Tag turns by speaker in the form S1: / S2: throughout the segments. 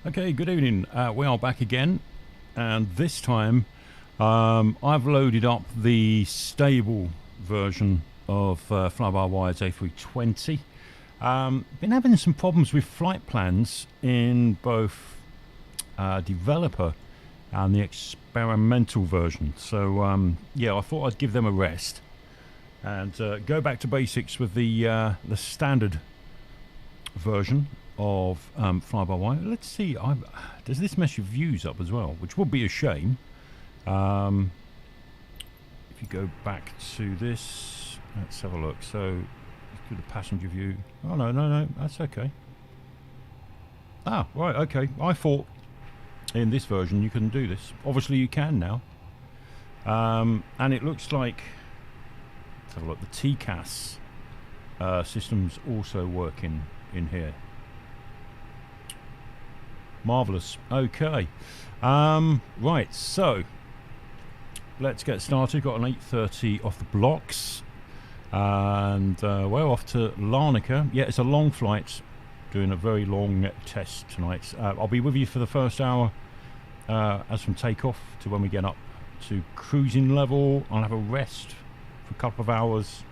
S1: Okay, good evening. We are back again, and this time I've loaded up the stable version of Fly-by-Wire's A320. Been having some problems with flight plans in both developer and the experimental version. So yeah, I thought I'd give them a rest and go back to basics with the standard version of Fly-by-Wire. Let's see, does this mess your views up as well, which would be a shame. If you go back to this, let's have a look. So do the passenger view. Oh no, that's okay. Ah, right, okay. I thought in this version you couldn't do this. Obviously you can now. And it looks like, let's have a look, the TCAS system's also working in here. Marvellous. Okay. Right, so let's get started. Got an 8:30 off the blocks. And we're off to Larnanca. Yeah, it's a long flight. Doing a very long test tonight. I'll be with you for the first hour as from takeoff to when we get up to cruising level. I'll have a rest for a couple of hours.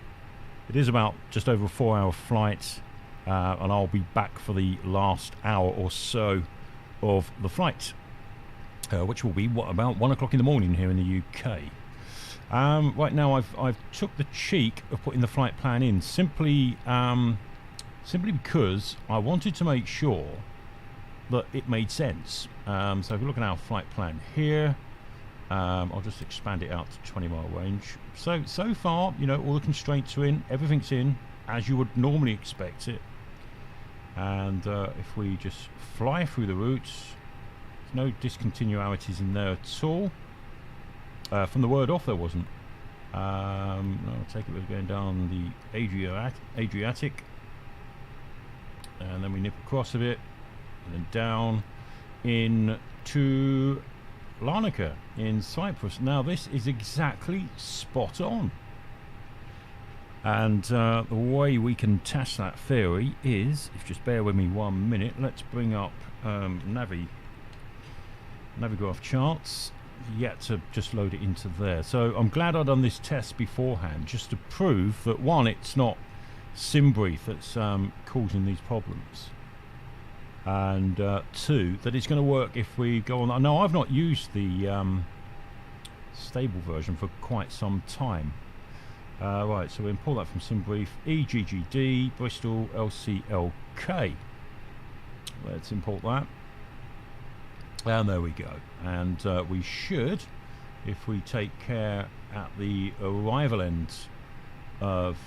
S1: It is about just over a 4-hour flight. And I'll be back for the last hour or so of the flight, which will be about 1 o'clock in the morning here in the UK. Right now I've took the cheek of putting the flight plan in simply because I wanted to make sure that it made sense. So if you look at our flight plan here, I'll just expand it out to 20-mile range. So far, you know, all the constraints are in, everything's in as you would normally expect it. And if we just fly through the routes, there's no discontinuities in there at all. From the word off there wasn't. I'll take it, we're going down the Adriatic, and then we nip across a bit and then down into Larnanca in Cyprus. Now this is exactly spot on. And the way we can test that theory is, if you just bear with me 1 minute, let's bring up Navigraph charts. Yet to just load it into there. So I'm glad I've done this test beforehand, just to prove that one, it's not SimBrief that's causing these problems, and two, that it's going to work if we go on. No, I've not used the stable version for quite some time. Right, so we import that from SimBrief, EGGD, Bristol, LCLK. Let's import that. And there we go. And we should, if we take care at the arrival end of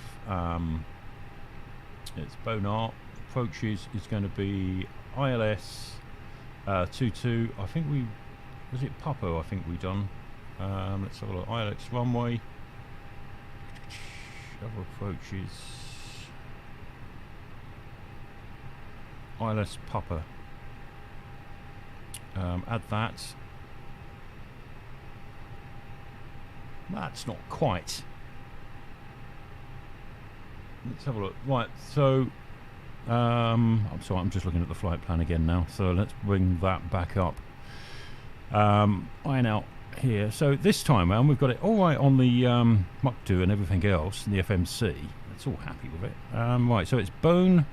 S1: it's Bonar, approaches is going to be ILS 22. I think was it Papa? I think we done. Let's have a look. ILX runway. Other approaches. ILS Papa. Add that. That's not quite. Let's have a look. Right, so I'm sorry, I'm just looking at the flight plan again now. So let's bring that back up. Iron out here. So this time around we've got it all right on the Mach2 and everything else, and the FMC. It's all happy with it. Right, so it's Bone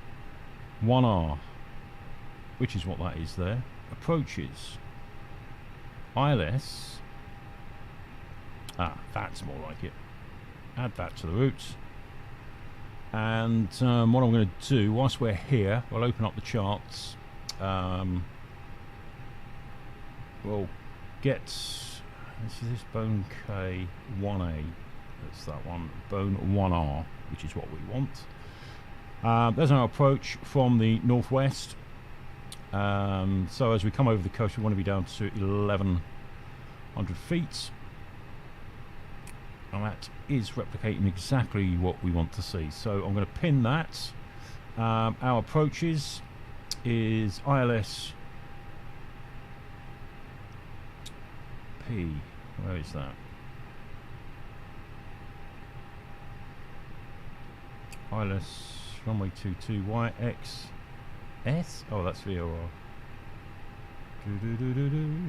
S1: 1R, which is what that is there. Approaches ILS. That's more like it. Add that to the routes. And what I'm going to do, whilst we're here, we'll open up the charts. We'll get, this is this Bone K1A. That's that one. Bone 1R, which is what we want. There's our approach from the northwest. So as we come over the coast, we want to be down to 1100 feet, and that is replicating exactly what we want to see. So I'm going to pin that. Our approaches is ILS P. Where is that? ILS runway 22 YX S. Oh, that's VOR.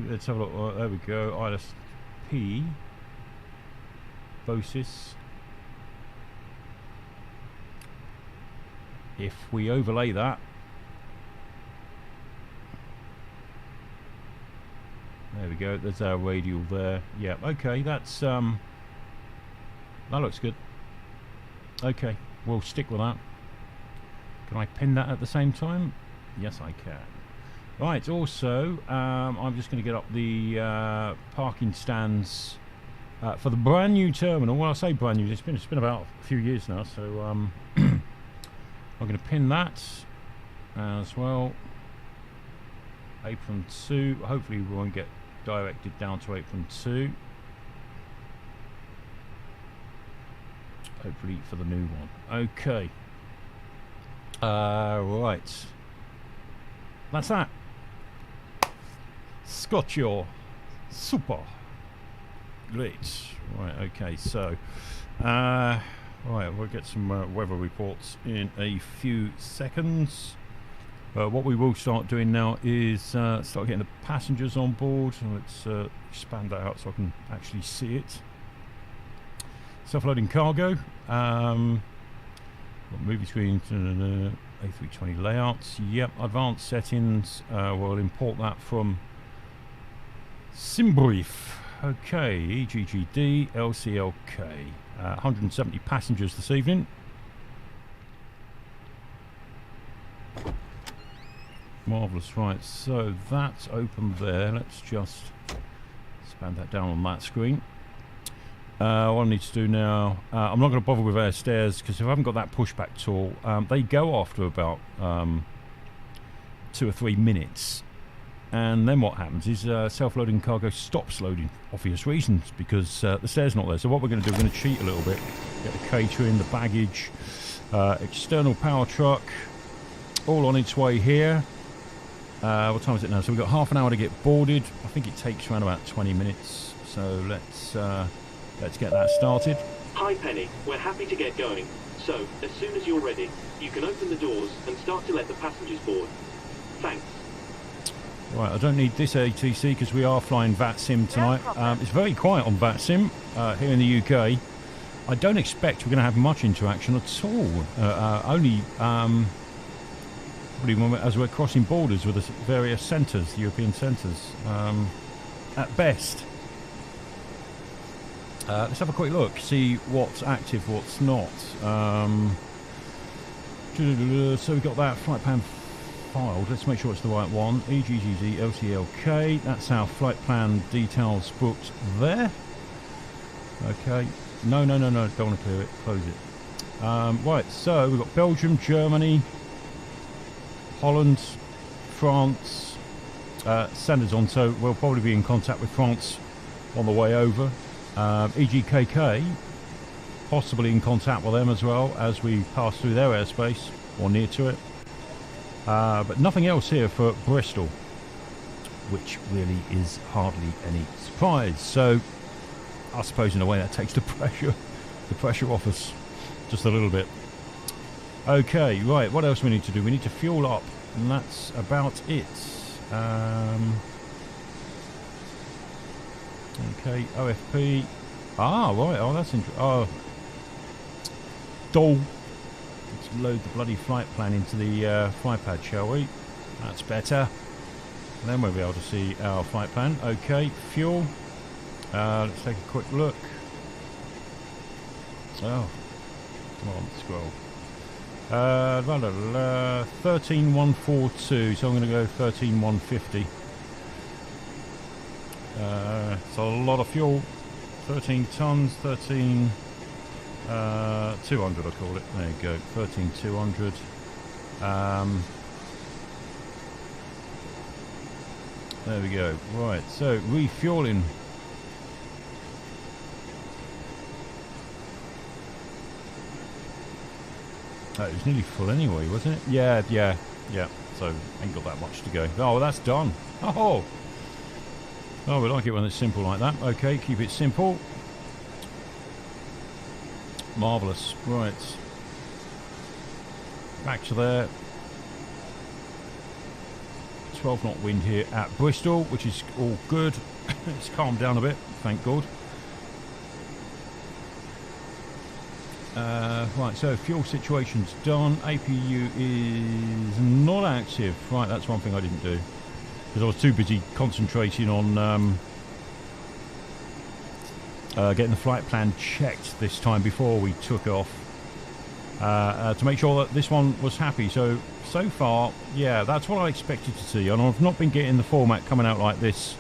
S1: Let's have a look. There we go. ILSP. BOSIS. If we overlay that, there we go. There's our radial there. Yeah. Okay. That's that looks good. Okay. We'll stick with that. Can I pin that at the same time? Yes, I can. Right. Also, I'm just going to get up the parking stands for the brand new terminal. Well, I say brand new. It's been about a few years now. So I'm going to pin that as well. Apron 2. Hopefully, we won't get directed down to apron 2. Hopefully for the new one. Okay. Right. That's that. Scotch-yaw. Super. Great. Right, okay, so right, we'll get some weather reports in a few seconds. What we will start doing now is start getting the passengers on board. Let's expand that out so I can actually see it. Self-loading cargo. Movie screen, A320 layouts. Yep, advanced settings. We'll import that from SimBrief. Okay, EGGD, LCLK. 170 passengers this evening. Marvellous, right, so that's open there. Let's just expand that down on that screen. What I need to do now, I'm not going to bother with air stairs because if I haven't got that pushback tool, they go after about 2 or 3 minutes. And then what happens is self-loading cargo stops loading, obvious reasons, because the stairs not there. So what we're going to do, we're going to cheat a little bit. Get the catering, the baggage, external power truck, all on its way here. What time is it now? So we've got half an hour to get boarded. I think it takes around about 20 minutes. So let's get that started.
S2: Hi Penny, we're happy to get going. So, as soon as you're ready, you can open the doors and start to let the passengers board. Thanks.
S1: Right, I don't need this ATC because we are flying Vatsim tonight. It's very quiet on Vatsim here in the UK. I don't expect we're going to have much interaction at all. Only probably as we're crossing borders with the various centres, European centres, at best. Let's have a quick look, see what's active, what's not. So we've got that flight plan filed. Let's make sure it's the right one. EGGD LCLK. That's our flight plan details booked there. Okay. No. Don't want to clear it. Close it. Right. So we've got Belgium, Germany, Holland, France. Senders on. So we'll probably be in contact with France on the way over. EGKK. Possibly in contact with them as well as we pass through their airspace or near to it. But nothing else here for Bristol, which really is hardly any surprise. So I suppose in a way that takes the pressure off us just a little bit. Okay, right, what else we need to do? We need to fuel up, and that's about it. Okay, OFP. Right, that's interesting. Let's load the bloody flight plan into the flight pad, shall we? That's better. And then we'll be able to see our flight plan. Okay, fuel. Let's take a quick look. Oh, come on, scroll. 13142. So I'm going to go 13150. It's a lot of fuel. 13 tons. 200 I call it. There you go, 13200. There we go. Right, so refueling. It was nearly full anyway, wasn't it? Yeah. So ain't got that much to go. Oh, that's done. Oh, we like it when it's simple like that. Okay, keep it simple. Marvellous. Right. Back to there. 12 knot wind here at Bristol, which is all good. It's calmed down a bit, thank God. Right, so fuel situation's done. APU is not active. Right, that's one thing I didn't do, because I was too busy concentrating on getting the flight plan checked this time before we took off, to make sure that this one was happy. So far, yeah, that's what I expected to see, and I've not been getting the format coming out like this,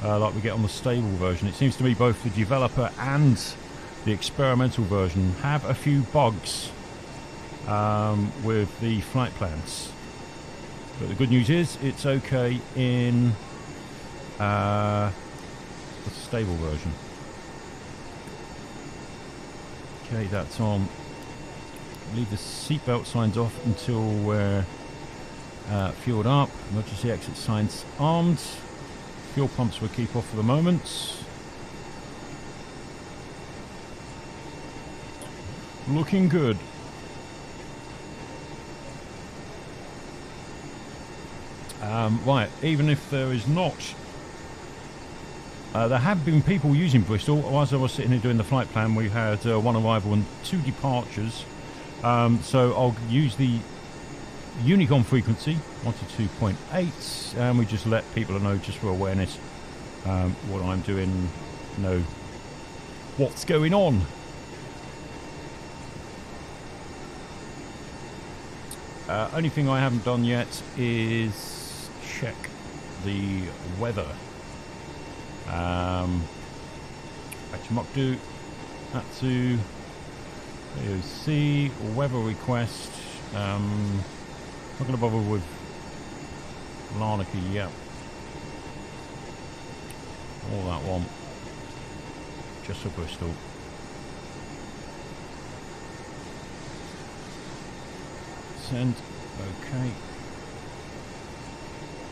S1: like we get on the stable version. It seems to me both the developer and the experimental version have a few bugs with the flight plans. But the good news is it's okay in the stable version. Okay, that's on. Leave the seatbelt signs off until we're fueled up. Emergency exit signs armed. Fuel pumps we'll keep off for the moment. Looking good. Right, even if there is not... there have been people using Bristol. As I was sitting here doing the flight plan, we had one arrival and 2 departures. So I'll use the Unicom frequency, 122.8, and we just let people know, just for awareness, what I'm doing, know what's going on. Only thing I haven't done yet is check the weather. Back to Mukdu, Vatsim, AOC, weather request. Not going to bother with Larnanca yet. All that one. Just for Bristol. Send. Okay.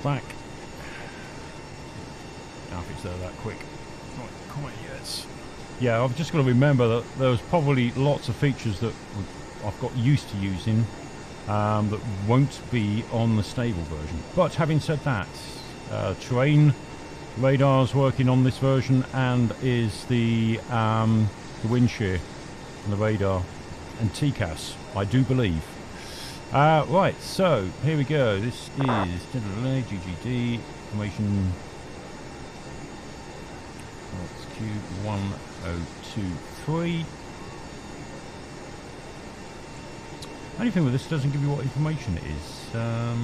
S1: Back. Now if it's there that quick. Not quite yet. Yeah, I've just got to remember that there's probably lots of features that I've got used to using that won't be on the stable version. But having said that, terrain radar's working on this version, and is the wind shear and the radar and TCAS, I do believe. Right, so here we go. This is GGD information. That's Q1023. Only thing with this, doesn't give you what information it is. I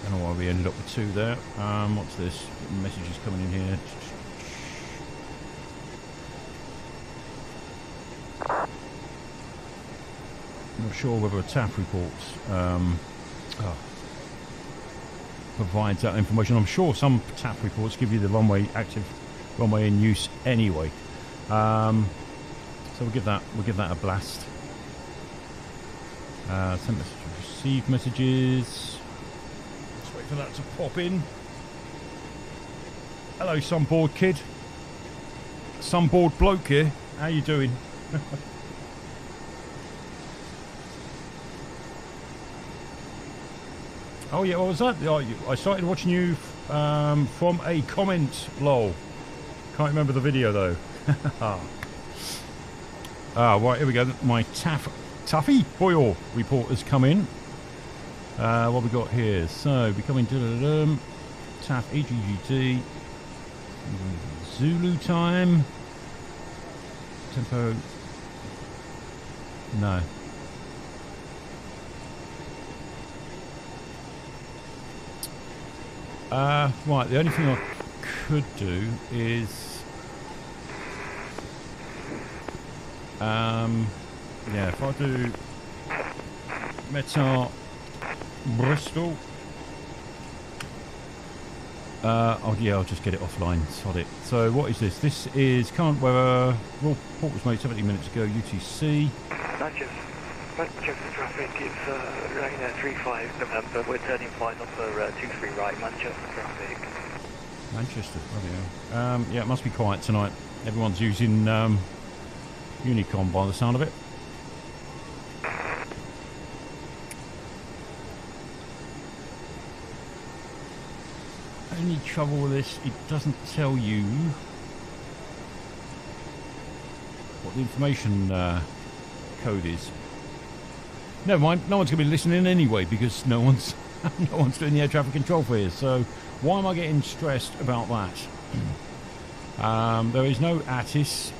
S1: don't know why we ended up with 2 there. What's this? Messages coming in here. I'm not sure whether a TAF report provides that information. I'm sure some TAF reports give you the runway, active runway in use anyway. So we'll give that a blast. Send messages, receive messages. Let's wait for that to pop in. Hello, Sunboard kid. Sunboard bloke here. How you doing? Oh yeah, what was that? I started watching you from a comment, lol. Can't remember the video though. Right, here we go. My Tuffy Boyle report has come in. What we got here? So, becoming TAF EGGT Zulu time. Tempo. No. Right, the only thing I could do is yeah, if I do Meta Bristol, oh yeah, I'll just get it offline, sod it. So what is this? This is current weather. Raw report was made 17 minutes ago, UTC.
S3: Manchester traffic is running 35 November, we're turning final for 23 right, Manchester traffic.
S1: Manchester, oh yeah. Yeah, it must be quiet tonight. Everyone's using Unicom by the sound of it. any trouble with this, it doesn't tell you what the information code is. Never mind, no one's going to be listening anyway because no one's doing the air traffic control for you. So why am I getting stressed about that? There is no ATIS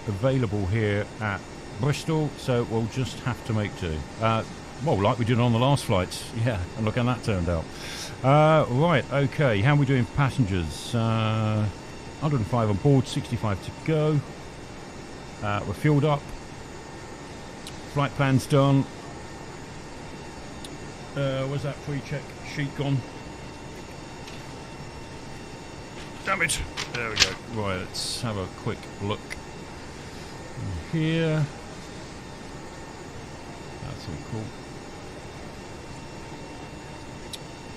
S1: available here at Bristol, so we'll just have to make do. Well, like we did on the last flights. Yeah, and look how that turned out. Right, okay, how are we doing for passengers? 105 on board, 65 to go. We're fueled up. Flight plan's done. Where's that pre-check sheet gone? Damn it! There we go. Right, let's have a quick look here. That's all cool.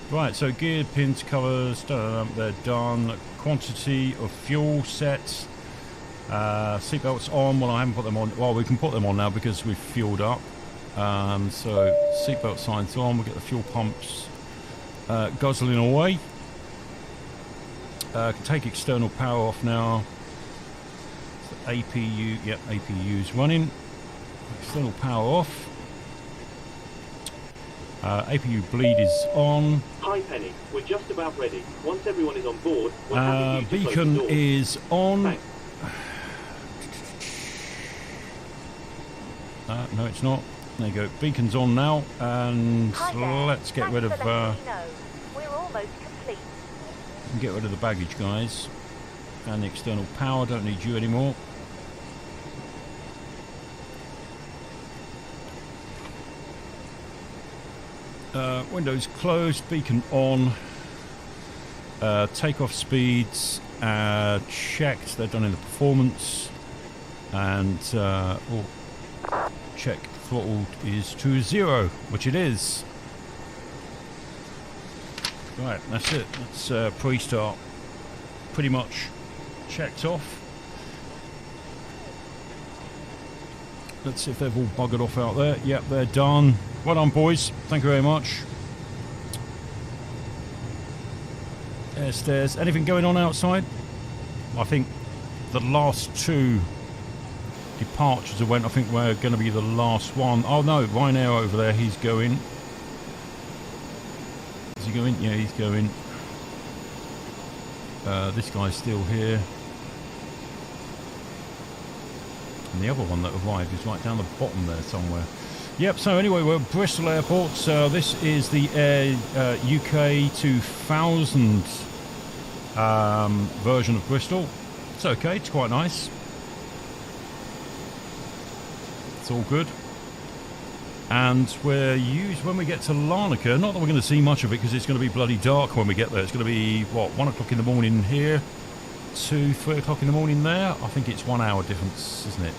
S1: Right, so gear, pins, covers, they're done. Quantity of fuel set. Seatbelts on. Well, I haven't put them on. Well, we can put them on now because we've fueled up. So seatbelt signs on. We'll get the fuel pumps guzzling away. Can take external power off now. So APU, yep, APU's running. External power off. APU bleed is on.
S2: Hi Penny, we're just about ready. Once everyone is on board, we're happy for you to
S1: beacon
S2: close the door.
S1: is on.
S2: Thanks.
S1: No, it's not. There you go. Beacon's on now, and let's get rid of.
S4: We're almost complete.
S1: Get rid of the baggage, guys, and the external power. Don't need you anymore. Windows closed. Beacon on. Takeoff speeds checked. They're done in the performance, and check throttle is to 0, which it is. Right, that's it. That's pre-start pretty much checked off. Let's see if they've all buggered off out there. Yep, they're done. Well done, boys. Thank you very much. There's anything going on outside? I think the last two departures that went, I think we're going to be the last one. Oh no, Ryanair over there, he's going. Is he going? Yeah, he's going. This guy's still here. And the other one that arrived is right down the bottom there somewhere. Yep, so anyway, we're at Bristol Airport. So this is the UK 2000 version of Bristol. It's okay, it's quite nice. It's all good. And we're used when we get to Larnanca. Not that we're going to see much of it because it's going to be bloody dark when we get there. It's going to be, what, 1 o'clock in the morning here, 2, 3 o'clock in the morning there. I think it's 1 hour difference, isn't it,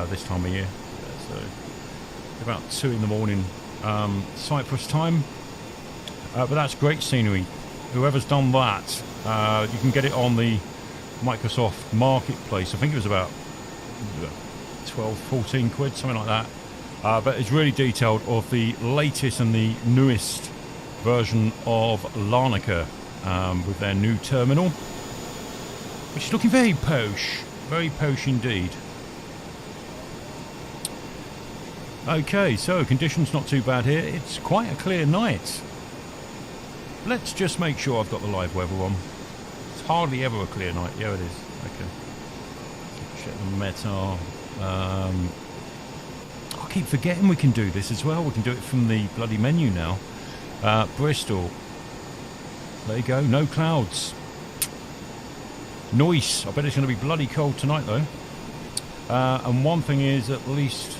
S1: this time of year. Yeah, so about 2 in the morning Cyprus time. But that's great scenery. Whoever's done that, you can get it on the Microsoft Marketplace. I think it was about 12, 14 quid, something like that. But it's really detailed of the latest and the newest version of Larnanca with their new terminal, which is looking very posh indeed. Okay, so conditions not too bad here. It's quite a clear night. Let's just make sure I've got the live weather on. It's hardly ever a clear night. Yeah, it is. Okay. Check the METAR. I keep forgetting we can do this as well. We can do it from the bloody menu now. Bristol. There you go. No clouds. Nice. I bet it's going to be bloody cold tonight though. And one thing is, at least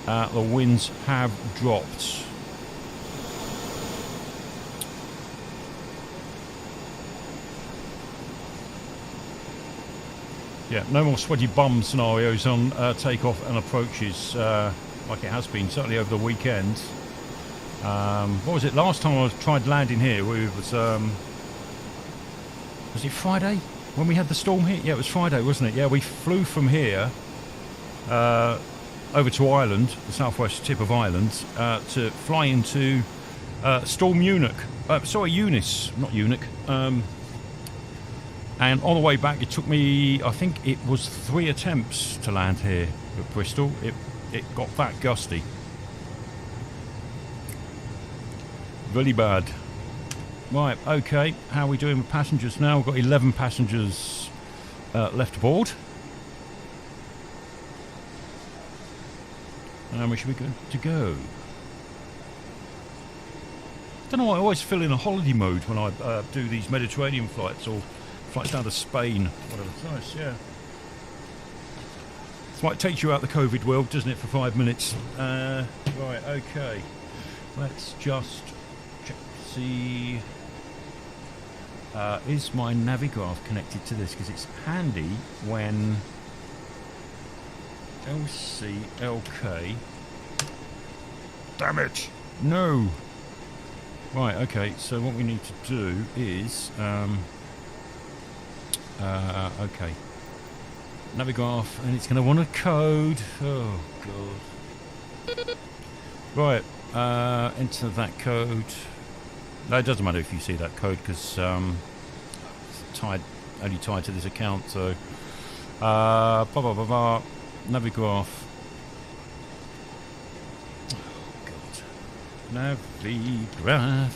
S1: the winds have dropped. Yeah, no more sweaty bum scenarios on takeoff and approaches like it has been, certainly over the weekend. What was it? Last time I tried landing here, was it Friday when we had the storm hit? Yeah, it was Friday, wasn't it? Yeah, we flew from here over to Ireland, the southwest tip of Ireland, to fly into Storm Munich. Sorry, Eunice, not eunuch. And on the way back, it took me, I think it was 3 attempts to land here at Bristol. It got that gusty. Really bad. Right, okay. How are we doing with passengers now? We've got 11 passengers left aboard. And we should be good to go. Don't know why I always feel in a holiday mode when I do these Mediterranean flights or flights down to Spain, whatever. It's nice, yeah. It's like it takes you out the COVID world, doesn't it, for 5 minutes? Right, okay. Let's just check to see. Is my Navigraph connected to this? Because it's handy when LCLK. Damn it! No! Right, okay, so what we need to do is okay. Navigraph, and it's going to want a code. Oh, God. Right, enter that code. No, it doesn't matter if you see that code, because it's only tied to this account, so... Navigraph. Oh, God. Navigraph.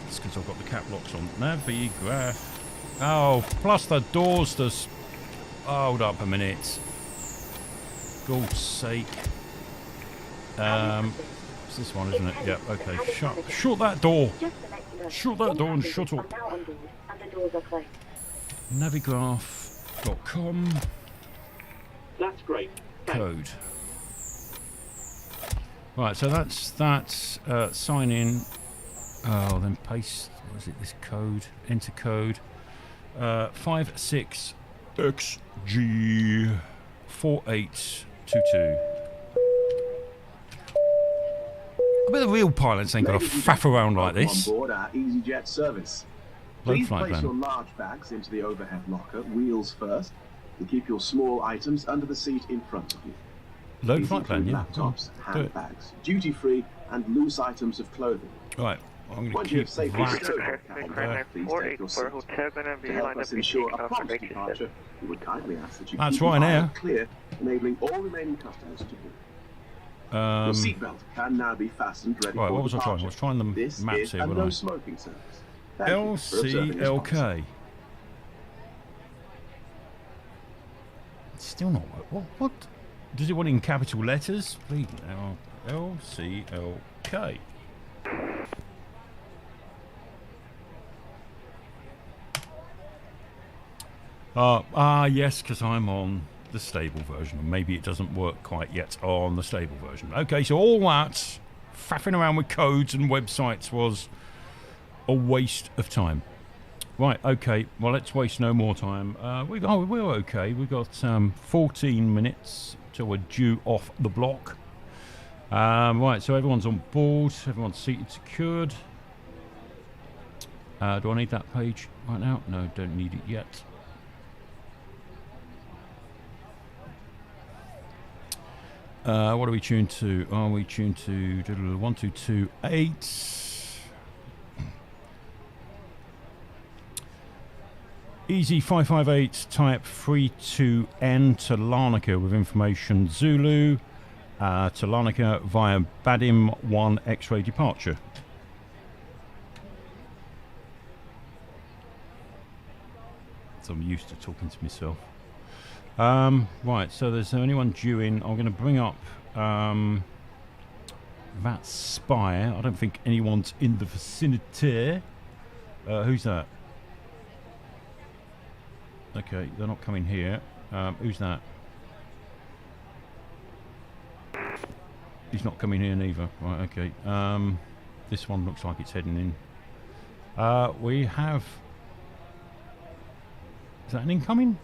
S1: It's because I've got the cap locks on. Navigraph. Oh, plus the doors just... Hold up a minute. God's sake. It's this one, isn't it? Yeah, okay. Shut that door. Shut that door and shut up. Navigraph.com.
S2: That's great.
S1: Code. Right, so that's that. Sign in. Oh, then paste. What is it? This code. Enter code. 56XG4822. I bet the real pilots ain't got to faff around like this.
S5: On board our EasyJet service. Please place your large bags into the overhead locker, wheels first, and keep your small items under the seat in front of you.
S1: Load flight plan, yeah.
S5: Laptops, handbags, duty-free, and loose items of clothing.
S1: Right, I'm going to keep that.
S5: To help us ensure a prompt departure, we would kindly ask that you
S1: That's
S5: keep the
S1: right
S5: file
S1: now.
S5: clear, enabling all remaining customers to board. Your seatbelt can now be fastened ready
S1: Right,
S5: for
S1: what was I trying?
S5: departure.
S1: I was trying the
S5: This
S1: maps
S5: is
S1: here,
S5: a
S1: wasn't I?
S5: no smoking service. Thank you for observing this policy.
S1: LCLK. It's still not what? Does it want in capital letters? Please, LCLK. Yes, because I'm on the stable version, and maybe it doesn't work quite yet on the stable version. Okay, so all that faffing around with codes and websites was a waste of time. Right, okay, well, let's waste no more time. We're okay. We've got 14 minutes till we're due off the block. Right, so everyone's on board. Everyone's seated, secured. Do I need that page right now? No, don't need it yet. What are we tuned to? Are we tuned to 1228? Easy 558 type 32N to Larnanca with information Zulu to Larnanca via Badim 1 X-ray departure. So I'm used to talking to myself. Right, so there's anyone due in. I'm going to bring up that spire. I don't think anyone's in the vicinity. Who's that? Okay, they're not coming here. Who's that? He's not coming here neither. Right, okay. This one looks like it's heading in. We have... Is that an incoming?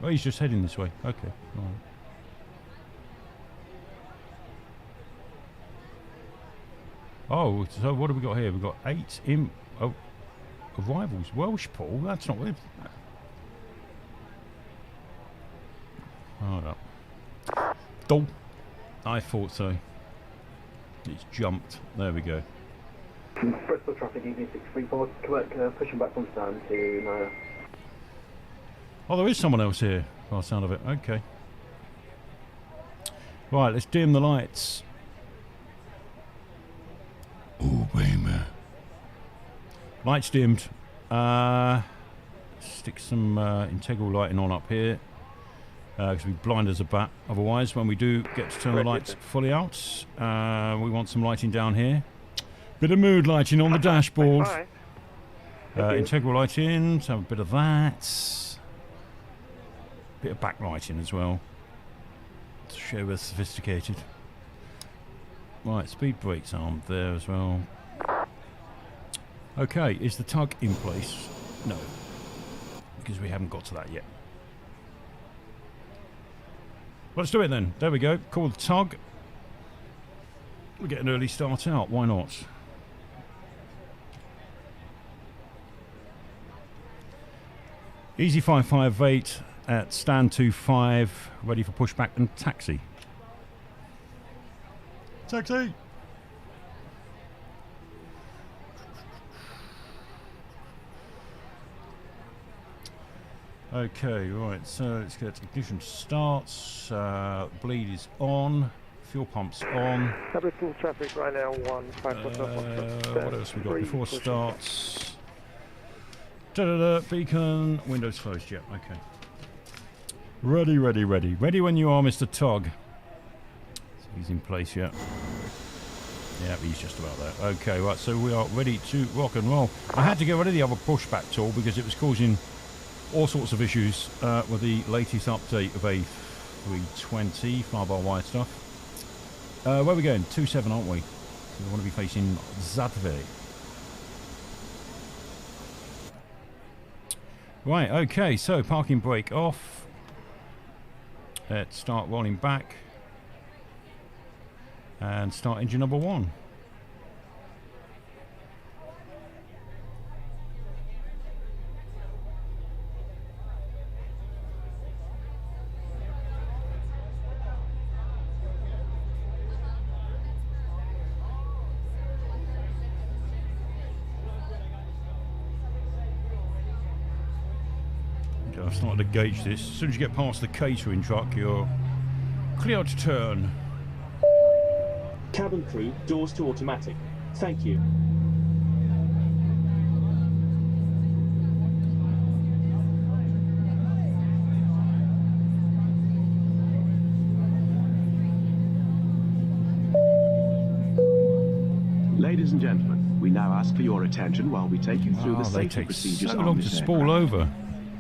S1: Oh, he's just heading this way. Okay, all right. Oh, so what have we got here? We've got 8 arrivals. Welsh Paul? That's not weird. Hold up. Oh, I thought so. It's jumped. There we go.
S3: Bristol traffic, EV634, pushing back from stand to Naya.
S1: Oh, there is someone else here, by the sound of it. Okay. Right, let's dim the lights. Oh, baby. Lights dimmed. Stick some integral lighting on up here. Because we blind as a bat. Otherwise, when we do get to turn the lights fully out, we want some lighting down here. Bit of mood lighting on the dashboard. Integral lighting, so a bit of that. Bit of backlighting as well. To show we're sophisticated. Right, speed brakes armed there as well. Okay, is the tug in place? No. Because we haven't got to that yet. Let's do it then. There we go. Call the tug. We'll get an early start out. Why not? Easy 558 at stand 25. Ready for pushback and taxi. Taxi! Okay, right, so let's get ignition starts. Bleed is on. Fuel pump's on.
S3: Full traffic right now, 155.
S1: What else we got before starts? Beacon. Windows closed, yeah, okay. Ready, ready, ready. Ready when you are, Mr. Tug. So he's in place yet. Yeah, he's just about there. Okay, right, so we are ready to rock and roll. I had to get rid of the other pushback tool because it was causing all sorts of issues with the latest update of A320 fly-by-wire stuff. Where are we going? 27, aren't we? We want to be facing Zadve. Right, okay, so parking brake off. Let's start rolling back. And start engine number 1. I've started to gauge this. As soon as you get past the catering truck, you're clear to turn.
S2: Cabin crew, doors to automatic. Thank you.
S5: Ladies and gentlemen, we now ask for your attention while we take you through the
S1: they
S5: safety
S1: take
S5: procedures
S1: so
S5: on
S1: long to
S5: this
S1: spool
S5: aircraft.
S1: over.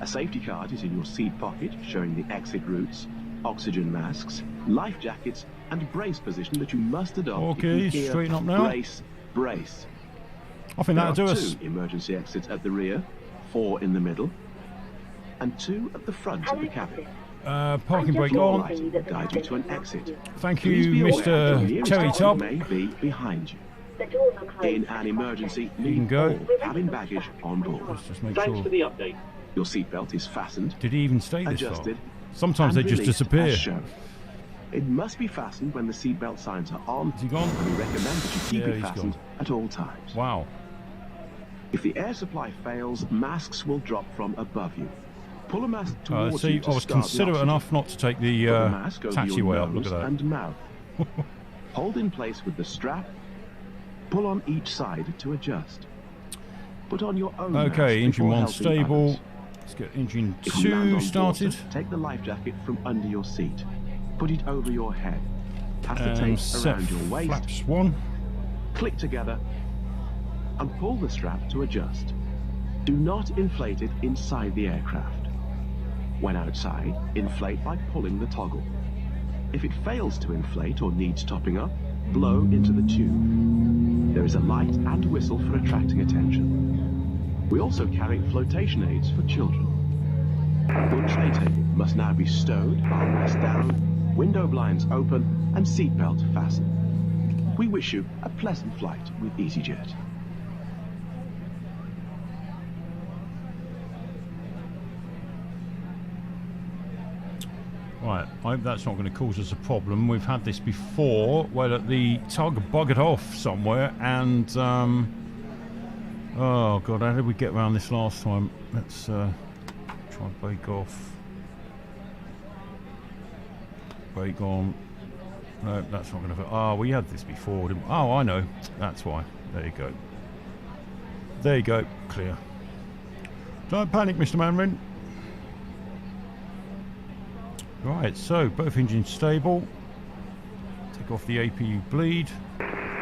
S5: A safety card is in your seat pocket, showing the exit routes, oxygen masks, life jackets, and brace position that you must adopt.
S1: Okay,
S5: if you hear
S1: straighten up now.
S5: Brace, brace.
S1: I think that'll do
S5: There are
S1: us.
S5: 2 emergency exits at the rear, 4 in the middle, and 2 at the front of the cabin.
S1: Parking brake
S5: Your
S1: on.
S5: light will guide you to an exit.
S1: Thank
S5: Please
S1: you,
S5: be aware that the
S1: Mr.
S5: nearest
S1: Terry
S5: exit
S1: Top.
S5: may be behind you. In an emergency,
S1: can
S5: leave
S1: go.
S5: all cabin baggage on board.
S1: Let's just make
S2: Thanks
S1: sure.
S2: for the update.
S5: Your seatbelt is fastened,
S1: Did he even stay this far?
S5: adjusted,
S1: Sometimes they
S5: and
S1: just
S5: released
S1: disappear.
S5: as shown. It must be fastened when the seatbelt signs are on.
S1: Is he gone?
S5: And we recommend that you keep
S1: Yeah,
S5: it
S1: he's
S5: fastened
S1: gone.
S5: at all times.
S1: Wow.
S5: If the air supply fails, masks will drop from above you. Pull a mask towards
S1: See,
S5: you
S1: I
S5: to
S1: was
S5: start the
S1: considerate
S5: oxygen.
S1: enough not to take the
S5: Put the mask over your
S1: taxiway up. Look
S5: nose
S1: at that.
S5: and mouth. Hold in place with the strap. Pull on each side to adjust. Put on your own mask
S1: Okay, engine
S5: before
S1: 1
S5: helping
S1: stable.
S5: others.
S1: Let's get engine
S5: If you land
S1: 2
S5: on
S1: started.
S5: water, take the life jacket from under your seat. Put it over your head. Pass the
S1: And
S5: tape
S1: set
S5: around your waist.
S1: flaps 1.
S5: Click together and pull the strap to adjust. Do not inflate it inside the aircraft. When outside, inflate by pulling the toggle. If it fails to inflate or needs topping up, blow into the tube. There is a light and whistle for attracting attention. We also carry flotation aids for children. Your tray table must now be stowed, armrest down, window blinds open, and seatbelt fastened. We wish you a pleasant flight with EasyJet.
S1: Right, I hope that's not going to cause us a problem. We've had this before, where the tug buggered off somewhere, and oh god, how did we get around this last time? Let's try and break off. Break on. No, that's not going to. Oh, we had this before. Didn't we? Oh, I know. That's why. There you go. There you go. Clear. Don't panic, Mr. Manrin. Right, so both engines stable. Take off the APU bleed.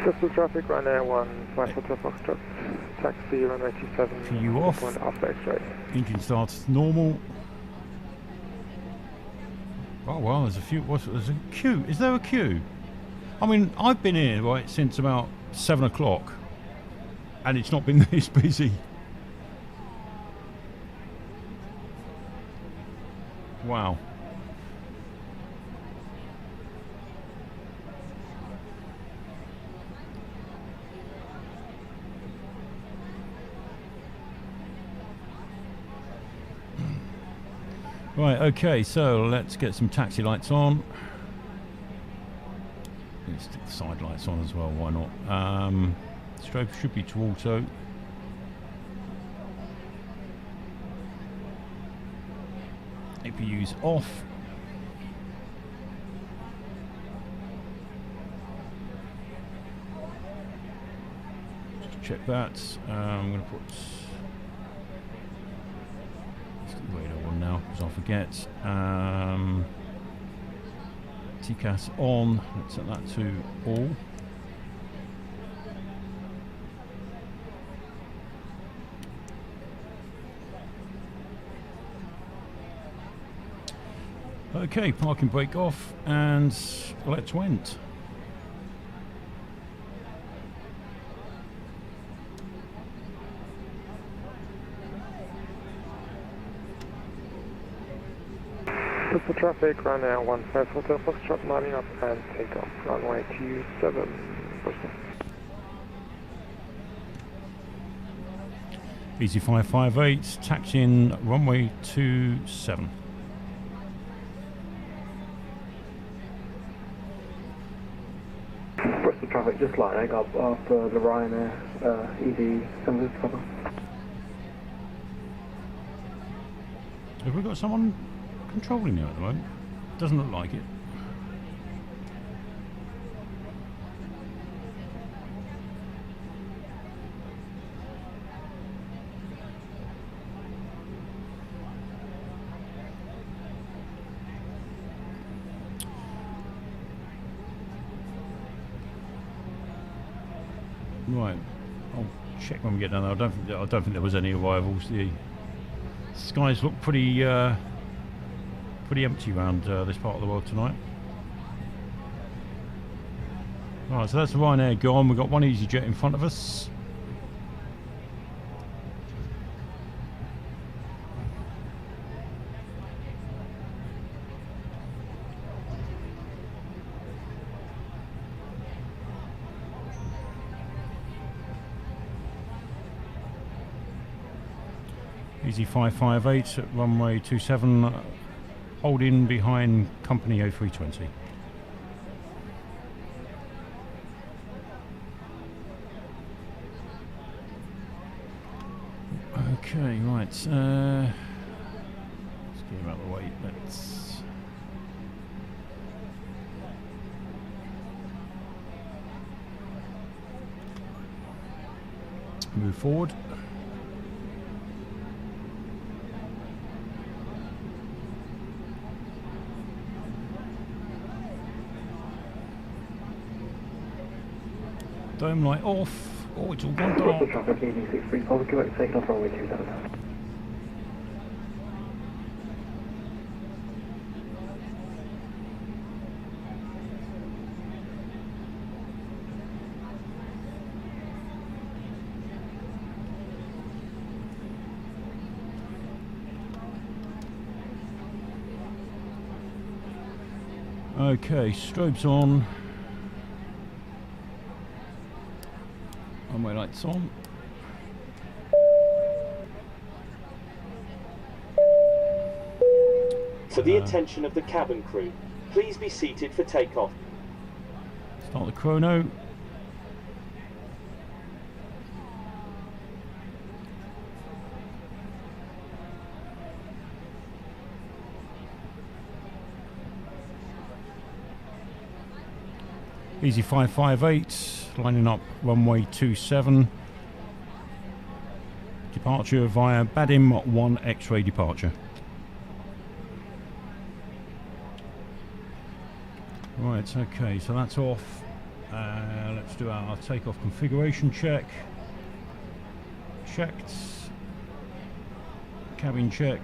S6: Bristol traffic, Ryanair 1, 5 Hotel Foxtrot, taxi runway 27.
S1: APU off.
S6: 1 Alpha X-ray.
S1: Engine starts normal. Oh well, there's a few. There's a queue. Is there a queue? I mean, I've been here right since about 7 o'clock, and it's not been this busy. Wow. Right, okay, so let's get some taxi lights on. Let's stick the side lights on as well, why not? Strobe should be to auto. APU's off. Just to check that, I'm going to put radar on now because I'll forget. TCAS on. Let's set that to all. Okay, parking brake off and let's went.
S6: Bristol traffic, Ryanair 1, 5 Hotel Foxtrot, lining up and take off. Runway 27, Bristol.
S1: Easy 558, taxiing runway 27.
S6: Bristol traffic, just lining up after the Ryanair ED sends its cover.
S1: Have we got someone controlling you at the moment? Doesn't look like it. Right, I'll check when we get down there. I don't think there was any arrivals. The skies look pretty empty around this part of the world tonight. Right, so that's the Ryanair gone. We've got one EasyJet in front of us. Easy 558 at runway 27, holding behind company A320. Okay, right. Let's get him out of the way. Let's move forward. Dome light off. Oh, it's all gone dark.
S6: Traffic, ED63, public direct, taking off runway 27.
S1: Okay, strobes on. Runway lights on.
S2: the attention of the cabin crew, please be seated for takeoff.
S1: Start the chrono. Easy 558, lining up runway 27. Departure via Badim 1 X-ray departure. Right, okay, so that's off. Let's do our takeoff configuration check. Checked. Cabin check.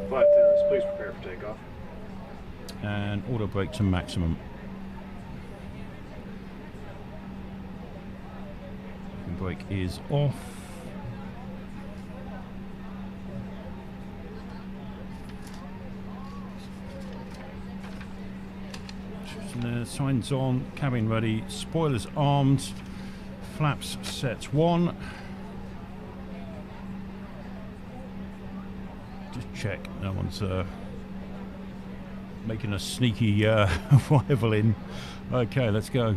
S7: Flight attendants, please prepare for takeoff.
S1: And auto brake to maximum. Brake is off. Signs on, cabin ready, spoilers armed, flaps set 1. Just check no one's making a sneaky arrival in. Okay, let's go.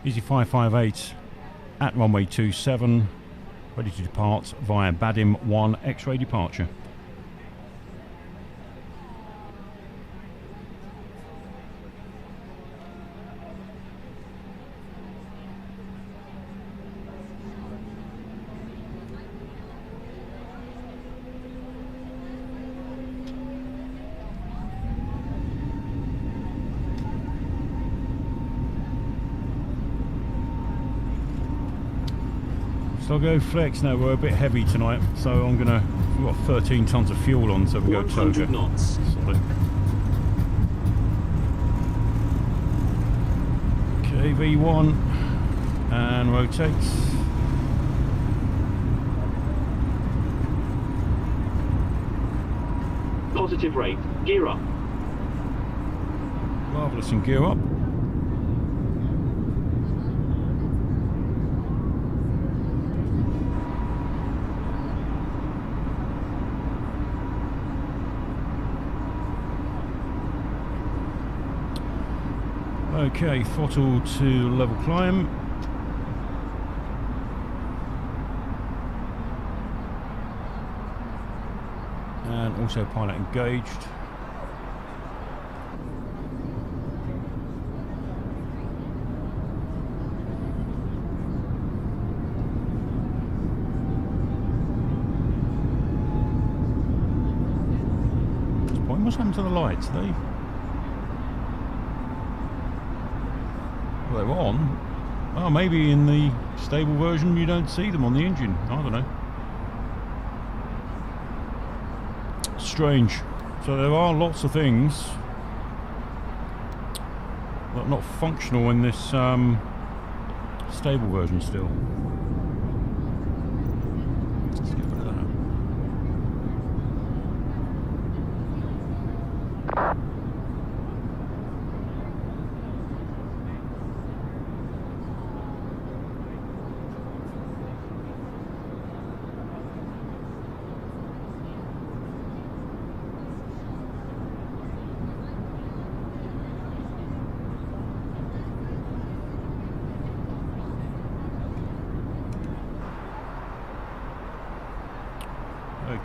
S1: Easy 558 at runway 27, ready to depart via Badim 1 X-ray departure. So I'll go flex now. We're a bit heavy tonight, so we've got 13 tons of fuel on, so we go
S2: 100
S1: toga.
S2: knots.
S1: Solid. Okay, V1 and rotates.
S2: Positive rate. Gear up.
S1: Marvellous, and gear up. Okay, throttle to level climb. And also pilot engaged. What's happened to the lights? They were on. Oh, maybe in the stable version you don't see them on the engine. I don't know. Strange. So there are lots of things that are not functional in this stable version still. Let's get rid of that.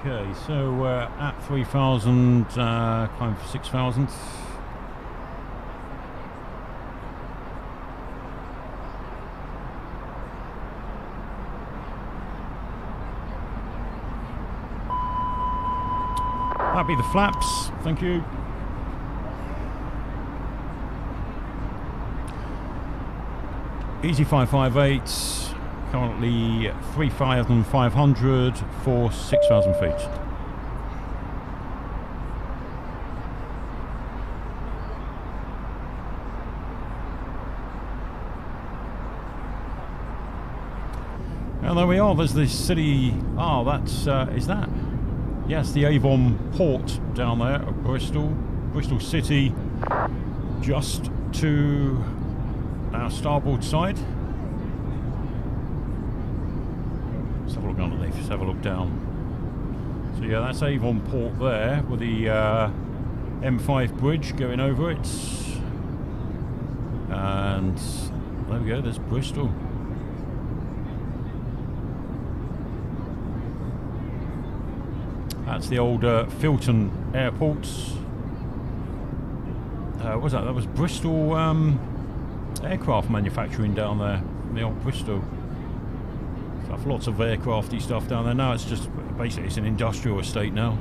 S1: Okay, so we're at 3,000, climb for 6,000. That'd be the flaps, thank you. Easy 558, currently 3,500 for 6,000 feet. And there we are, there's the city. Oh, that's, is that? Yes, the Avon port down there at Bristol. Bristol City, just to our starboard side. Let's have a look underneath, let's have a look down. So yeah, that's Avon port there, with the M5 bridge going over it. And there we go, there's Bristol. That's the old Filton Airport. What was that? That was Bristol aircraft manufacturing down there. The old Bristol. Stuff, lots of aircrafty stuff down there. Now it's just basically it's an industrial estate now.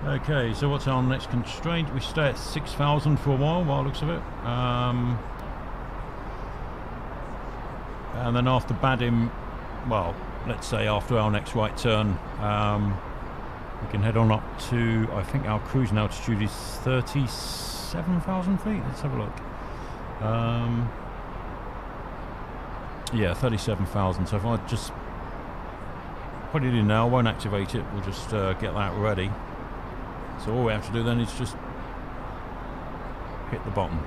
S1: Okay, so what's our next constraint? We stay at 6,000 for a while, by the looks of it. And then after Badim, well, let's say after our next right turn, we can head on up to, I think our cruising altitude is 37,000 feet. Let's have a look. Yeah, 37,000. So if I just put it in now, I won't activate it, we'll just get that ready. So all we have to do then is just hit the button.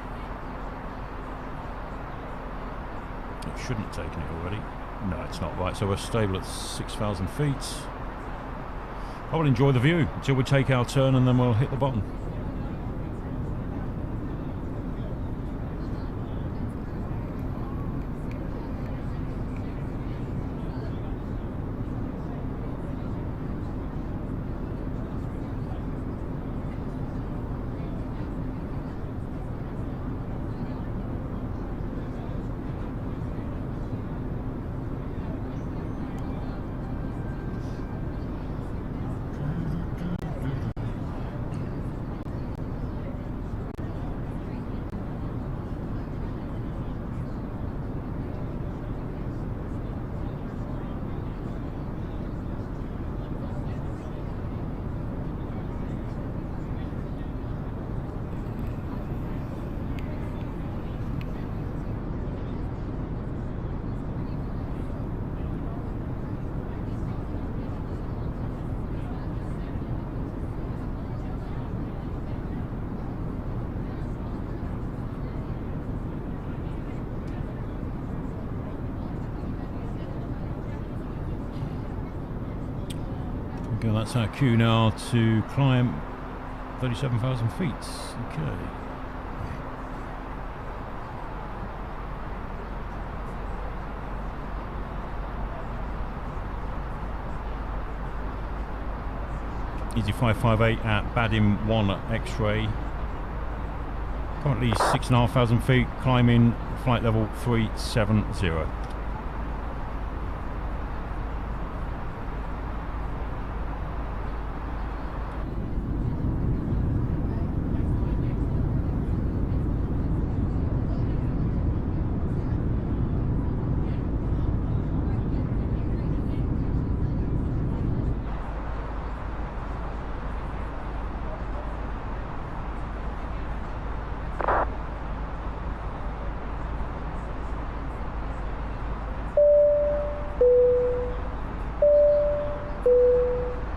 S1: It shouldn't have taken it already. No, it's not right. So we're stable at 6,000 feet. I will enjoy the view until we take our turn and then we'll hit the button. Okay, that's our cue now to climb 37,000 feet. Okay. Easy 558 at Badim 1 X-ray. Currently 6,500 feet, climbing flight level 370.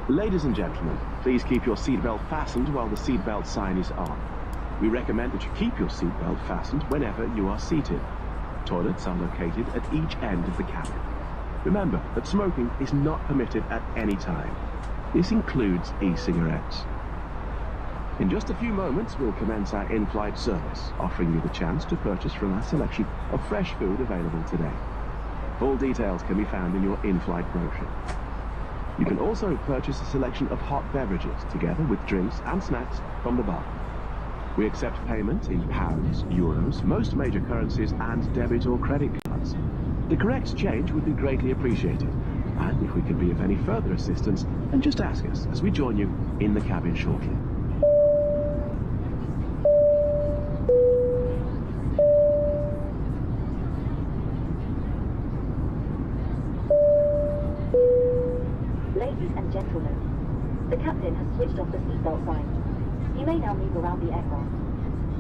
S5: Ladies and gentlemen, please keep your seatbelt fastened while the seatbelt sign is on. We recommend that you keep your seatbelt fastened whenever you are seated. Toilets are located at each end of the cabin. Remember that smoking is not permitted at any time. This includes e-cigarettes. In just a few moments, we'll commence our in-flight service, offering you the chance to purchase from our selection of fresh food available today. Full details can be found in your in-flight brochure. You can also purchase a selection of hot beverages together with drinks and snacks from the bar. We accept payment in pounds, euros, most major currencies, and debit or credit cards. The correct change would be greatly appreciated. And if we can be of any further assistance, then just ask us as we join you in the cabin shortly.
S8: Ladies and gentlemen, the captain has switched off the seatbelt sign. You may now move around the aircraft.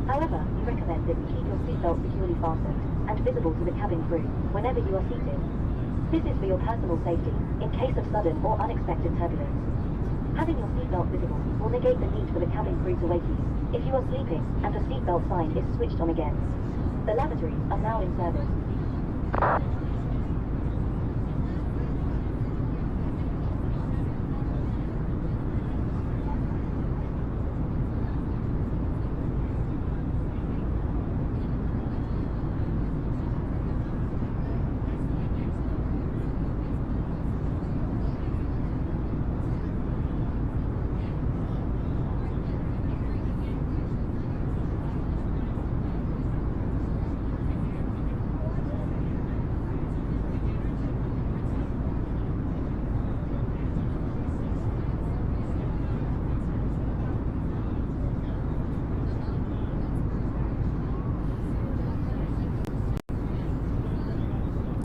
S8: However, we recommend that you keep your seatbelt securely fastened and visible to the cabin crew whenever you are seated. This is for your personal safety in case of sudden or unexpected turbulence. Having your seatbelt visible will negate the need for the cabin crew to wake you if you are sleeping and the seatbelt sign is switched on again. The lavatories are now in service.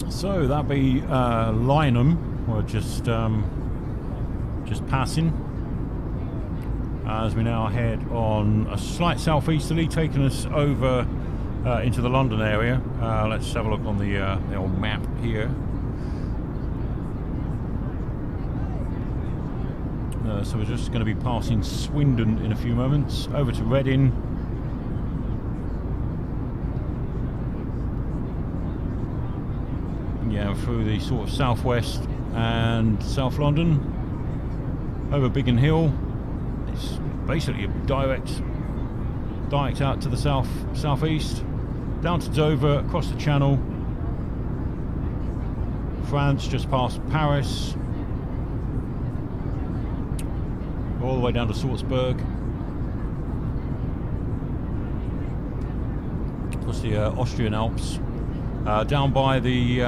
S1: So that'd be Lynham. We're just passing as we now head on a slight southeasterly, taking us over into the London area. Let's have a look on the old map here. So we're just going to be passing Swindon in a few moments, over to Reading. Yeah, through the sort of southwest and South London, over Biggin Hill. It's basically a direct out to the southeast, down to Dover, across the Channel, France, just past Paris, all the way down to Salzburg, across the Austrian Alps. Down by the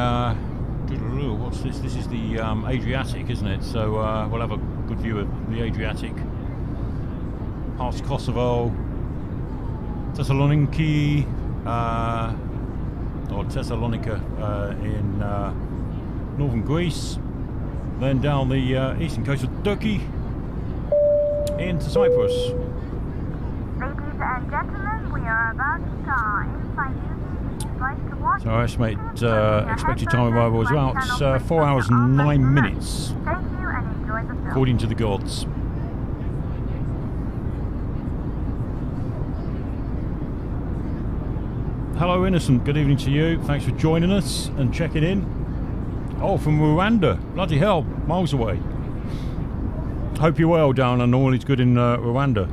S1: what's this? This is the Adriatic, isn't it? So we'll have a good view of the Adriatic, past Kosovo, Thessaloniki, or Thessalonica in northern Greece, then down the eastern coast of Turkey into Cyprus.
S9: Ladies and gentlemen, we are about to start inside you.
S1: So our expected time of arrival is about 4 hours and 9 minutes, according to the gods. Hello Innocent, good evening to you. Thanks for joining us and checking in. Oh, from Rwanda, bloody hell, miles away. Hope you're well down and all is good in Rwanda.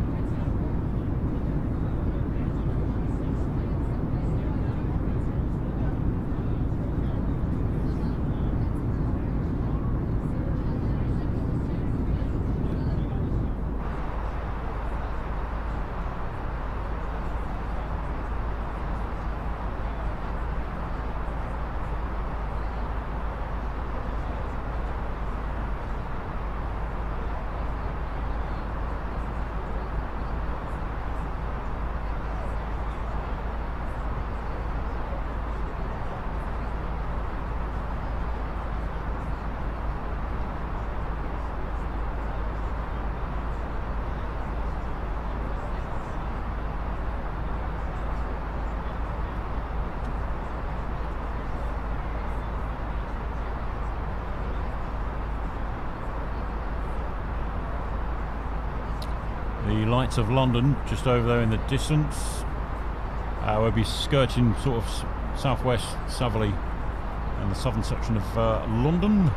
S1: The lights of London just over there in the distance. We'll be skirting sort of southwest southerly and the southern section of London.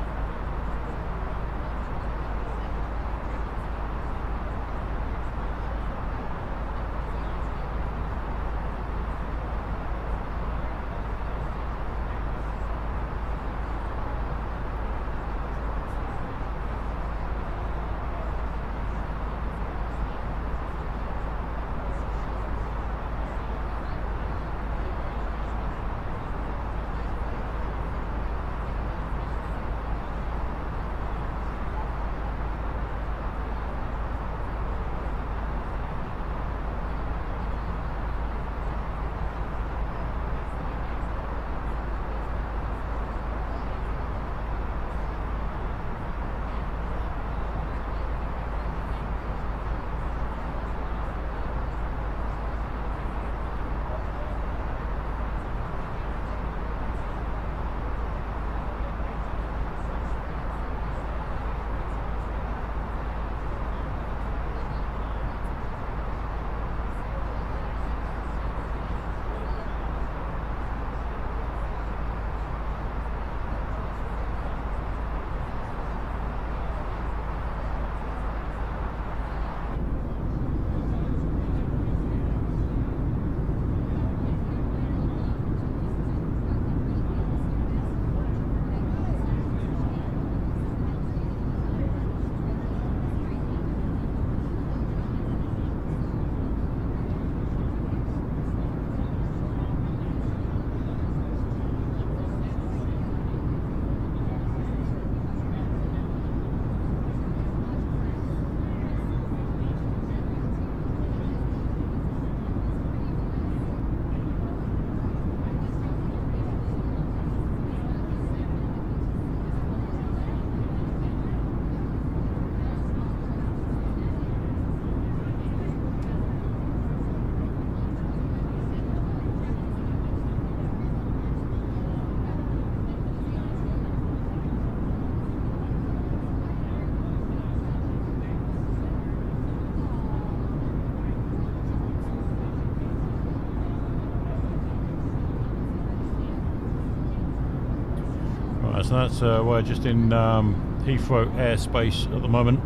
S1: Alright, so that's we're just in Heathrow airspace at the moment.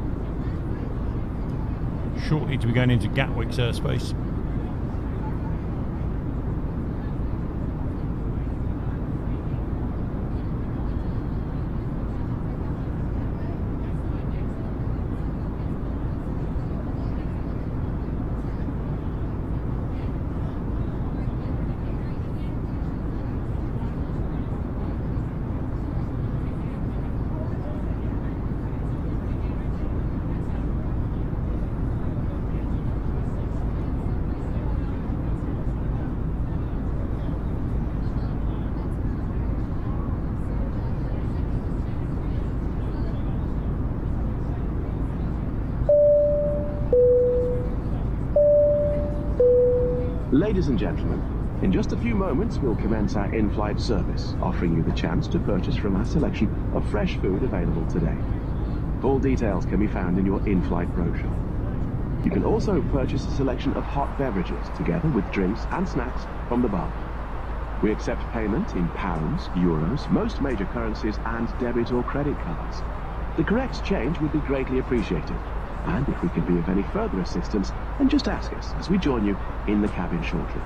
S1: Shortly to be going into Gatwick's airspace.
S5: Ladies and gentlemen, in just a few moments we'll commence our in-flight service, offering you the chance to purchase from our selection of fresh food available today. Full details can be found in your in-flight brochure. You can also purchase a selection of hot beverages together with drinks and snacks from the bar. We accept payment in pounds, euros, most major currencies and debit or credit cards. The correct change would be greatly appreciated. And if we can be of any further assistance, then just ask us as we join you in the cabin shortly.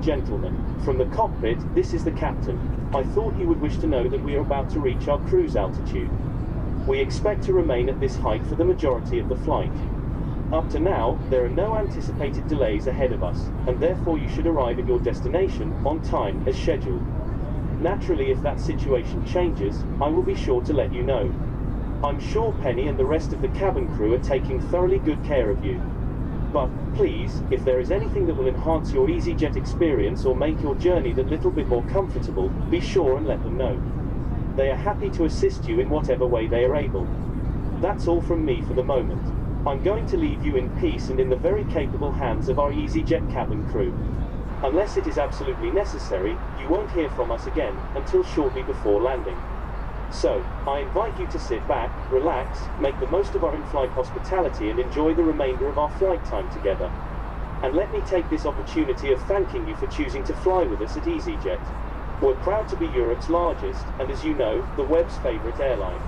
S2: gentlemen, from the cockpit, this is the captain. I thought you would wish to know that we are about to reach our cruise altitude. We expect to remain at this height for the majority of the flight. Up to now, there are no anticipated delays ahead of us, and therefore you should arrive at your destination on time as scheduled. Naturally, if that situation changes, I will be sure to let you know. I'm sure Penny and the rest of the cabin crew are taking thoroughly good care of you. But, please, if there is anything that will enhance your EasyJet experience or make your journey that little bit more comfortable, be sure and let them know. They are happy to assist you in whatever way they are able. That's all from me for the moment. I'm going to leave you in peace and in the very capable hands of our EasyJet cabin crew. Unless it is absolutely necessary, you won't hear from us again until shortly before landing. So, I invite you to sit back, relax, make the most of our in-flight hospitality and enjoy the remainder of our flight time together. And let me take this opportunity of thanking you for choosing to fly with us at EasyJet. We're proud to be Europe's largest, and as you know, the web's favourite airline.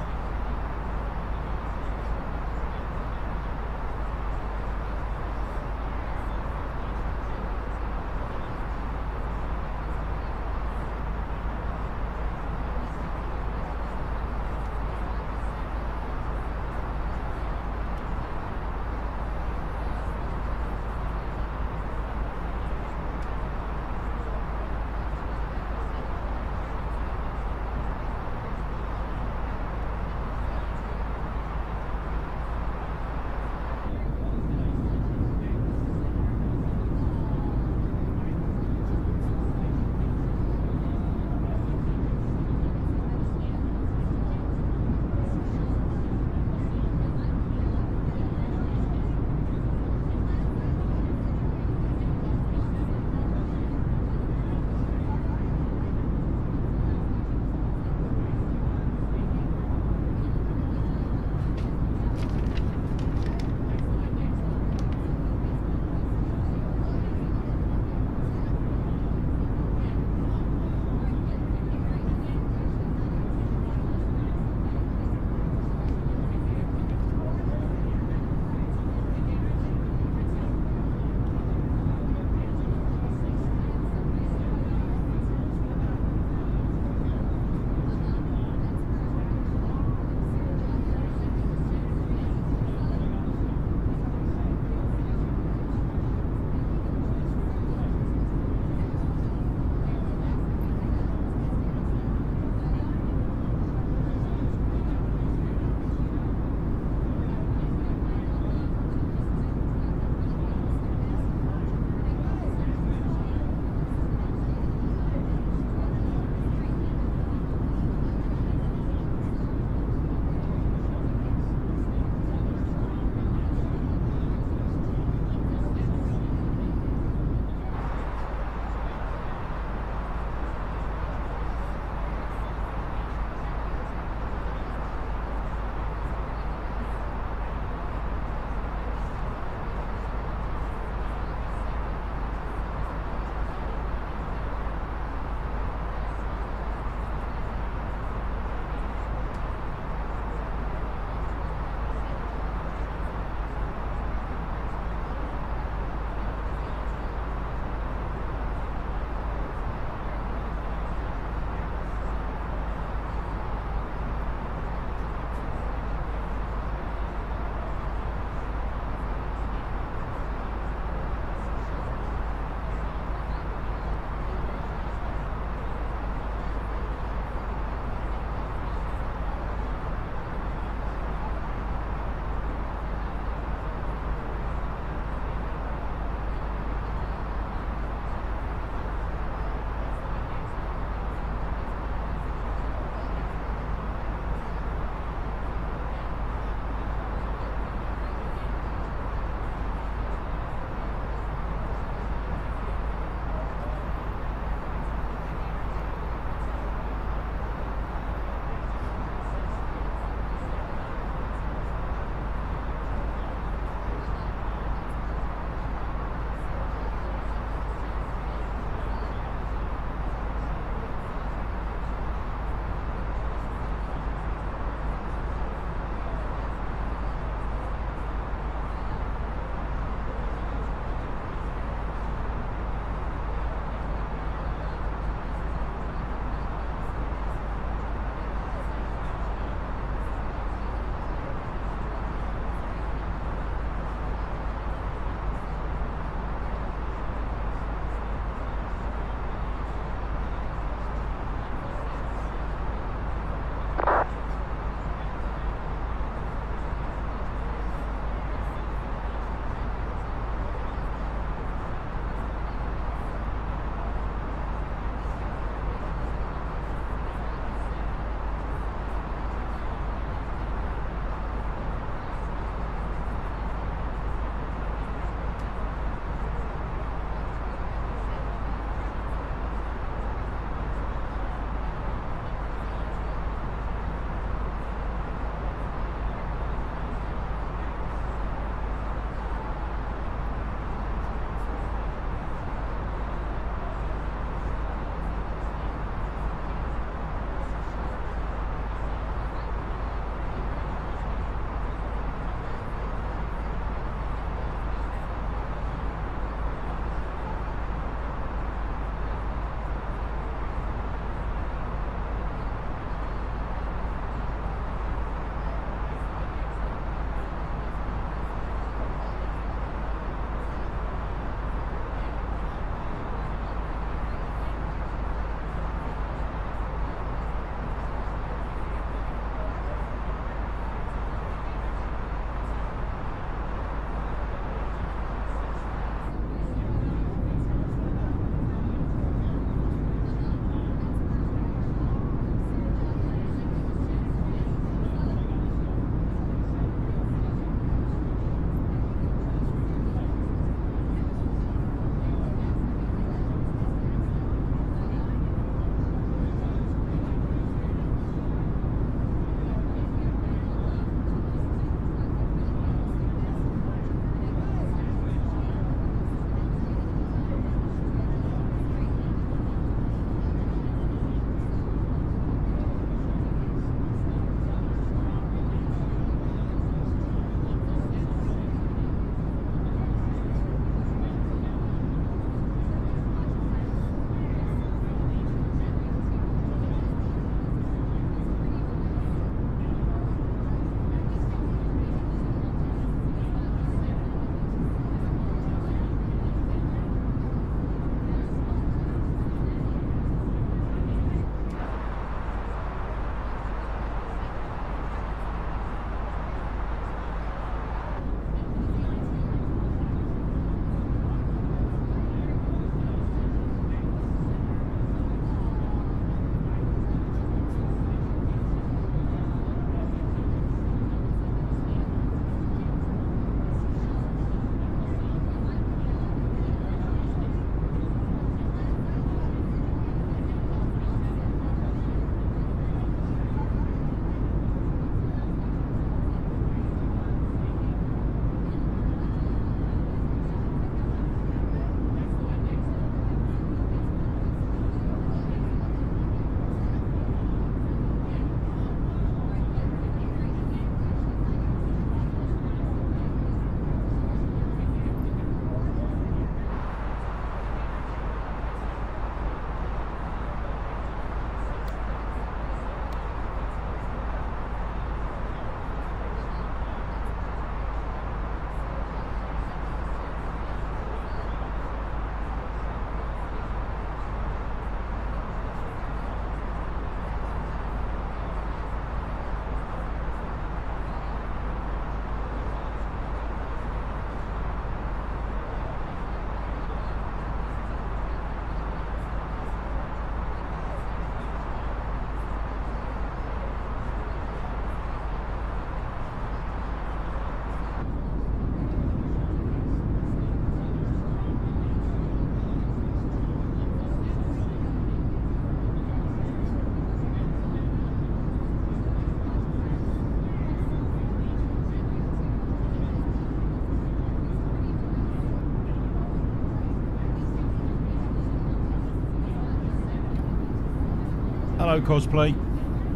S1: Hello, Cosplay.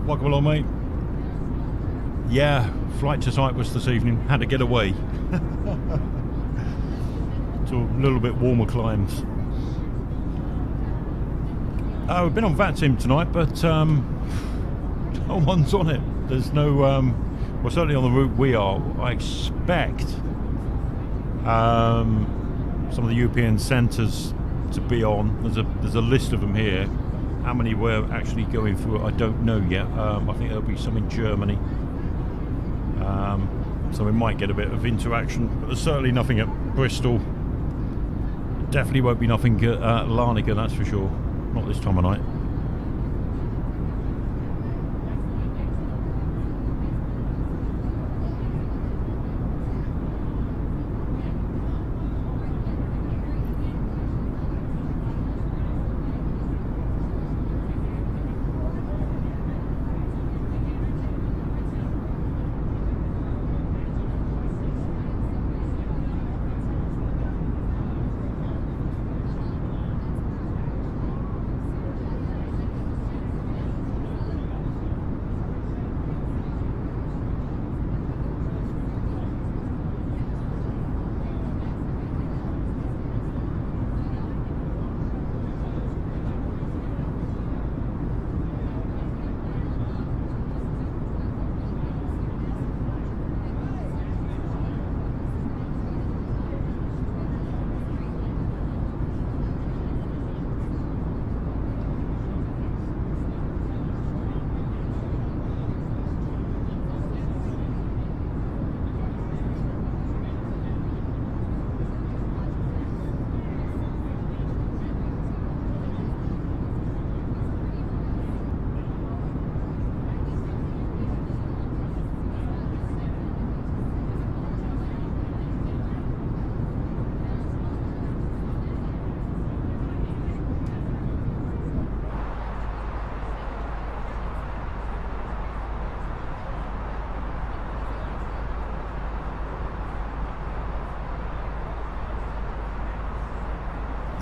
S1: Welcome along, mate. Yeah, flight to Cyprus this evening. Had to get away. To a little bit warmer climes. We've been on Vatsim tonight, but no one's on it. There's no, well, certainly on the route we are. I expect some of the European centres to be on. There's a list of them here. How many we're actually going through, I don't know yet. I think there'll be some in Germany. So we might get a bit of interaction, but there's certainly nothing at Bristol. Definitely won't be nothing at Larnanca, that's for sure. Not this time of night.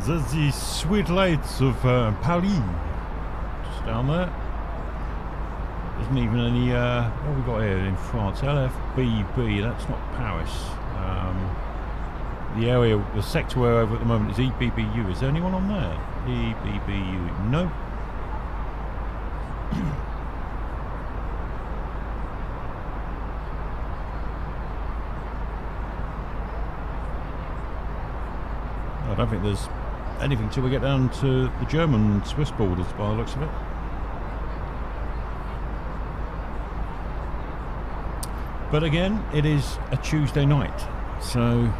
S1: There's the sweet lights of Paris, just down there. Isn't even any, what have we got here in France? LFBB, that's not Paris. The area, the sector we're over at the moment is EBBU. Is there anyone on there? EBBU, no. I don't think there's anything till we get down to the German Swiss borders by the looks of it. But again, it is a Tuesday night, so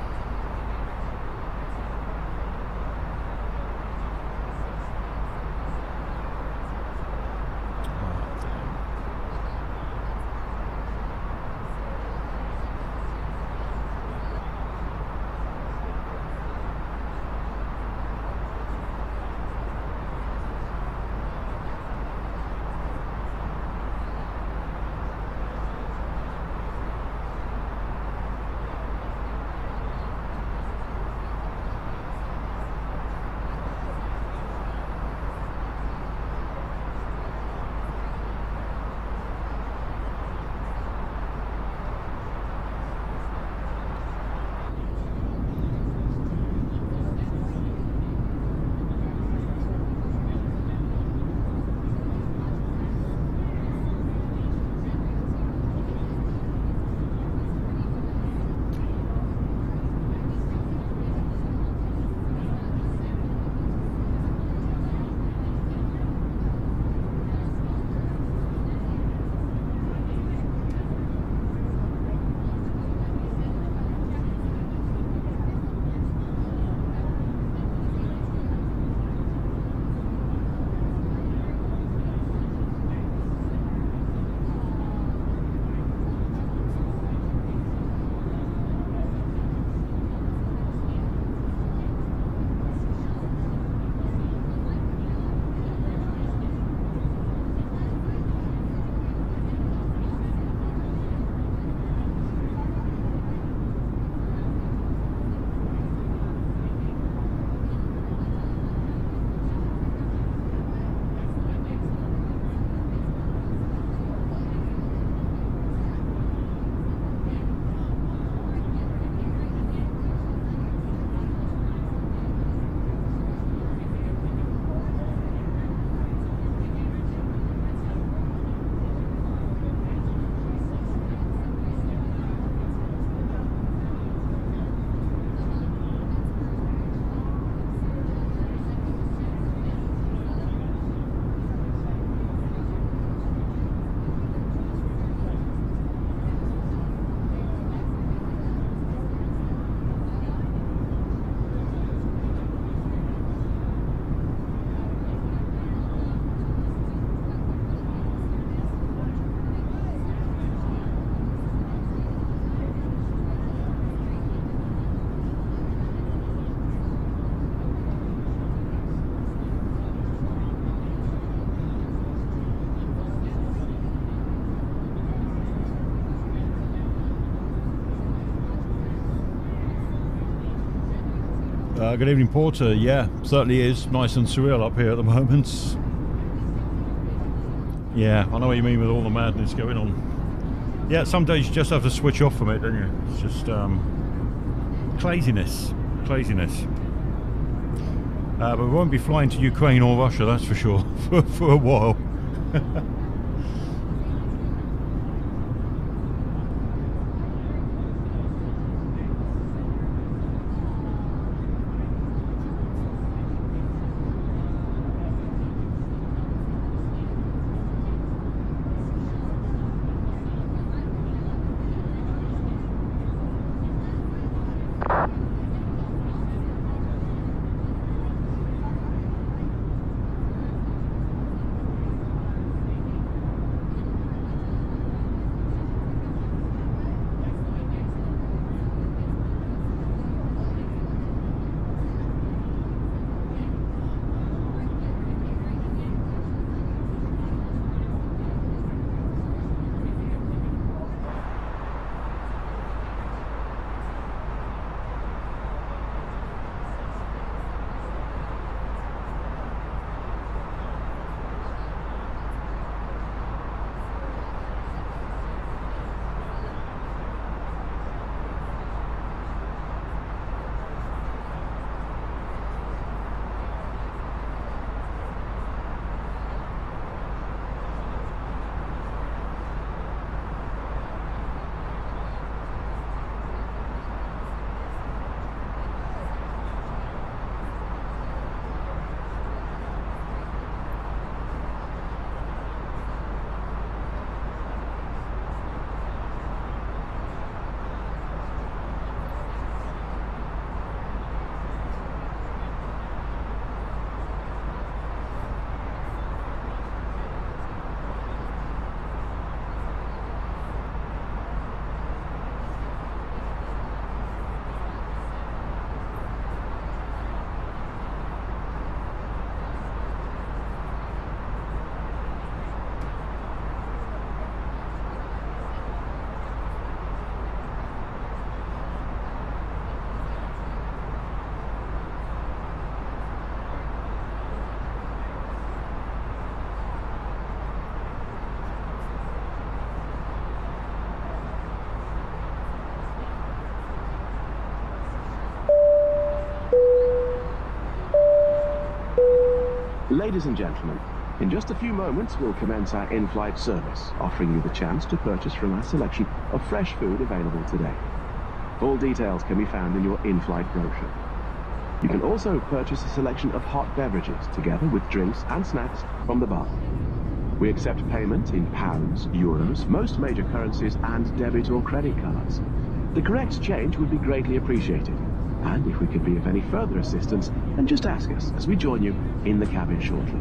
S1: Good evening, Porter. Yeah, certainly is nice and surreal up here at the moment. Yeah, I know what you mean with all the madness going on. Yeah, some days you just have to switch off from it, don't you? It's just craziness. But we won't be flying to Ukraine or Russia, that's for sure, for a while.
S5: Ladies and gentlemen, in just a few moments we'll commence our in-flight service, offering you the chance to purchase from our selection of fresh food available today. Full details can be found in your in-flight brochure. You can also purchase a selection of hot beverages together with drinks and snacks from the bar. We accept payment in pounds, euros, most major currencies and debit or credit cards. The correct change would be greatly appreciated. And if we could be of any further assistance, then just ask us as we join you in the cabin shortly.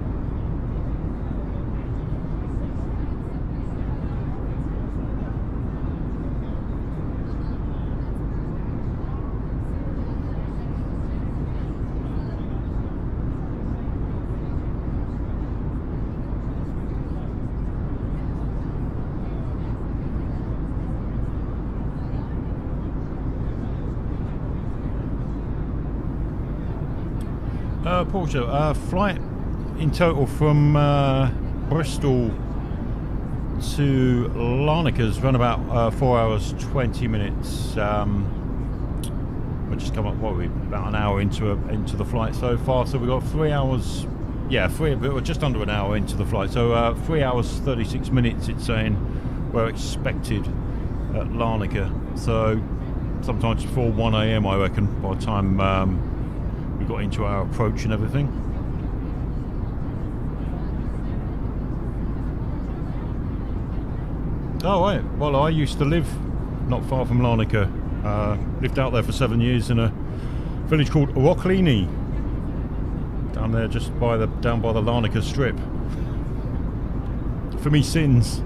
S1: Porter, flight in total from Bristol to Larnanca has run about 4 hours 20 minutes. We've just come up about an hour into the flight so far, so we've got 3 hours. Yeah, just under an hour into the flight. So 3 hours 36 minutes. It's saying we're expected at Larnanca. So sometimes before 1 AM, I reckon, by the time we got into our approach and everything. Oh right, well I used to live not far from Larnanca. Lived out there for 7 years in a village called Rocklini, down there just down by the Larnanca strip. For me sins.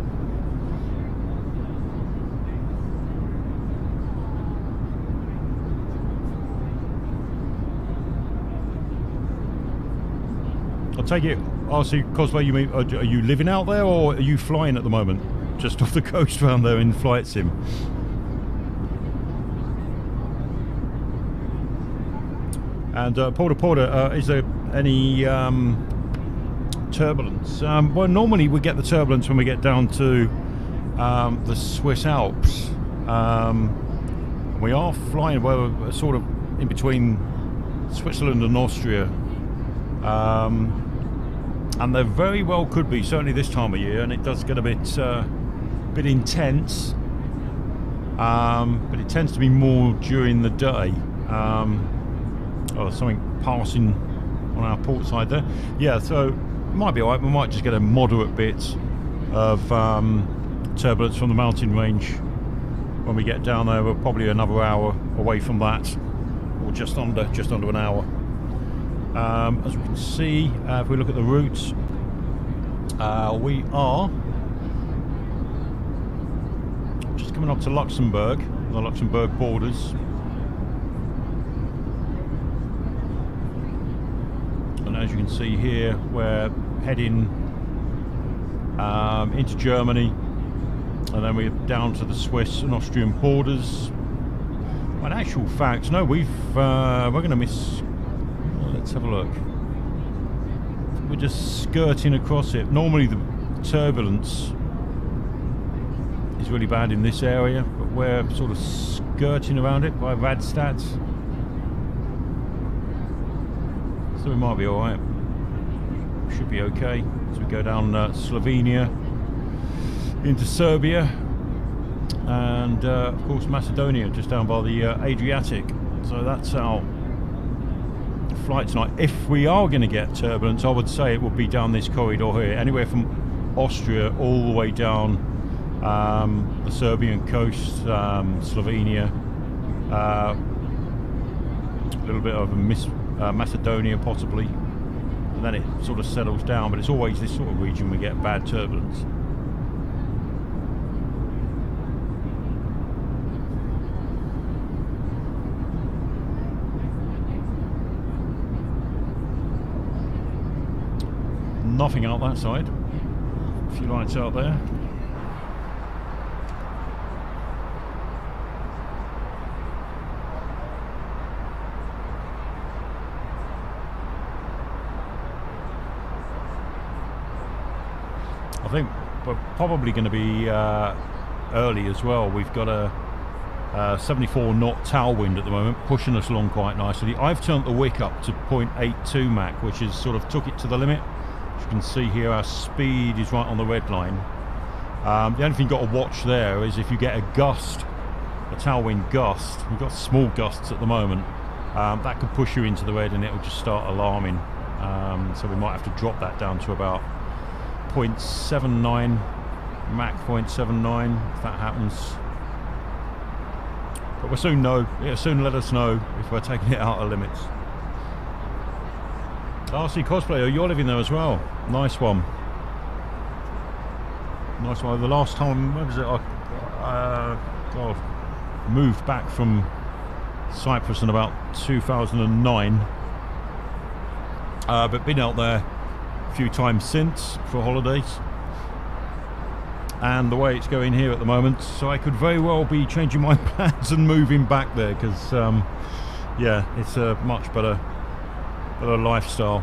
S1: I'll take it. Oh, so Cosplay, you mean, are you living out there or are you flying at the moment? Just off the coast around there in flight sim? And Porter, is there any turbulence? Well, normally we get the turbulence when we get down to the Swiss Alps. We are flying, well, we're sort of in between Switzerland and Austria. And there very well could be, certainly this time of year, and it does get a bit intense. But it tends to be more during the day. Something passing on our port side there. Yeah, so it might be alright. We might just get a moderate bit of turbulence from the mountain range when we get down there. We're probably another hour away from that, or just under an hour. As we can see, if we look at the routes, we are just coming up to Luxembourg, the Luxembourg borders. And as you can see here, we're heading into Germany, and then we're down to the Swiss and Austrian borders. Well, in actual fact, no, we're going to miss. Let's have a look. We're just skirting across it. Normally the turbulence is really bad in this area, but we're sort of skirting around it by Radstadt. So we might be alright. Should be okay. As we go down Slovenia into Serbia, and of course Macedonia, just down by the Adriatic. So that's our flight tonight. If we are going to get turbulence, I would say it would be down this corridor here, anywhere from Austria all the way down the Serbian coast, Slovenia, a little bit of Macedonia possibly, and then it sort of settles down. But it's always this sort of region we get bad turbulence. Nothing out that side. A few lights out there. I think we're probably going to be early as well. We've got a 74 knot tailwind at the moment, pushing us along quite nicely. I've turned the wick up to 0.82 Mach, which is sort of took it to the limit. As you can see here, our speed is right on the red line. The only thing you've got to watch there is if you get a gust, a tailwind gust. We've got small gusts at the moment. That could push you into the red and it will just start alarming. So we might have to drop that down to about 0.79 Mach, 0.79 if that happens. But we'll soon know. It'll soon let us know if we're taking it out of limits. RC Cosplayer, you're living there as well. Nice one. Nice one. The last time, when was it? I moved back from Cyprus in about 2009. But been out there a few times since for holidays. And the way it's going here at the moment, so I could very well be changing my plans and moving back there, because yeah, it's a much better lifestyle.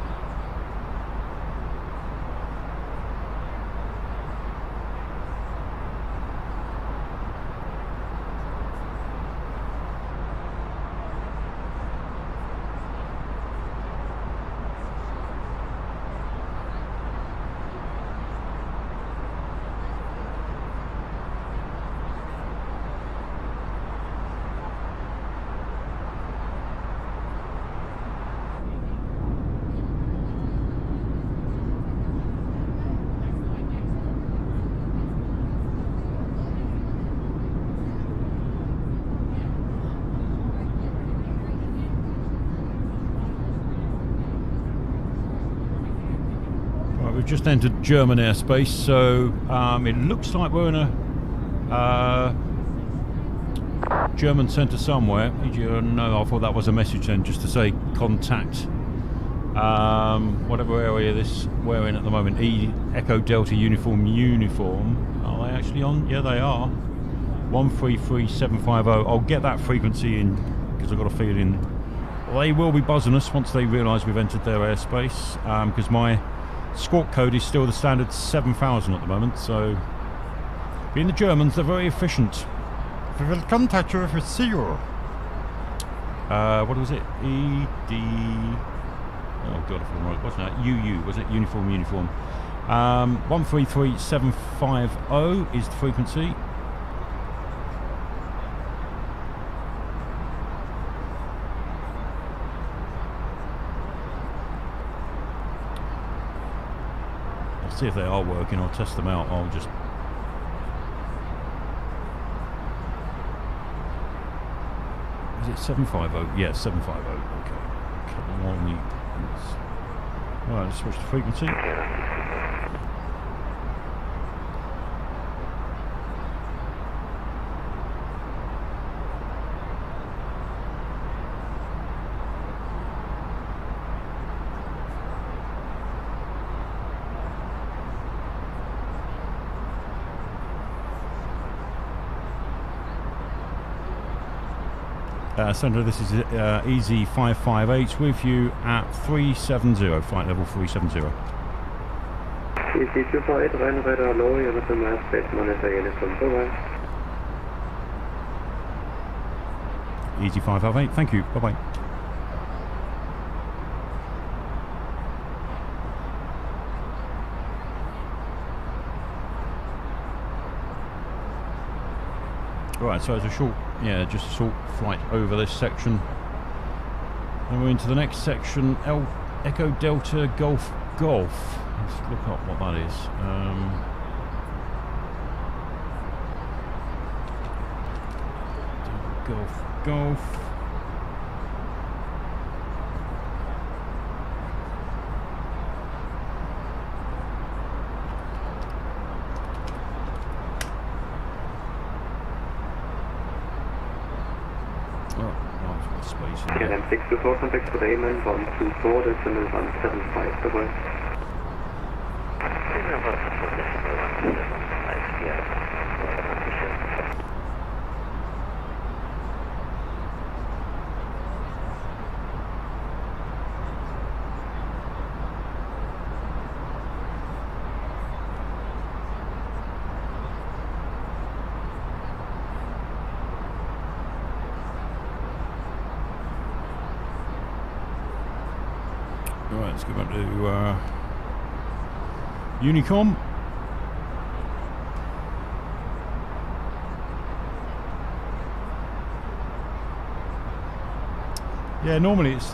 S1: We've just entered German airspace, so it looks like we're in a German centre somewhere. No, I thought that was a message then, just to say contact whatever area this we're in at the moment. Echo Delta Uniform. Are they actually on? Yeah, they are. 133750. I'll get that frequency in because I've got a feeling they will be buzzing us once they realise we've entered their airspace, because my squawk code is still the standard 7,000 at the moment, so being the Germans, they're very efficient. We will contact you if we see you. What was it? ED... Oh god, I forgot right. What's that? UU, was it? Uniform. 133750 is the frequency. I'll see if they are working. I'll test them out. I'll just... Is it 750? Yeah, 750. Okay. Come on, right, let's switch to frequency. Sandra, this is EZ558 with you at 370, flight level 370.
S10: EZ258, Rheinradar, hello, you're with the mass space monitor uniform, bye-bye.
S1: EZ558, thank you, bye-bye. Right, so it's a short, just a short flight over this section. And we're into the next section, Echo Delta Golf Golf. Let's look up what that is. Golf.
S10: KLM 624, contact for Damon, 124, decimal 175, bye-bye.
S1: Right, let's go back to Unicom. Yeah, normally it's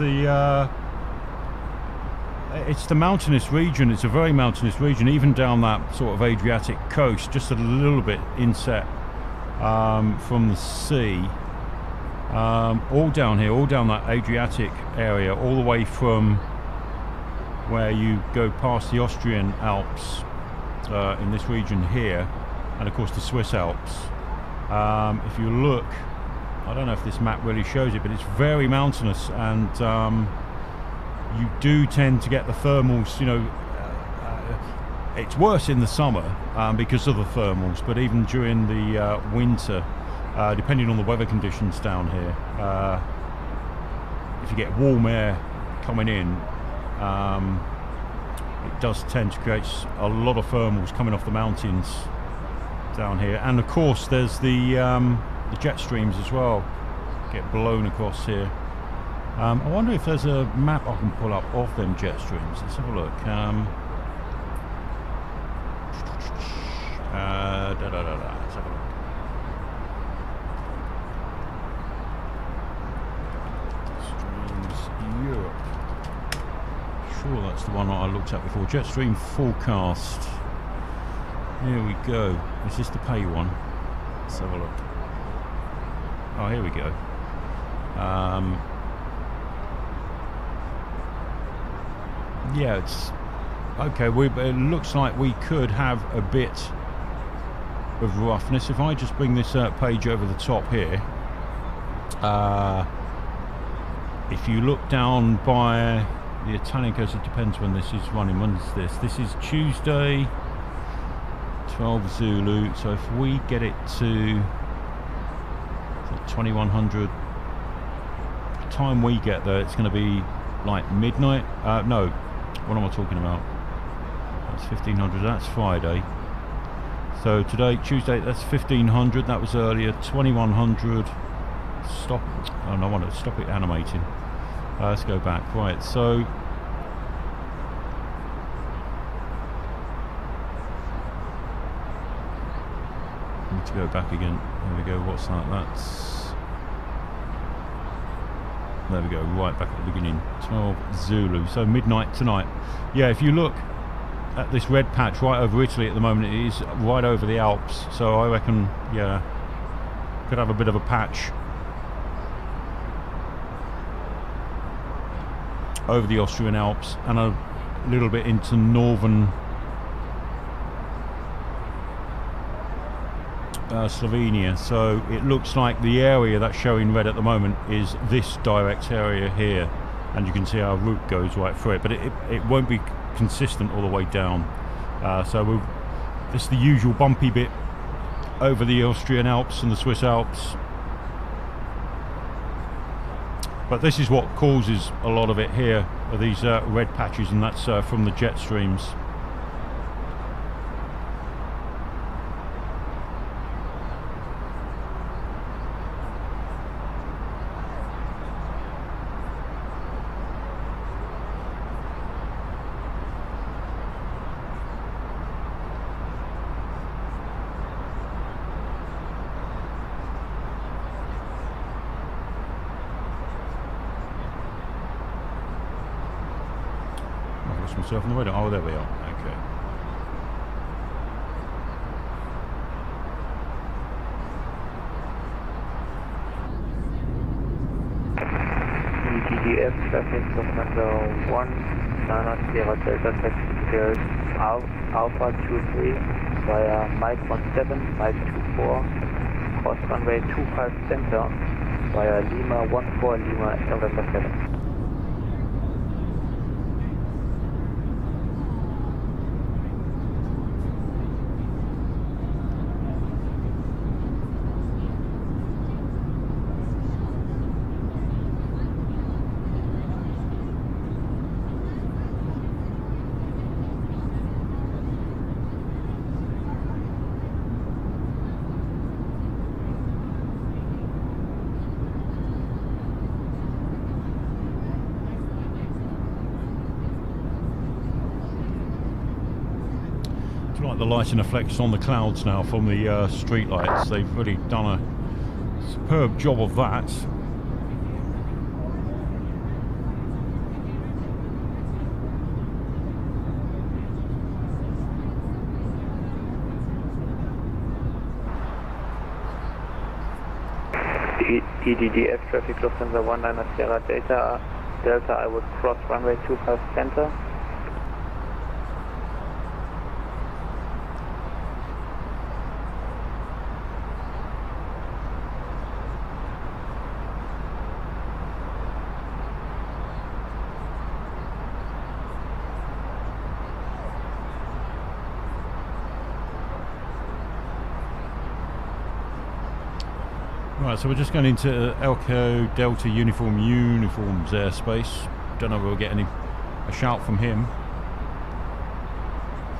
S1: the mountainous region. It's a very mountainous region, even down that sort of Adriatic coast, just a little bit inset from the sea. All down here, all down that Adriatic area, all the way from where you go past the Austrian Alps in this region here, and of course the Swiss Alps. If you look, I don't know if this map really shows it, but it's very mountainous, and you do tend to get the thermals, it's worse in the summer because of the thermals, but even during the winter, depending on the weather conditions down here, if you get warm air coming in, it does tend to create a lot of thermals coming off the mountains down here. And of course there's the jet streams as well, get blown across here. I wonder if there's a map I can pull up of them jet streams. Let's have a look. Let's have a look. Europe. Sure, that's the one that I looked at before. Jetstream forecast. Here we go. Is this the pay one? Let's have a look. Oh, here we go. Yeah, it's okay. It looks like we could have a bit of roughness. If I just bring this page over the top here, if you look down by the Italian coast, it depends when this is running. When is this? This is Tuesday, 12 Zulu. So if we get it to 2100 time we get there, it's going to be like midnight. No, what am I talking about? That's 1500. That's Friday. So today, Tuesday, that's 1500. That was earlier. 2100. Stop. Oh no, I want to stop it animating. Let's go back. Right. So need to go back again. There we go. What's that? That's. There we go, right back at the beginning. 12 Zulu, so midnight tonight. Yeah, if you look at this red patch right over Italy at the moment, it is right over the Alps. So I reckon, yeah, could have a bit of a patch over the Austrian Alps and a little bit into northern Slovenia. So it looks like the area that's showing red at the moment is this direct area here, and you can see our route goes right through it, but it won't be consistent all the way down. So this is the usual bumpy bit over the Austrian Alps and the Swiss Alps, but this is what causes a lot of it here, are these red patches, and that's from the jet streams. Myself on the radar. Oh, there we are. Okay.
S3: ETDF traffic number 190 Delta taxi details Alpha 23 via Mike 17, Mike 24, cross runway 25 center via Lima 14 Lima November 7.
S1: Like the lighting effects on the clouds now from the street lights. They've really done a superb job of that.
S3: EDDF traffic Lufthansa 19 Sierra Delta, I would cross runway 25 center.
S1: Right, so we're just going into Elko Delta Uniforms airspace. Don't know if we'll get a shout from him.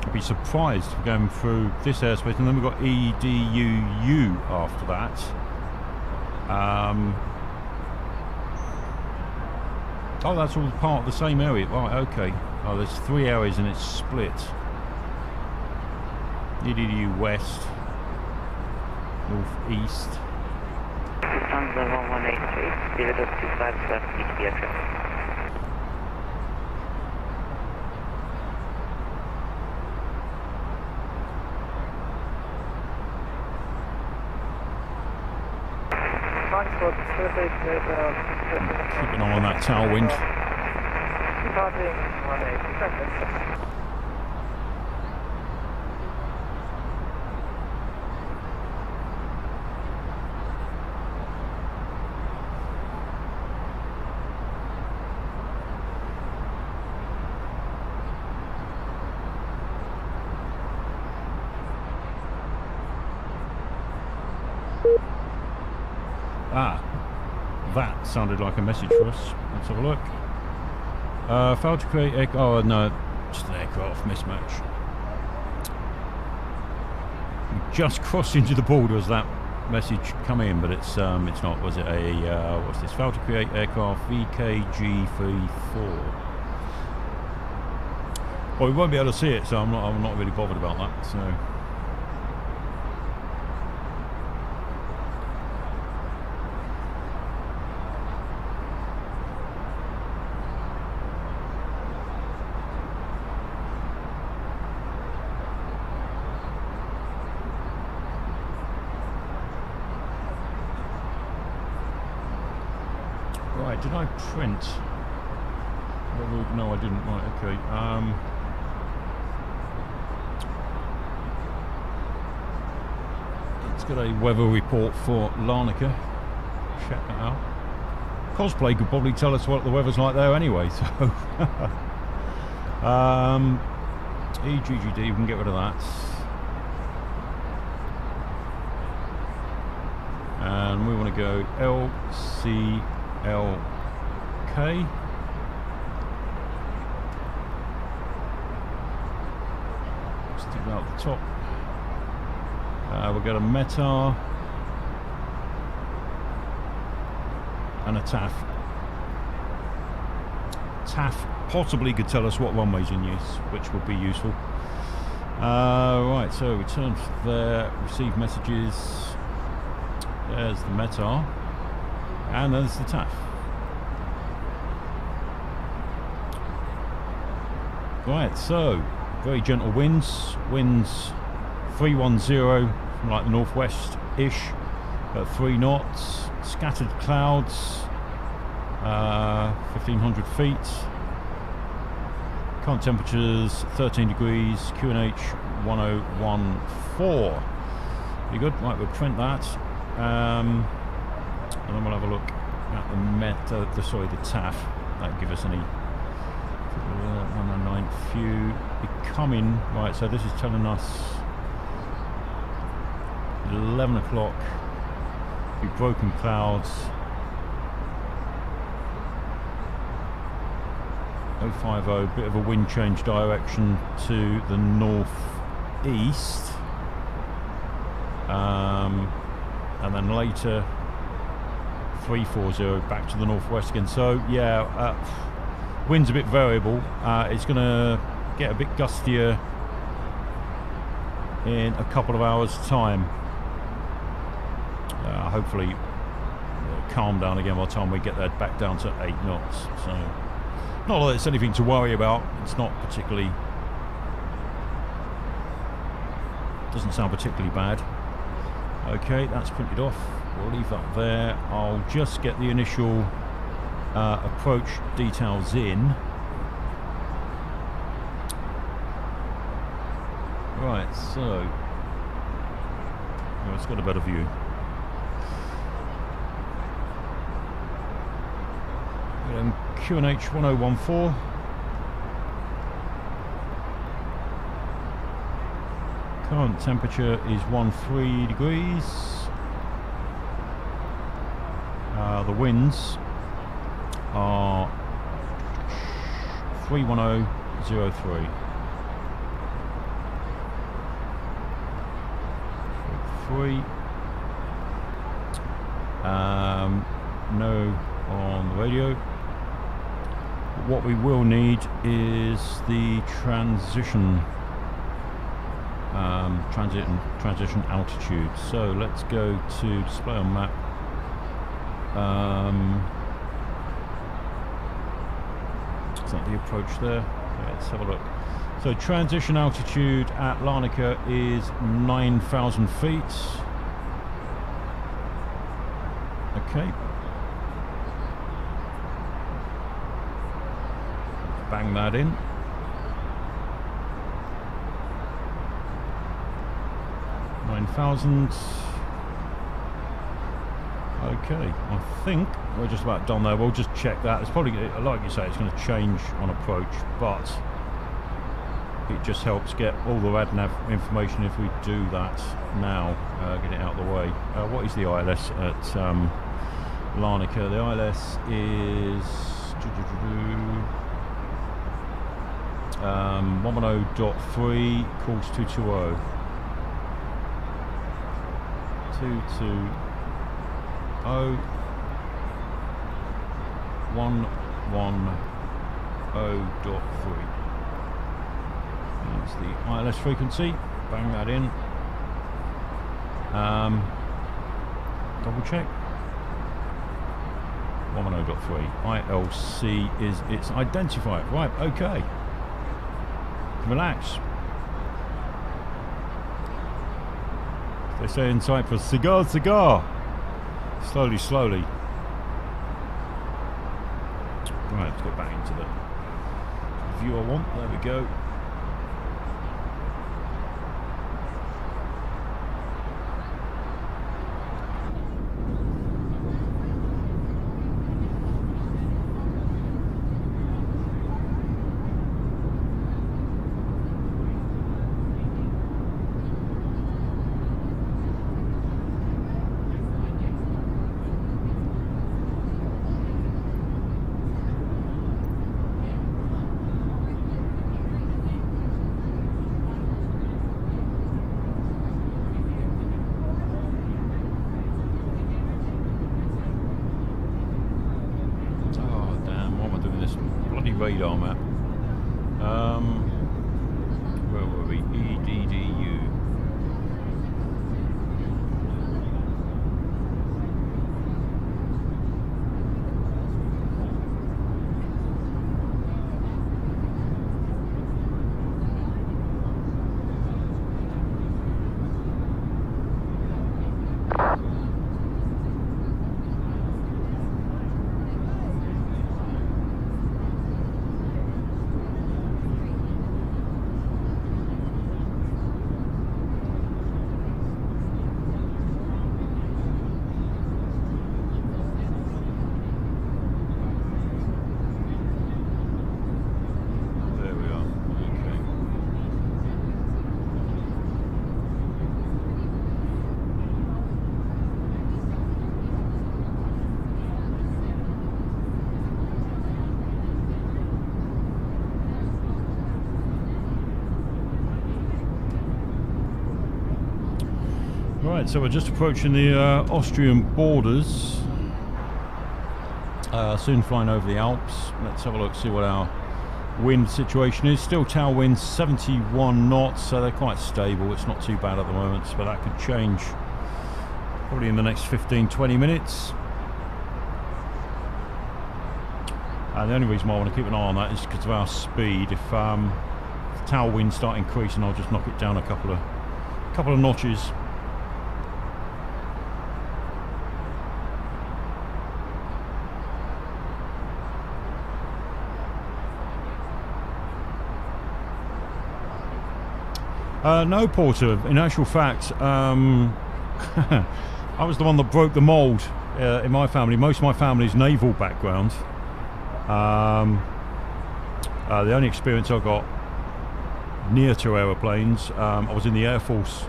S1: I'd be surprised if we're going through this airspace, and then we've got EDUU after that. Oh, that's all part of the same area. Right, okay. Oh, there's 3 areas and it's split. EDUU West, North East.
S3: Lufthansa 1183, delivered to 5 ETDF traffic.
S1: Keep an eye on that tailwind.
S6: Departing 180 seconds.
S1: that sounded like a message for us. Let's have a look. Failed to create oh no, just an aircraft mismatch. We just crossed into the border as that message come in, but it's not. Was it a what's this? Failed to create aircraft VKG34. Well, we won't be able to see it, so I'm not really bothered about that. So. Right, did I print? No, I didn't. Right, okay. Let's get a weather report for Larnanca. Check that out. Cosplay could probably tell us what the weather's like there anyway, so... EGGD, we can get rid of that. And we want to go LCLK. Stick that at the top. We'll get a METAR and a TAF. TAF possibly could tell us what runway's in use, which would be useful. Right, so return there, receive messages. There's the METAR, and there's the TAF. Right, so very gentle winds. Winds 310 from like the northwest-ish at 3 knots. Scattered clouds, 1500 feet. Current temperatures 13 degrees. QNH 1014. Pretty good. Right, we'll print that. And then we'll have a look at the TAF. That'll give us any 109 few becoming right. So this is telling us 11 o'clock. Be broken clouds. 050. Bit of a wind change direction to the northeast. And then later 340 back to the northwest again. So yeah, wind's a bit variable. It's going to get a bit gustier in a couple of hours time. Hopefully it'll calm down again by the time we get that back down to 8 knots. So not that it's anything to worry about. It's not particularly, doesn't sound particularly bad. Okay, that's printed off. We'll leave that there. I'll just get the initial approach details in. Right, so it's got a better view. QNH 1014. Current temperature is 13 degrees. The winds are 31003. 3. No on the radio. What we will need is the transition altitude. So let's go to display on map. Is that the approach there? Yeah, let's have a look. So transition altitude at Larnanca is 9,000 feet. Okay. Bang that in. $9,000. Okay, I think we're just about done there. We'll just check that. It's probably, like you say, it's going to change on approach, but it just helps get all the radnav information if we do that now. Get it out of the way. What is the ILS at Larnanca. The ILS is 110.3, course 220. 220 110.3. That's the ILS frequency. Bang that in. Double check. 110.3. ILC is its identifier. Right, okay. Relax. They say in Cyprus, cigar, cigar. Slowly, slowly. Right, let's go back into the view I want. There we go. Radar map. Where were we? EDDU. Right, so we're just approaching the Austrian borders. Soon flying over the Alps. Let's have a look, see what our wind situation is. Still tailwind 71 knots, so they're quite stable. It's not too bad at the moment, but that could change probably in the next 15-20 minutes. The only reason why I want to keep an eye on that is because of our speed. If tailwinds start increasing, I'll just knock it down a couple of notches. No, Porter. In actual fact, I was the one that broke the mould in my family. Most of my family's naval background. The only experience I got near to aeroplanes, I was in the Air Force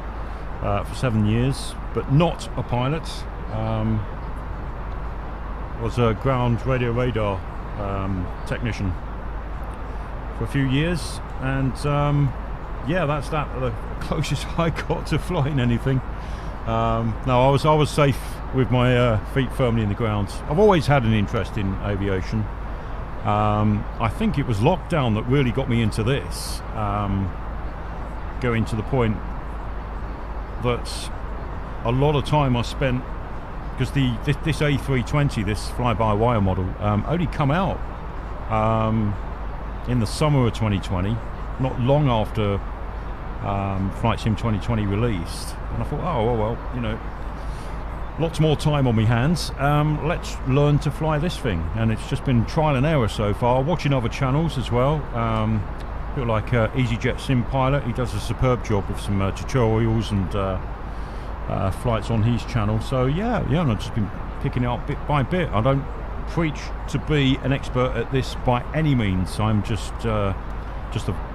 S1: for 7 years, but not a pilot. Was a ground radio radar technician for a few years, and yeah, that's the closest I got to flying anything. No, I was safe with my feet firmly in the ground. I've always had an interest in aviation. I think it was lockdown that really got me into this, going to the point that a lot of time I spent, because this A320, this fly-by-wire model, only come out in the summer of 2020, not long after Flight Sim 2020 released, and I thought, oh well, you know, lots more time on my hands, let's learn to fly this thing. And it's just been trial and error so far, watching other channels as well. People like EasyJet Sim Pilot, he does a superb job with some tutorials and flights on his channel. So yeah, I've just been picking it up bit by bit. I don't preach to be an expert at this by any means. I'm just a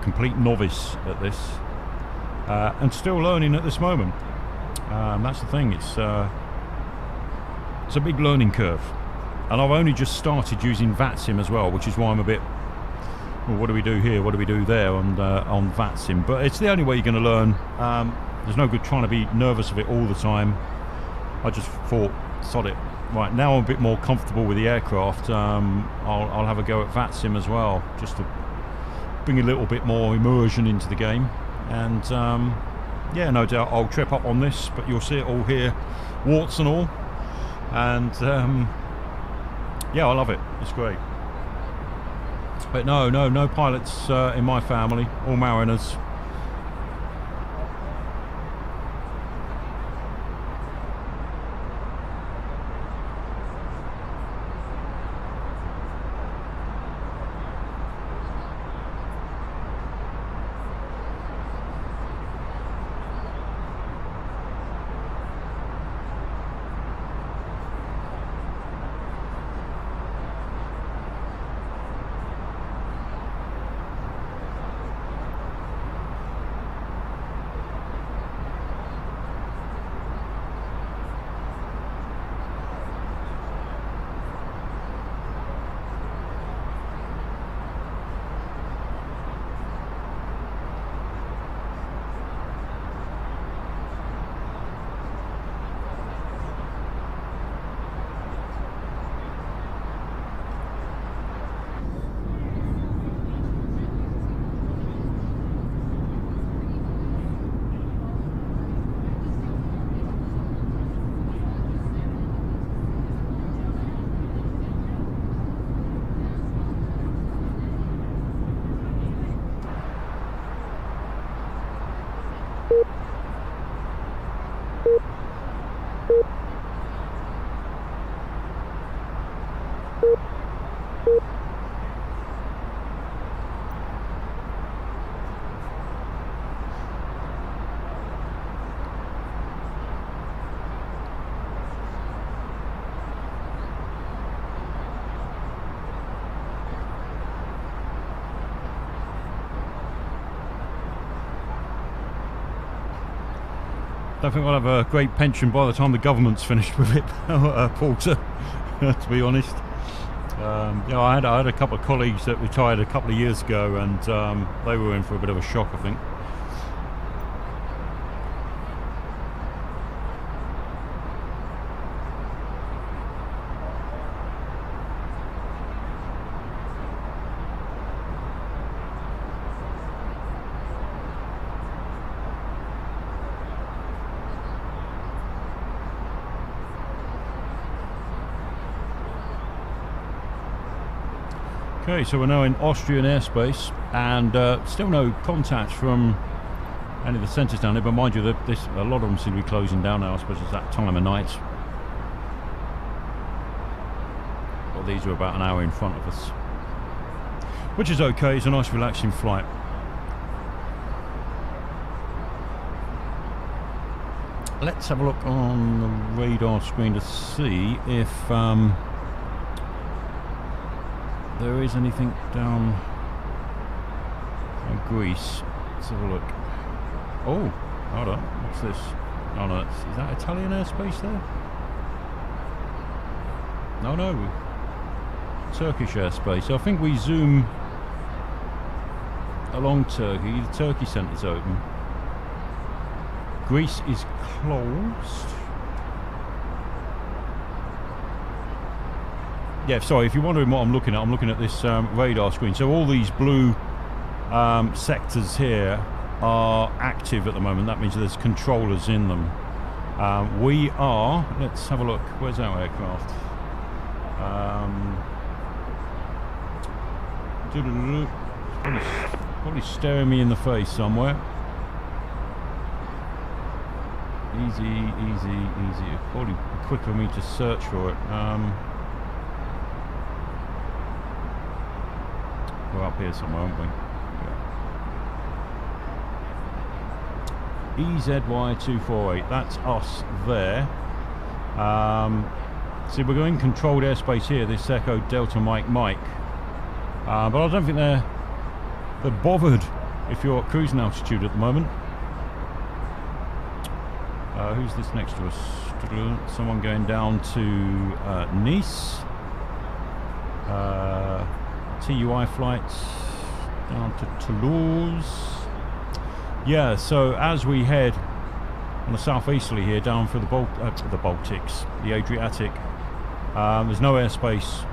S1: complete novice at this, and still learning at this moment. That's the thing, it's a big learning curve. and I've only just started using Vatsim as well, which is why I'm a bit, well, what do we do here, what do we do there on Vatsim? But it's the only way you're going to learn. There's no good trying to be nervous of it all the time. I just thought, sod it. Right, now I'm a bit more comfortable with the aircraft. I'll have a go at Vatsim as well, just to bring a little bit more immersion into the game. And yeah, no doubt I'll trip up on this, but you'll see it all here, warts and all. And yeah, I love it. It's great. But no pilots in my family, all mariners. Don't think I'll have a great pension by the time the government's finished with it, Porter, to be honest. Yeah, I had a couple of colleagues that retired a couple of years ago, and they were in for a bit of a shock, I think. Okay, so we're now in Austrian airspace, and still no contact from any of the centres down there, but mind you, a lot of them seem to be closing down now. I suppose it's that time of night. Well, these are about an hour in front of us, which is okay. It's a nice relaxing flight. Let's have a look on the radar screen to see if there is anything down in Greece. Let's have a look. Oh, hold on. What's this? Oh no, is that Italian airspace there? No. Turkish airspace. So I think we zoom along Turkey. The Turkey centre's open. Greece is closed. Yeah, sorry, if you're wondering what I'm looking at this radar screen. So all these blue sectors here are active at the moment. That means there's controllers in them. We are, let's have a look, where's our aircraft? Probably staring me in the face somewhere. Easy. Probably quick for me to search for it. We're up here somewhere, aren't we? Yeah. EZY248, that's us there. See, we're going controlled airspace here, this Echo Delta Mike. But I don't think they're bothered if you're at cruising altitude at the moment. Who's this next to us? Someone going down to Nice. TUI flights down to Toulouse. Yeah, so as we head on the southeasterly here down through the Baltics, the Adriatic, there's no airspace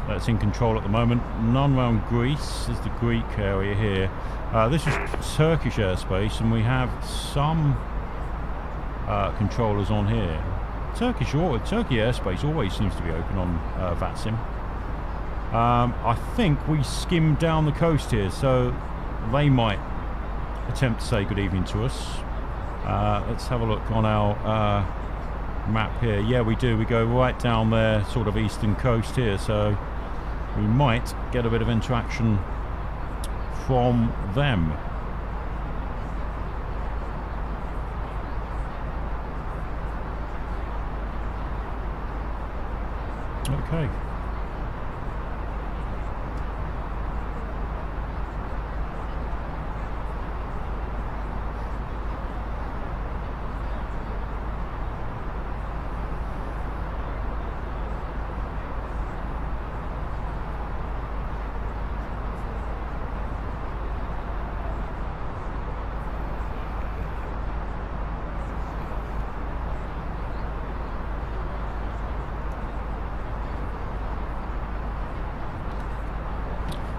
S1: that's in control at the moment. None around Greece. There's the Greek area here. This is Turkish airspace, and we have some controllers on here. Turkey airspace always seems to be open on Vatsim. I think we skimmed down the coast here, so they might attempt to say good evening to us. Let's have a look on our map here. Yeah, we do. We go right down there, sort of eastern coast here, so we might get a bit of interaction from them. Okay.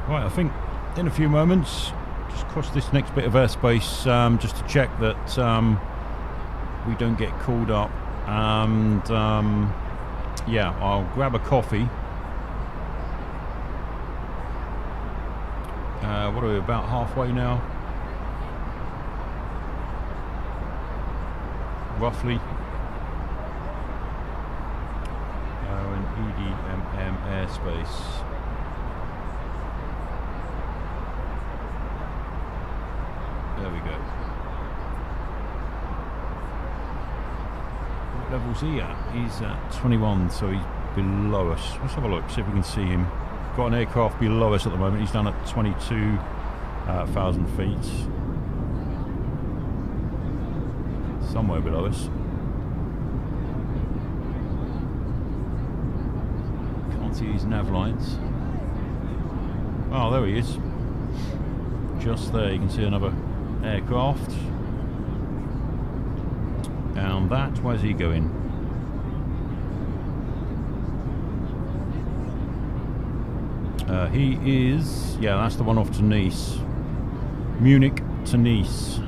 S1: Right, I think in a few moments, just cross this next bit of airspace just to check that we don't get called up. And yeah, I'll grab a coffee. What are we, about halfway now? Roughly. In EDMM airspace. There we go. What level's he at? He's at 21, so he's below us. Let's have a look, see if we can see him. Got an aircraft below us at the moment. He's down at 22,000 feet. Somewhere below us. Can't see his nav lights. Oh, there he is. Just there, you can see another aircraft. And that, where's he going? He is, yeah, that's the one off to Nice. Munich to Nice.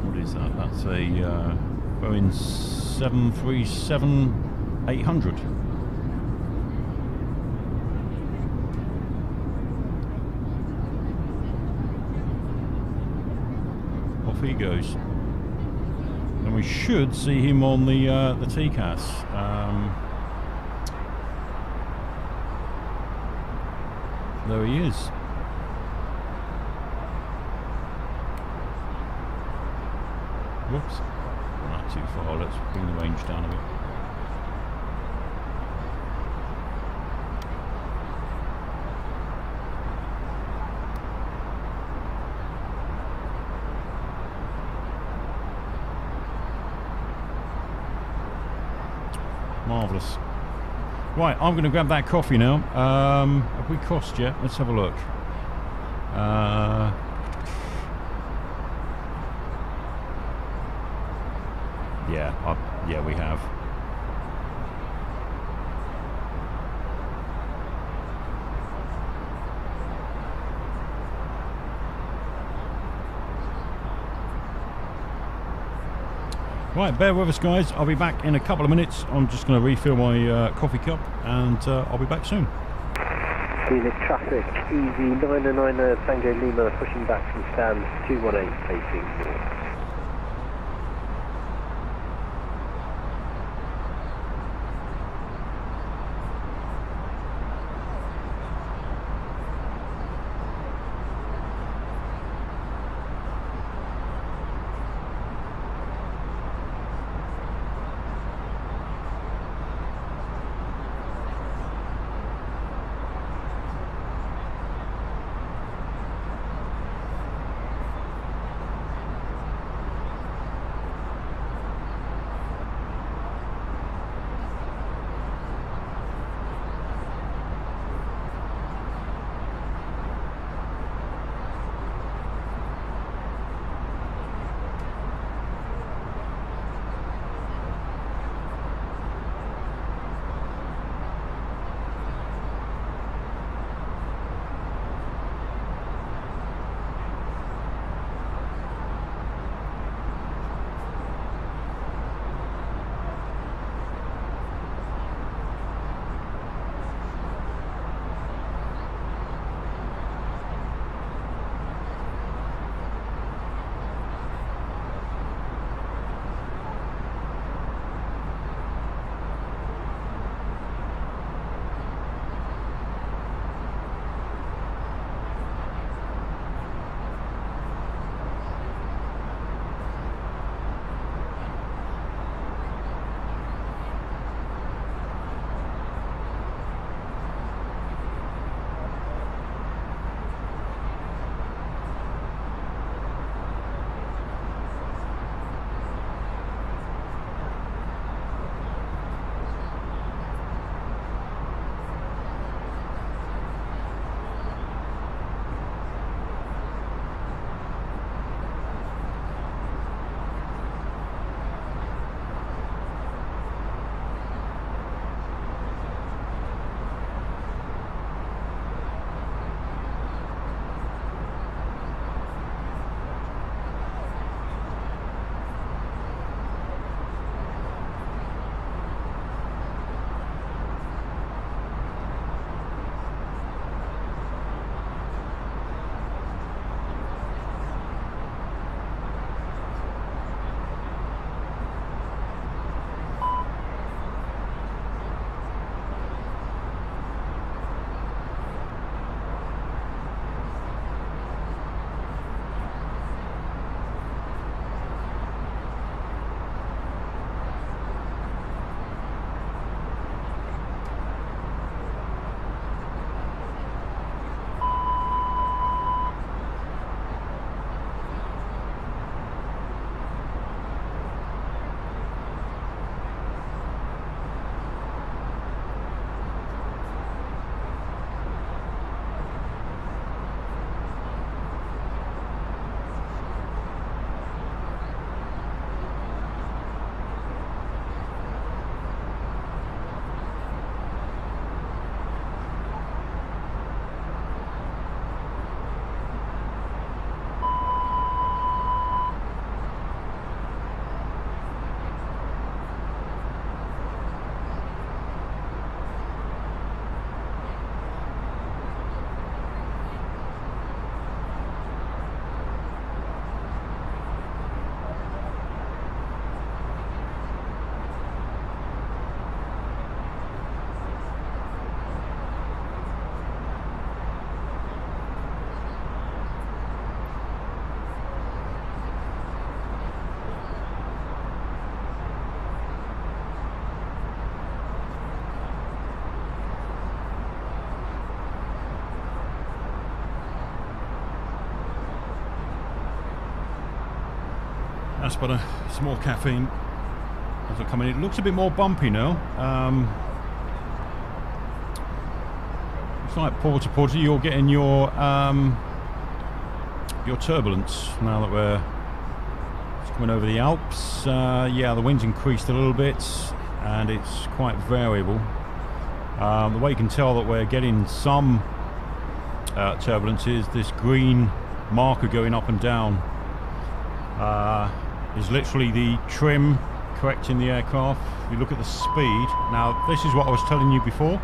S1: What is that? That's a Boeing 737-800. Off he goes. And we should see him on the TCAS. There he is. Whoops. Not too far. Let's bring the range down a bit. Marvellous. Right, I'm going to grab that coffee now. Have we crossed yet? Let's have a look. Yeah, we have. Right, bear with us guys, I'll be back in a couple of minutes. I'm just going to refill my coffee cup and I'll be back soon.
S11: Unit traffic, EV 909 Tango Lima pushing back from stand 218 facing north.
S1: That's but a small caffeine as I come in. It looks a bit more bumpy now. It's like porta porta. You're getting your turbulence now that we're coming over the Alps. Yeah, the wind's increased a little bit, and it's quite variable. The way you can tell that we're getting some turbulence is this green marker going up and down. Is literally the trim correcting the aircraft. If you look at the speed, now this is what I was telling you before,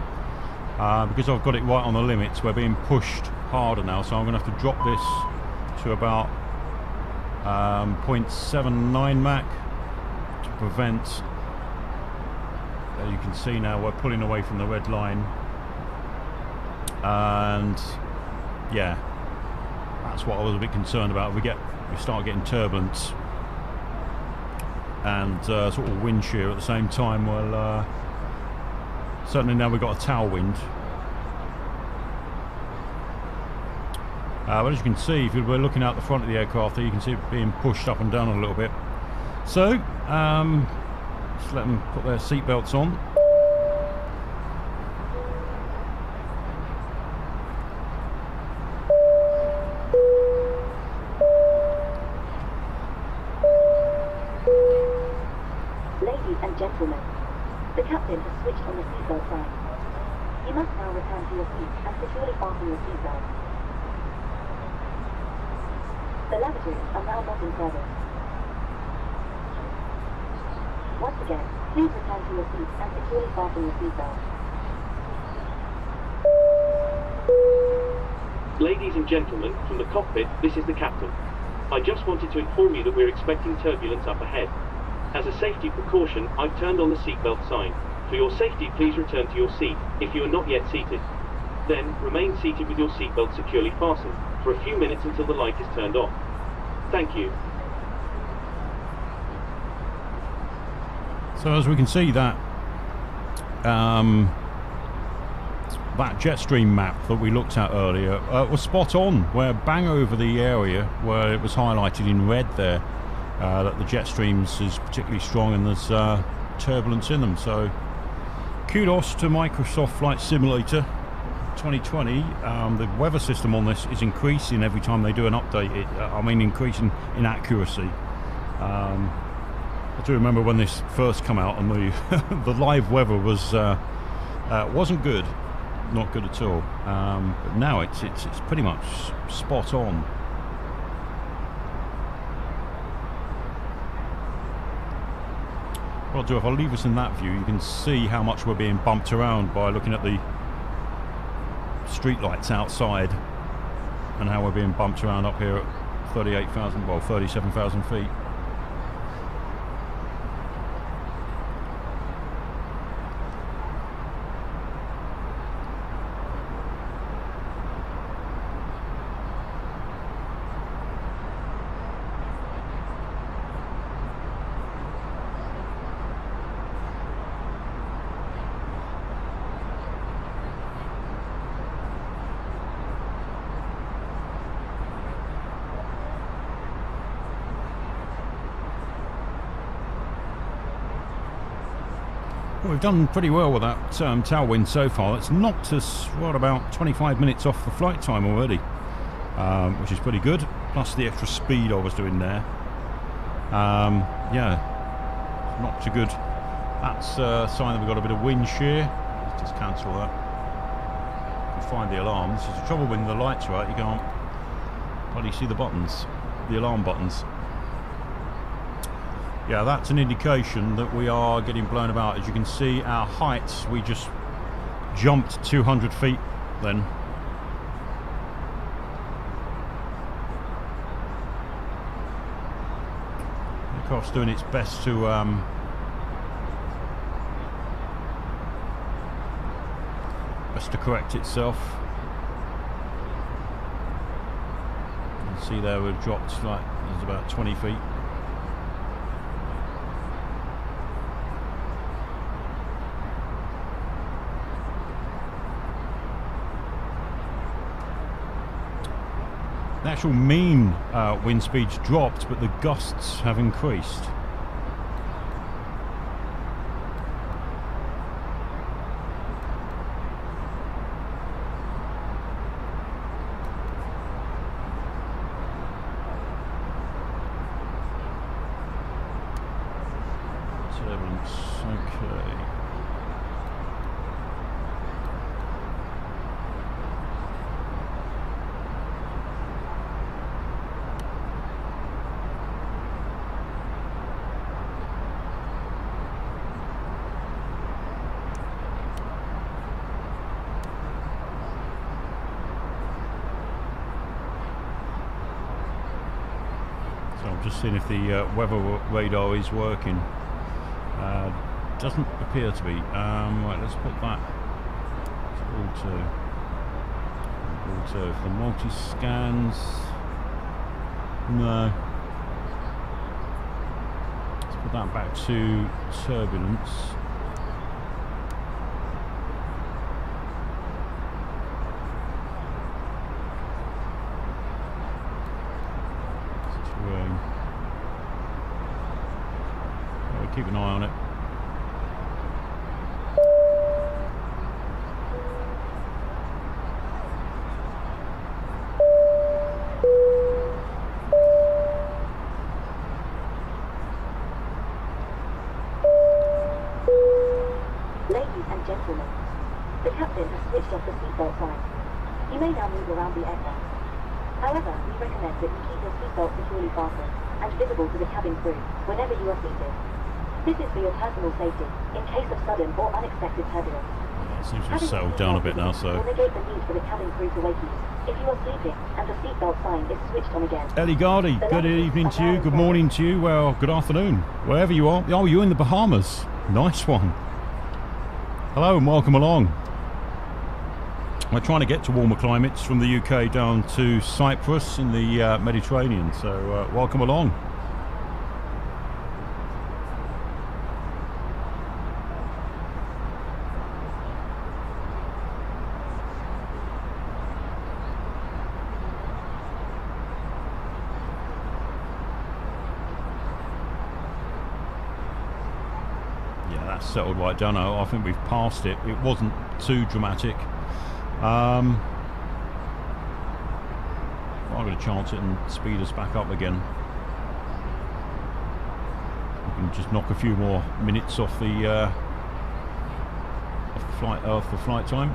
S1: because I've got it right on the limits, we're being pushed harder now, so I'm going to have to drop this to about 0.79 Mach to prevent, as you can see now, we're pulling away from the red line, and yeah, that's what I was a bit concerned about. If we start getting turbulence and sort of wind shear at the same time, well, certainly now we've got a tailwind. But as you can see, if we're looking out the front of the aircraft there, you can see it being pushed up and down a little bit. So, just let them put their seatbelts on.
S8: Ladies and gentlemen, the captain has switched on the seatbelt sign. You must now return to your seat and securely fasten your seatbelt. The lavatories are now not in service. Once again, please return to your seat and securely fasten your seatbelt.
S2: Ladies and gentlemen, from the cockpit, this is the captain. I just wanted to inform you that we're expecting turbulence up ahead. As a safety precaution, I've turned on the seatbelt sign. For your safety, please return to your seat if you are not yet seated. Then, remain seated with your seatbelt securely fastened for a few minutes until the light is turned off. Thank you.
S1: So as we can see, that that jet stream map that we looked at earlier was spot on. We're bang over the area where it was highlighted in red there, that the jet streams is particularly strong and there's turbulence in them. So kudos to Microsoft Flight Simulator 2020. The weather system on this is increasing every time they do an update. Increasing in accuracy. I do remember when this first came out and the live weather was wasn't good, not good at all. But now it's pretty much spot on. What I'll do, if I leave us in that view, you can see how much we're being bumped around by looking at the street lights outside and how we're being bumped around up here at 37,000 feet. Well, we've done pretty well with that tailwind so far. It's knocked us, what, about 25 minutes off the flight time already, which is pretty good, plus the extra speed I was doing there. Yeah, not too good. That's a sign that we've got a bit of wind shear. Let's just cancel that. You can find the alarm. This is the trouble when the lights are out, you can't bloody see the buttons, the alarm buttons. Yeah, that's an indication that we are getting blown about. As you can see, our heights, we just jumped 200 feet then. The aircraft's doing its best to correct itself. You can see there we've dropped like, there's about 20 feet. The actual mean wind speeds dropped, but the gusts have increased. Turbulence, okay. I'm just seeing if the weather radar is working. Doesn't appear to be. Right, let's put that to auto. Auto. If the multi-scans, no. Let's put that back to turbulence. Keep an eye on it.
S8: Ladies and gentlemen, the captain has switched off the seatbelt sign. You may now move around the aircraft. However, we recommend that you keep your seatbelt securely fastened and visible to the cabin crew whenever you are seated. This is for your personal safety, in case of sudden or unexpected turbulence.
S1: Yeah, it seems to have settled down a bit now, so...
S8: will negate the need for the cabin crew to wake you if you are sleeping and the seatbelt sign is switched on again.
S1: Ellie Gardy, good evening to you, good morning to you, well, good afternoon, wherever you are. Oh, you're in the Bahamas. Nice one. Hello and welcome along. We're trying to get to warmer climates from the UK down to Cyprus in the Mediterranean, so welcome along. Settled right down. I think we've passed it. It wasn't too dramatic. I'm going to chance it and speed us back up again. We can just knock a few more minutes off the flight time.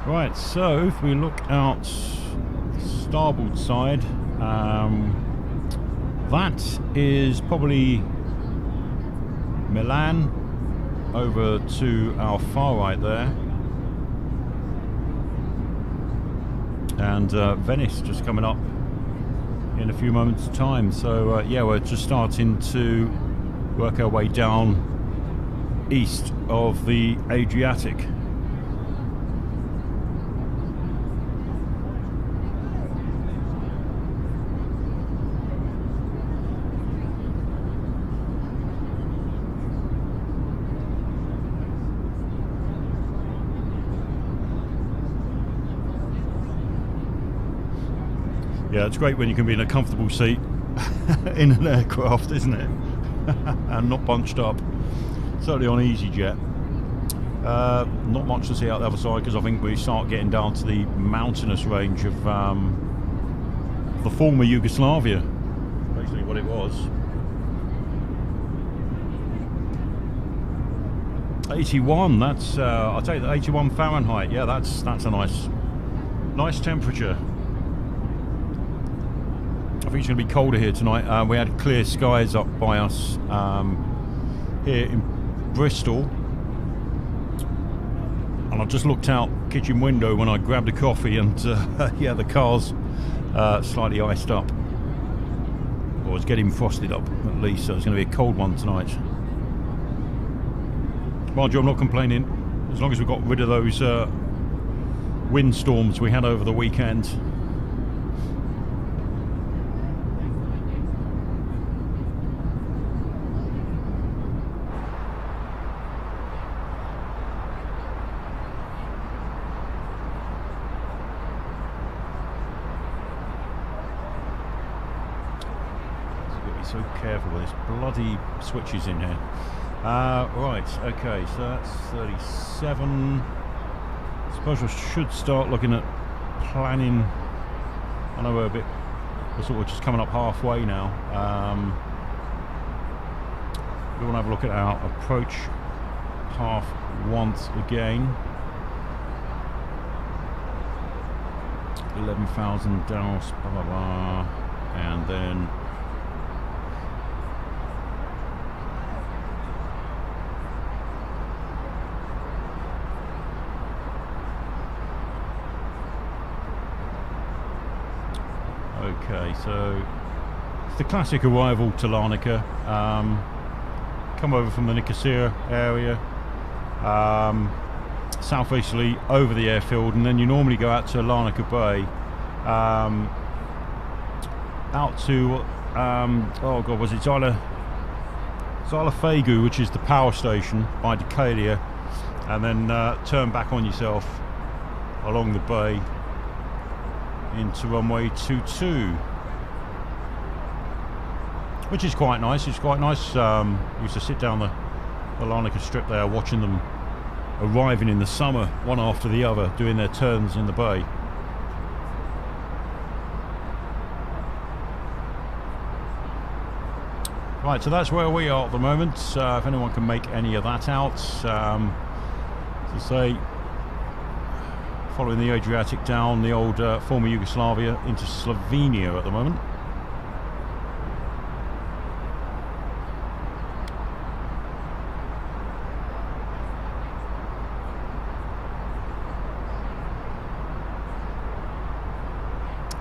S1: Right. So if we look out the starboard side. That is probably Milan over to our far right there, and Venice just coming up in a few moments' time. So yeah, we're just starting to work our way down east of the Adriatic. Yeah, it's great when you can be in a comfortable seat in an aircraft, isn't it? And not bunched up. Certainly on EasyJet. Not much to see out the other side, because I think we start getting down to the mountainous range of the former Yugoslavia. Basically what it was. 81, that's, I'll take that, 81 Fahrenheit. Yeah, that's a nice temperature. I think it's going to be colder here tonight. We had clear skies up by us here in Bristol, and I just looked out kitchen window when I grabbed a coffee, and yeah, the car's slightly iced up, or it's getting frosted up at least, so it's going to be a cold one tonight. Mind you, I'm not complaining, as long as we got rid of those windstorms we had over the weekend. So careful with this bloody switches in here. Right, okay, so that's 37. I suppose I should start looking at planning. I know we're sort of just coming up halfway now. We want to have a look at our approach path once again. 11,000 douse, blah blah blah, and then okay, so it's the classic arrival to Larnanca. Come over from the Nicosia area, southeasterly over the airfield, and then you normally go out to Larnanca Bay, out to oh god, was it Zyla Fegu, which is the power station by Decalia, and then turn back on yourself along the bay into runway 22, which is quite nice. It's quite nice. Used to sit down the Larnanca strip there watching them arriving in the summer, one after the other, doing their turns in the bay. Right, so that's where we are at the moment. If anyone can make any of that out, to say, following the Adriatic down the old former Yugoslavia into Slovenia at the moment.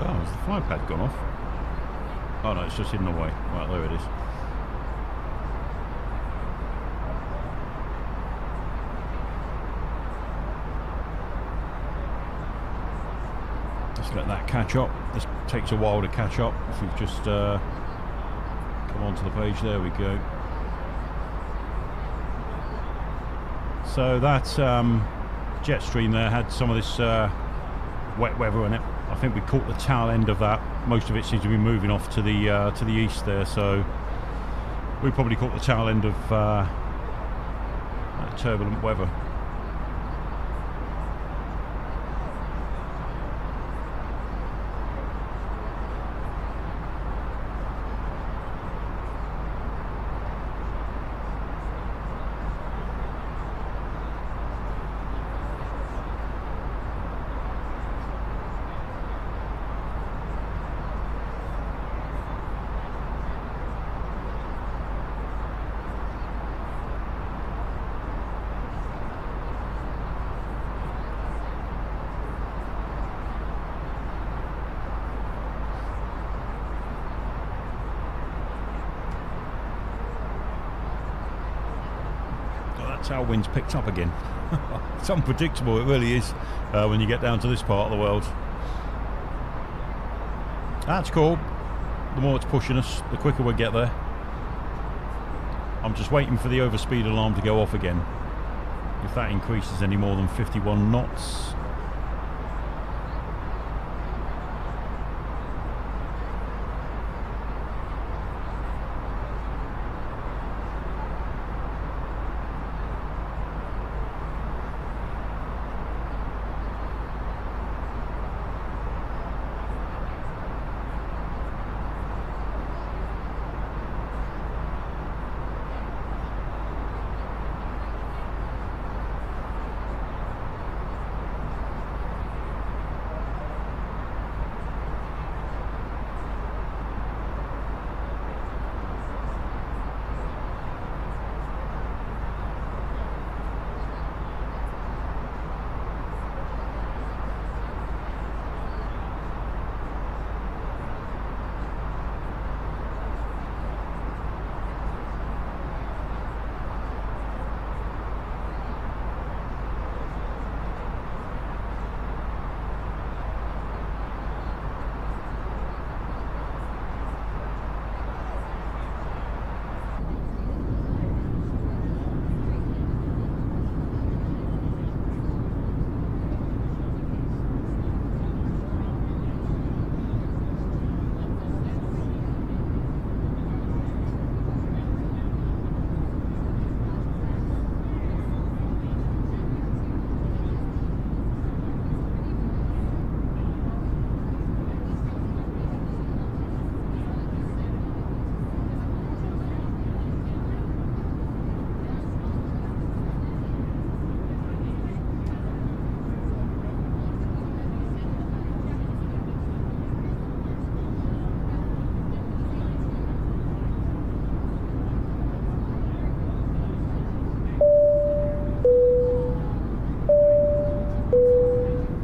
S1: Oh, has the fly pad gone off? Oh no, it's just hidden away. Right, there it is. Just let that catch up. This takes a while to catch up. If we've just come onto the page, there we go. So that jet stream there had some of this wet weather in it. I think we caught the tail end of that. Most of it seems to be moving off to the east there, so we probably caught the tail end of that turbulent weather. Our wind's picked up again. It's unpredictable, it really is, when you get down to this part of the world. That's cool. The more it's pushing us, the quicker we get there. I'm just waiting for the overspeed alarm to go off again. If that increases any more than 51 knots.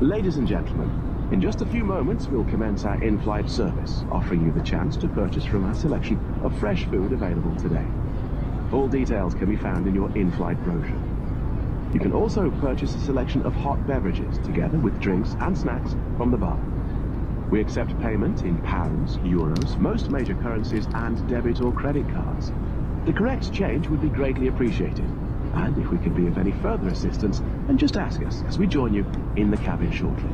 S5: Ladies and gentlemen, in just a few moments we'll commence our in-flight service, offering you the chance to purchase from our selection of fresh food available today. All details can be found in your in-flight brochure. You can also purchase a selection of hot beverages together with drinks and snacks from the bar. We accept payment in pounds, euros, most major currencies and debit or credit cards. The correct change would be greatly appreciated. And if we can be of any further assistance, then just ask us as we join you in the cabin shortly.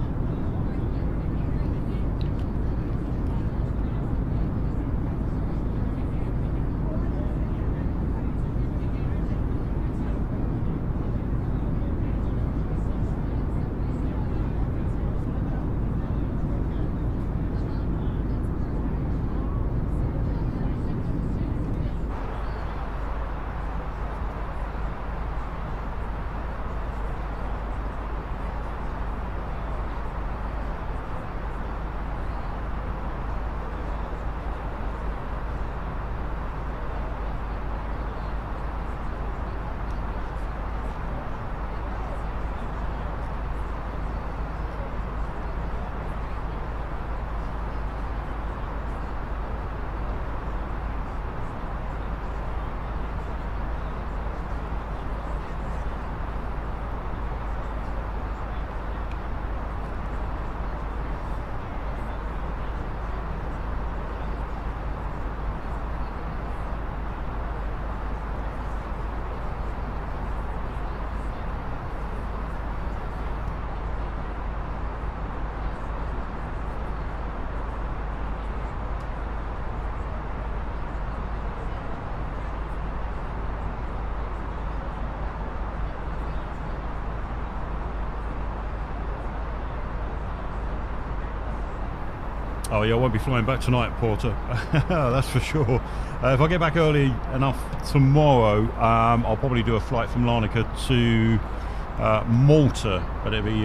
S1: Oh yeah, I won't be flying back tonight, Porter. That's for sure. If I get back early enough tomorrow, I'll probably do a flight from Larnanca to Malta, but it'll be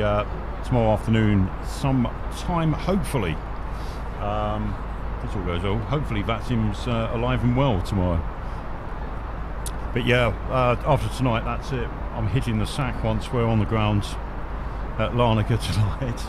S1: tomorrow afternoon sometime, hopefully. If all goes well. Hopefully Vatsim's alive and well tomorrow. But yeah, after tonight, that's it. I'm hitting the sack once we're on the ground at Larnanca tonight.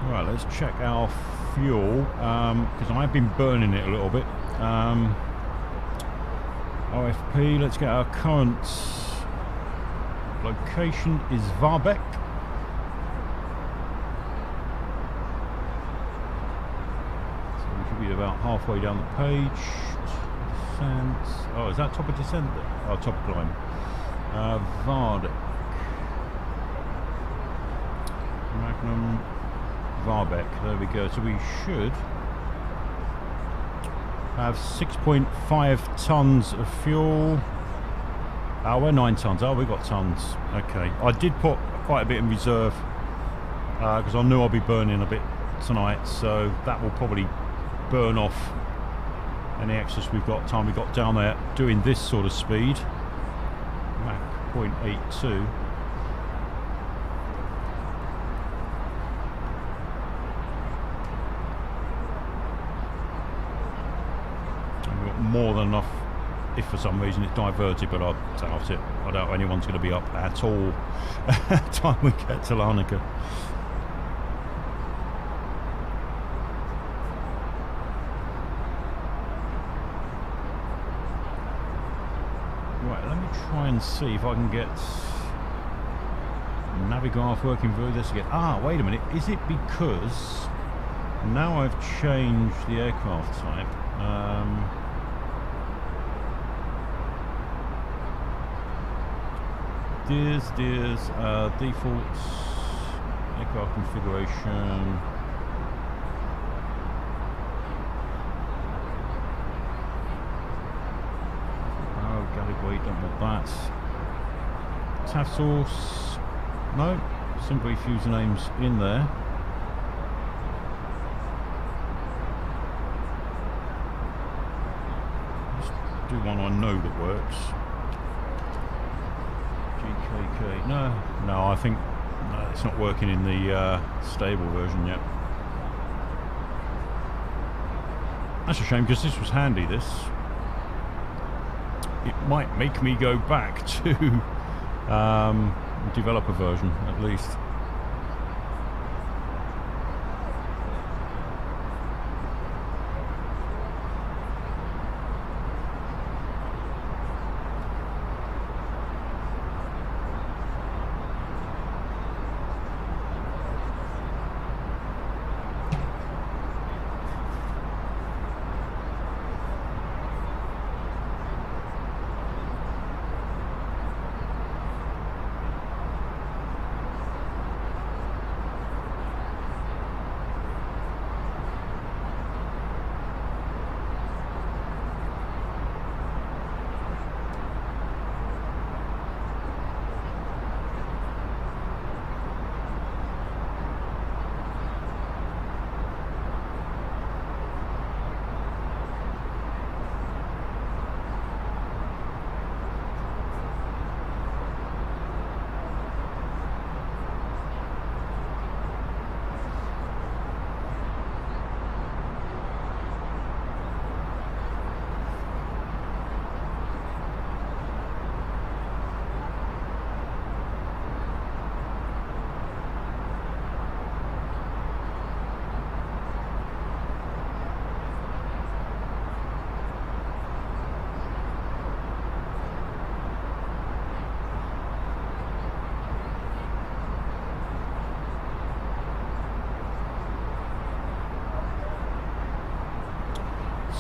S1: Right, let's check our fuel, because I've been burning it a little bit. OFP, let's get our current location is Varbeck. So we should be about halfway down the page. Descent. Oh, is that top of descent? Oh, top of climb. Varbeck. Magnum. Varbeck, there we go. So we should have 6.5 tons of fuel. Oh, we're 9 tons. Oh, we got tons. Okay, I did put quite a bit in reserve because I knew I'll be burning a bit tonight, so that will probably burn off any excess we've got time we got down there doing this sort of speed. Mach 0.82. More than enough if for some reason it's diverted, but I doubt it. I doubt anyone's going to be up at all by the time we get to Larnanca. Right, let me try and see if I can get Navigraph working through this again. Ah, wait a minute, is it because now I've changed the aircraft type? Deals, defaults, aircraft configuration. Oh, galley weight, don't want that. TAF source, no, simply usernames in there. do one I know that works. GKK. No, I think it's not working in the stable version yet. That's a shame, because this was handy. This, it might make me go back to developer version at least.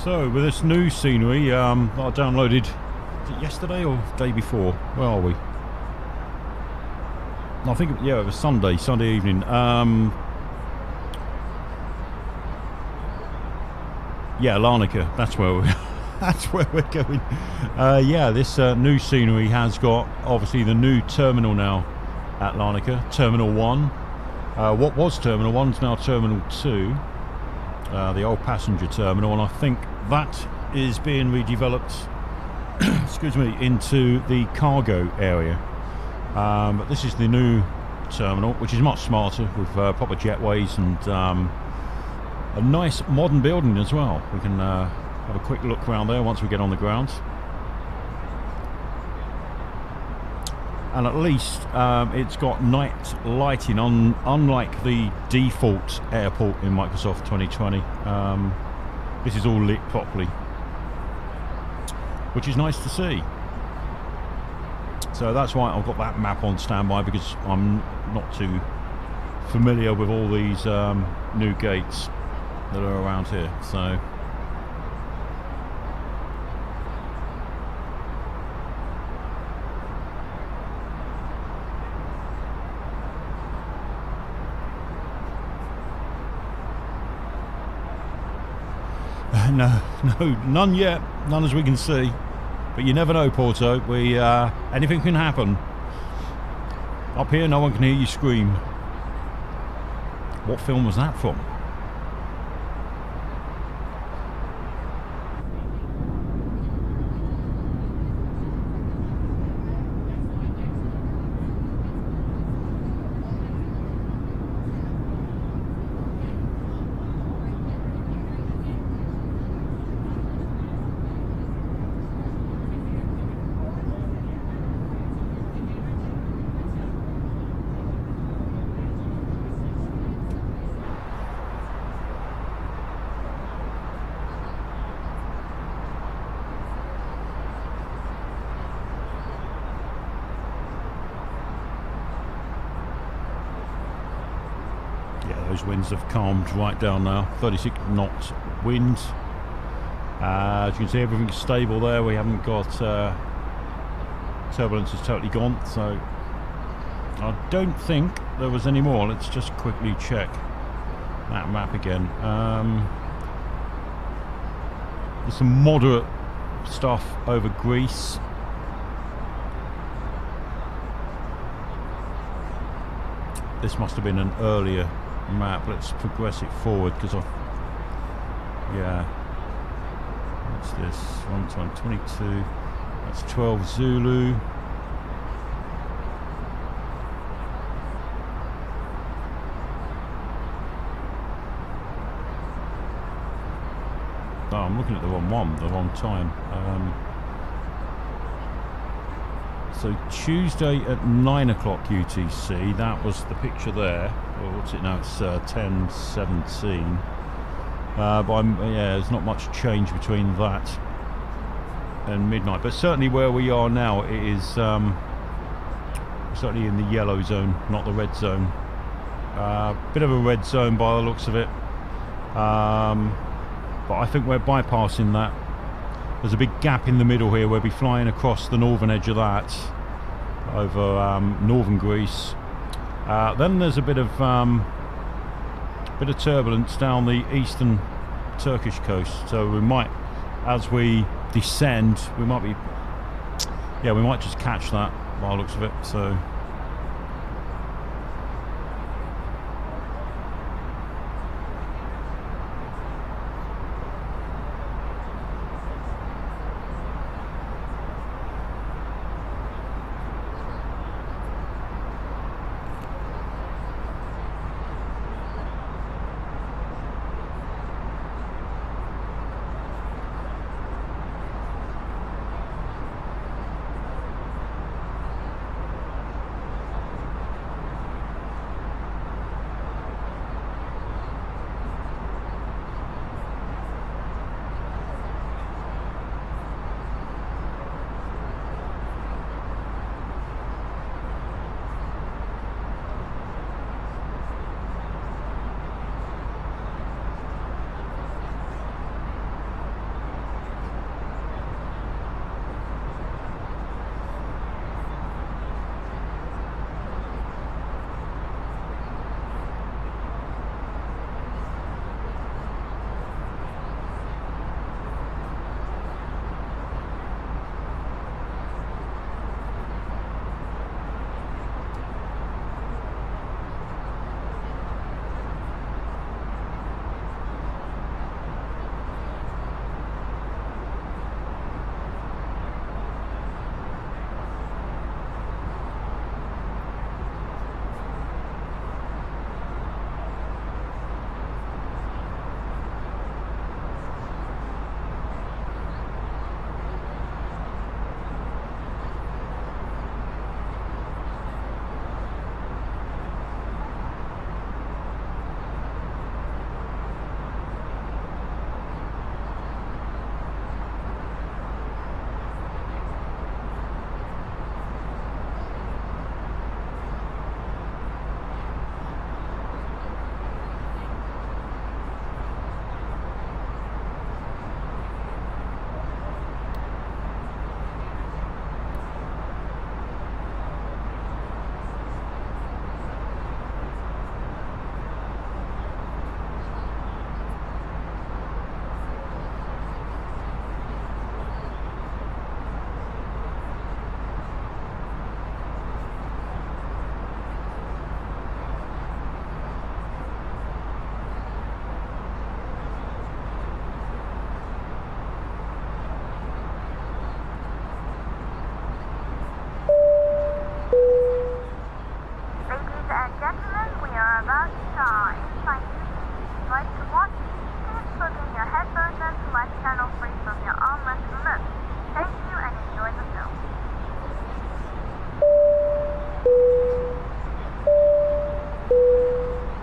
S1: So with this new scenery that I downloaded, was it yesterday or day before? Where are we? I think, yeah, it was Sunday evening. Yeah, Larnanca, that's where we're that's where we're going. Yeah, this new scenery has got obviously the new terminal now at Larnanca, Terminal 1. What was Terminal 1 is now Terminal 2, the old passenger terminal, and I think that is being redeveloped excuse me, into the cargo area. But this is the new terminal, which is much smarter, with proper jetways and a nice modern building as well. We can have a quick look around there once we get on the ground. And at least it's got night lighting, unlike the default airport in Microsoft 2020. This is all lit properly, which is nice to see. So that's why I've got that map on standby, because I'm not too familiar with all these new gates that are around here. So no, none yet, none as we can see. But you never know, Porto. Anything can happen. Up here, no one can hear you scream. What film was that from? Those winds have calmed right down now. 36 knots wind. As you can see, everything's stable there. We haven't got turbulence is totally gone, so I don't think there was any more. Let's just quickly check that map again. There's some moderate stuff over Greece. This must have been an earlier map. Let's progress it forward, because yeah, What's this? 1 time 22. That's 12 Zulu. Oh, I'm looking at the wrong one, the wrong time. So Tuesday at 9 o'clock UTC, that was the picture there. Well, what's it now? It's 10:17. But yeah, there's not much change between that and midnight. But certainly where we are now, it is certainly in the yellow zone, not the red zone. Bit of a red zone by the looks of it. But I think we're bypassing that. There's a big gap in the middle here. We'll be flying across the northern edge of that over northern Greece. Then there's a bit of turbulence down the eastern Turkish coast. So we might, as we descend, we might just catch that by the looks of it. So.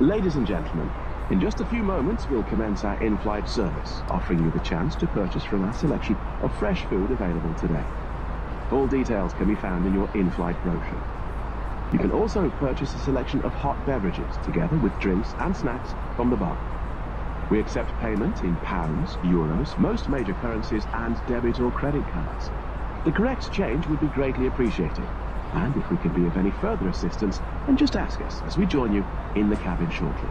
S5: Ladies and gentlemen, in just a few moments we'll commence our in-flight service, offering you the chance to purchase from our selection of fresh food available today. Full details can be found in your in-flight brochure. You can also purchase a selection of hot beverages together with drinks and snacks from the bar. We accept payment in pounds, euros, most major currencies and debit or credit cards. The correct change would be greatly appreciated. And if we can be of any further assistance, then just ask us as we join you in the cabin shortly.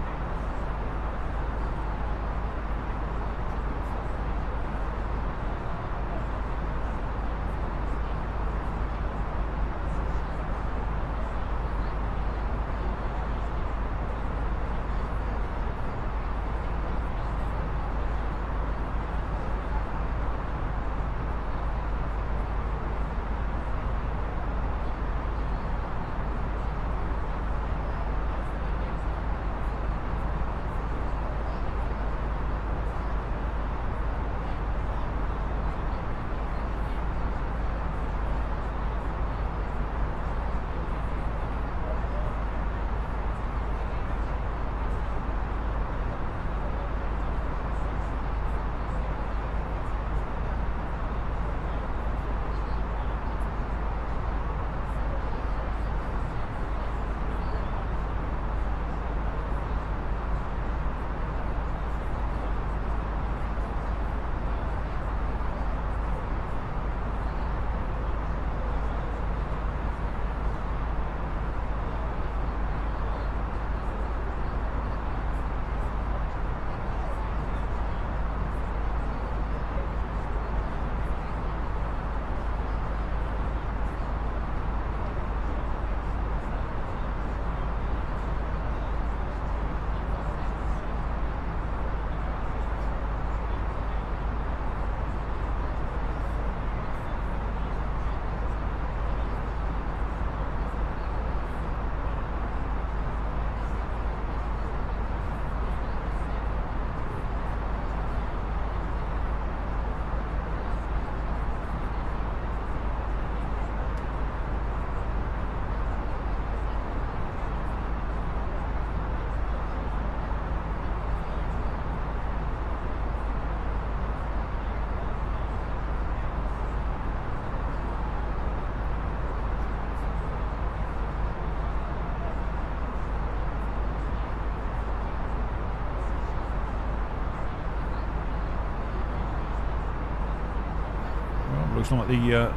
S1: Looks like the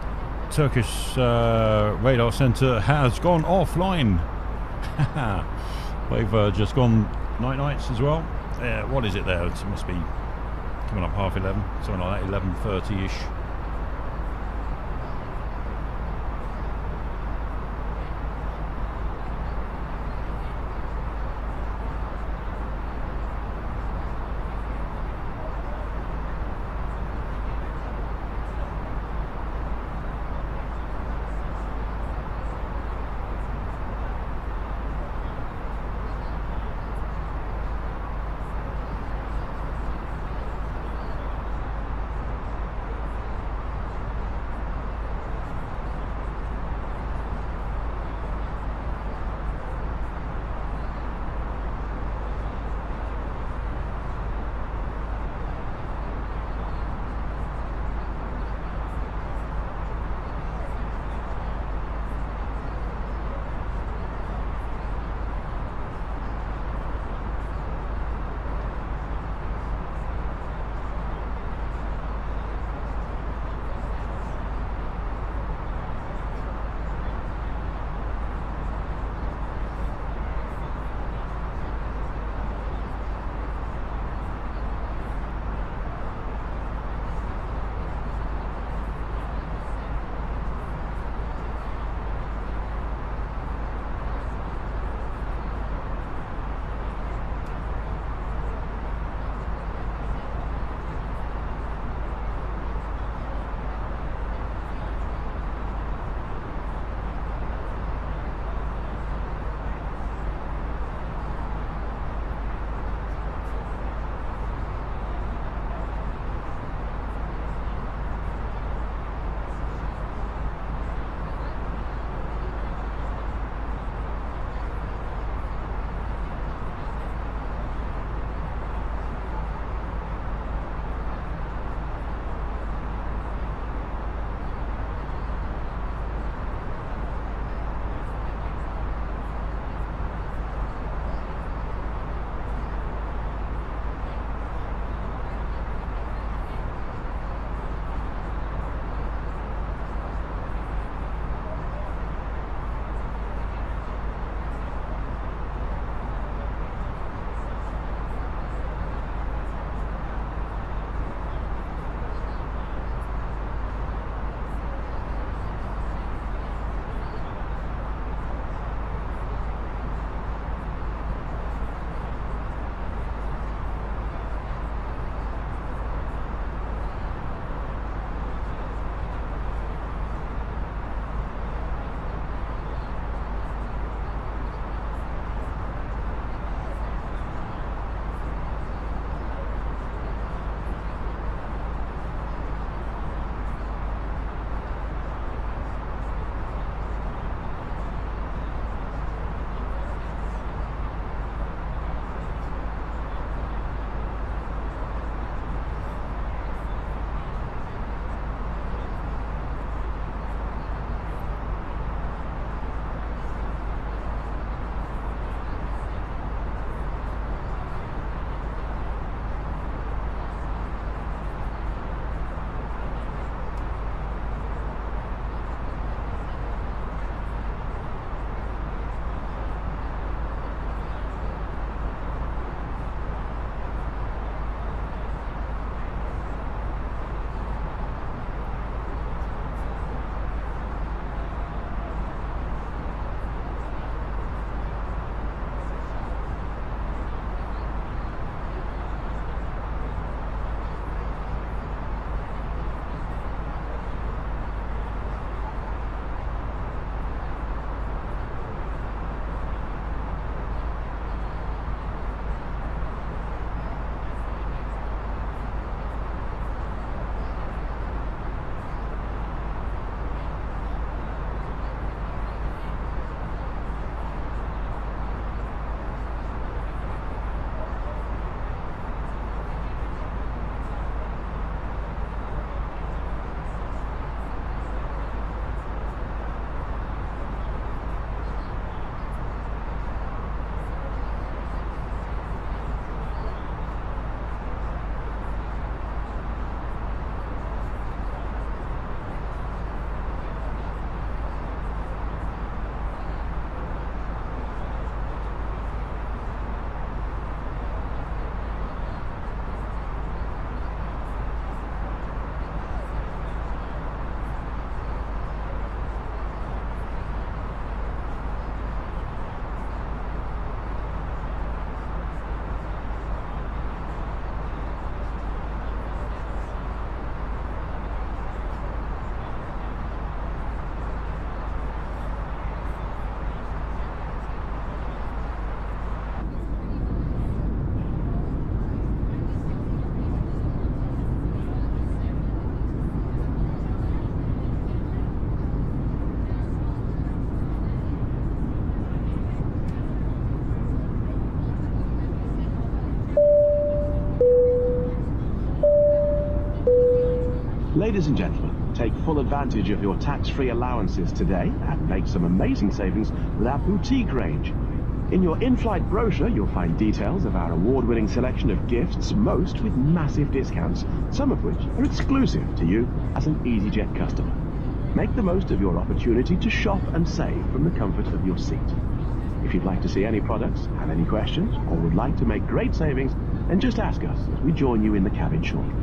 S1: Turkish radar centre has gone offline. They've just gone nights as well. What is it there? It must be coming up 11:30, something like that, 11:30-ish.
S5: Ladies and gentlemen, take full advantage of your tax-free allowances today and make some amazing savings with our boutique range. In your in-flight brochure, you'll find details of our award-winning selection of gifts, most with massive discounts, some of which are exclusive to you as an EasyJet customer. Make the most of your opportunity to shop and save from the comfort of your seat. If you'd like to see any products, have any questions, or would like to make great savings, then just ask us as we join you in the cabin shortly.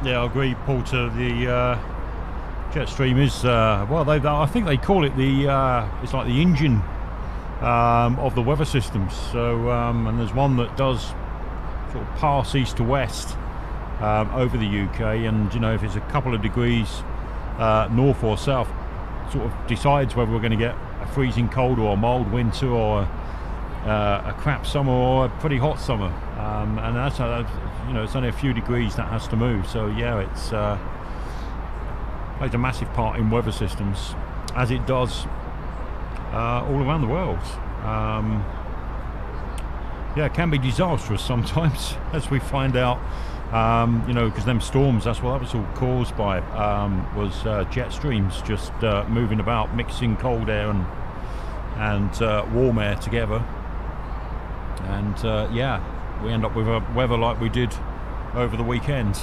S1: Yeah, I agree, Porter. The Jetstream is well, I think they call it the it's like the engine of the weather systems. So and there's one that does sort of pass east to west over the UK, and you know, if it's a couple of degrees north or south, sort of decides whether we're going to get a freezing cold or a mild winter or a crap summer or a pretty hot summer, and that's you know, it's only a few degrees that has to move. So yeah, it's plays a massive part in weather systems, as it does all around the world. Yeah, it can be disastrous sometimes, as we find out. You know, because them storms, that's what that was all caused by, was jet streams just moving about, mixing cold air and warm air together, and yeah, we end up with a weather like we did over the weekend.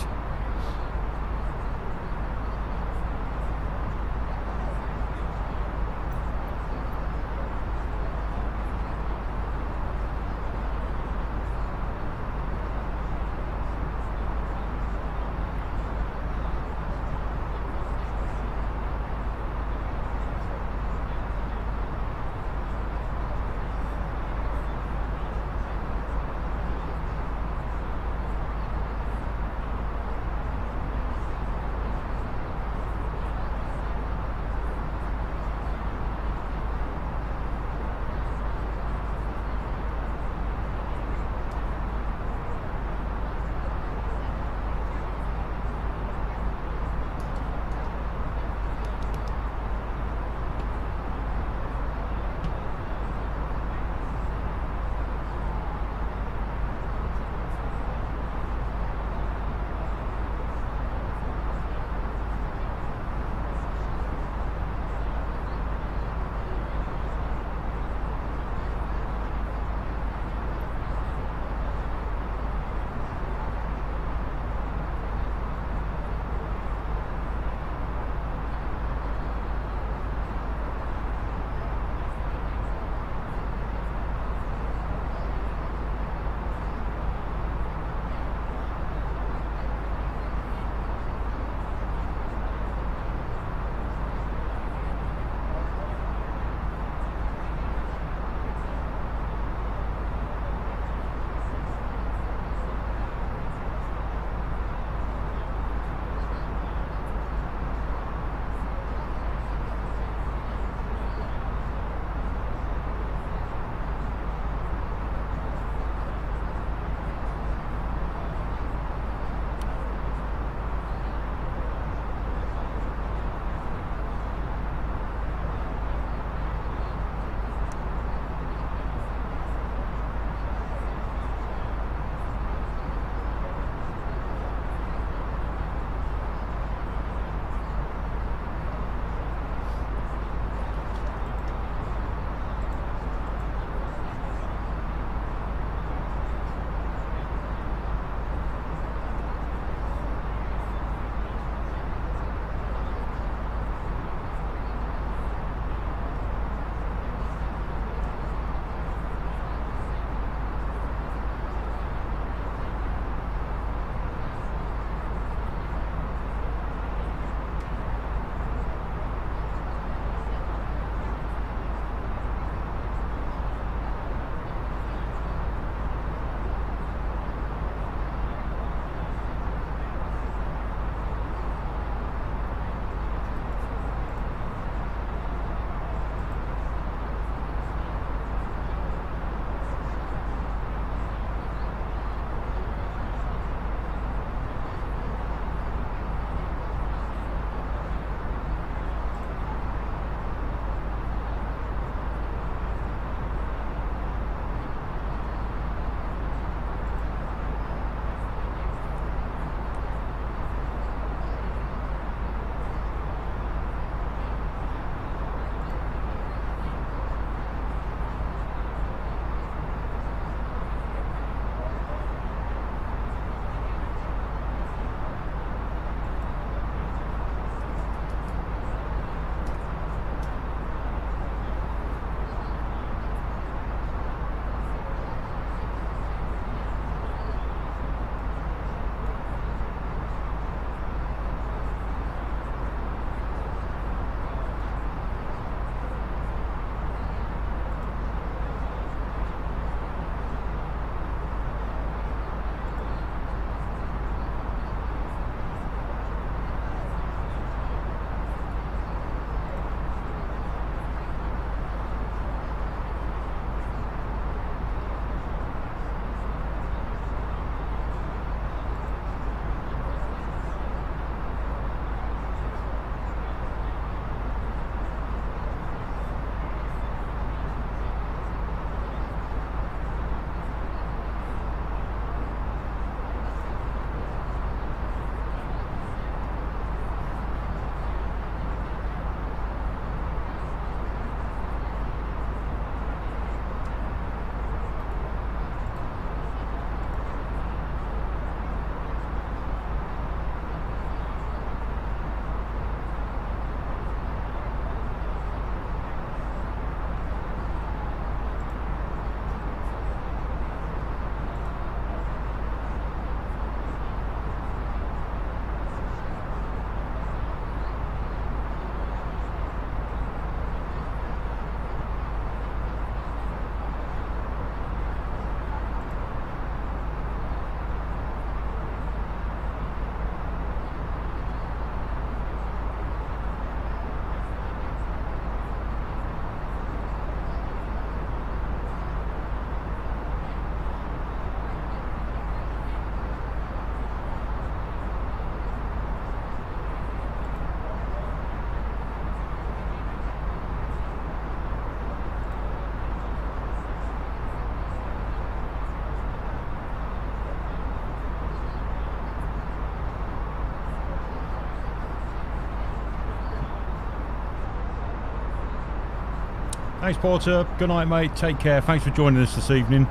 S1: Thanks, Porter. Good night, mate. Take care. Thanks for joining us this evening.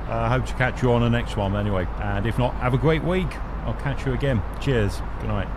S1: Hope to catch you on the next one anyway. And if not, have a great week. I'll catch you again. Cheers. Good night.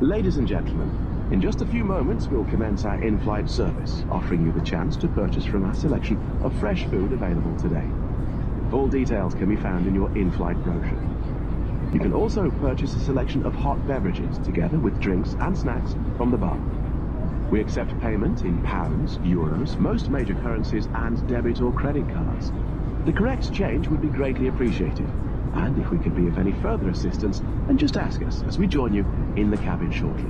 S5: Ladies and gentlemen, in just a few moments we'll commence our in-flight service, offering you the chance to purchase from our selection of fresh food available today. Full details can be found in your in-flight brochure. You can also purchase a selection of hot beverages together with drinks and snacks from the bar. We accept payment in pounds, euros, most major currencies and debit or credit cards. The correct change would be greatly appreciated. And if we could be of any further assistance, then just ask us as we join you in the cabin shortly.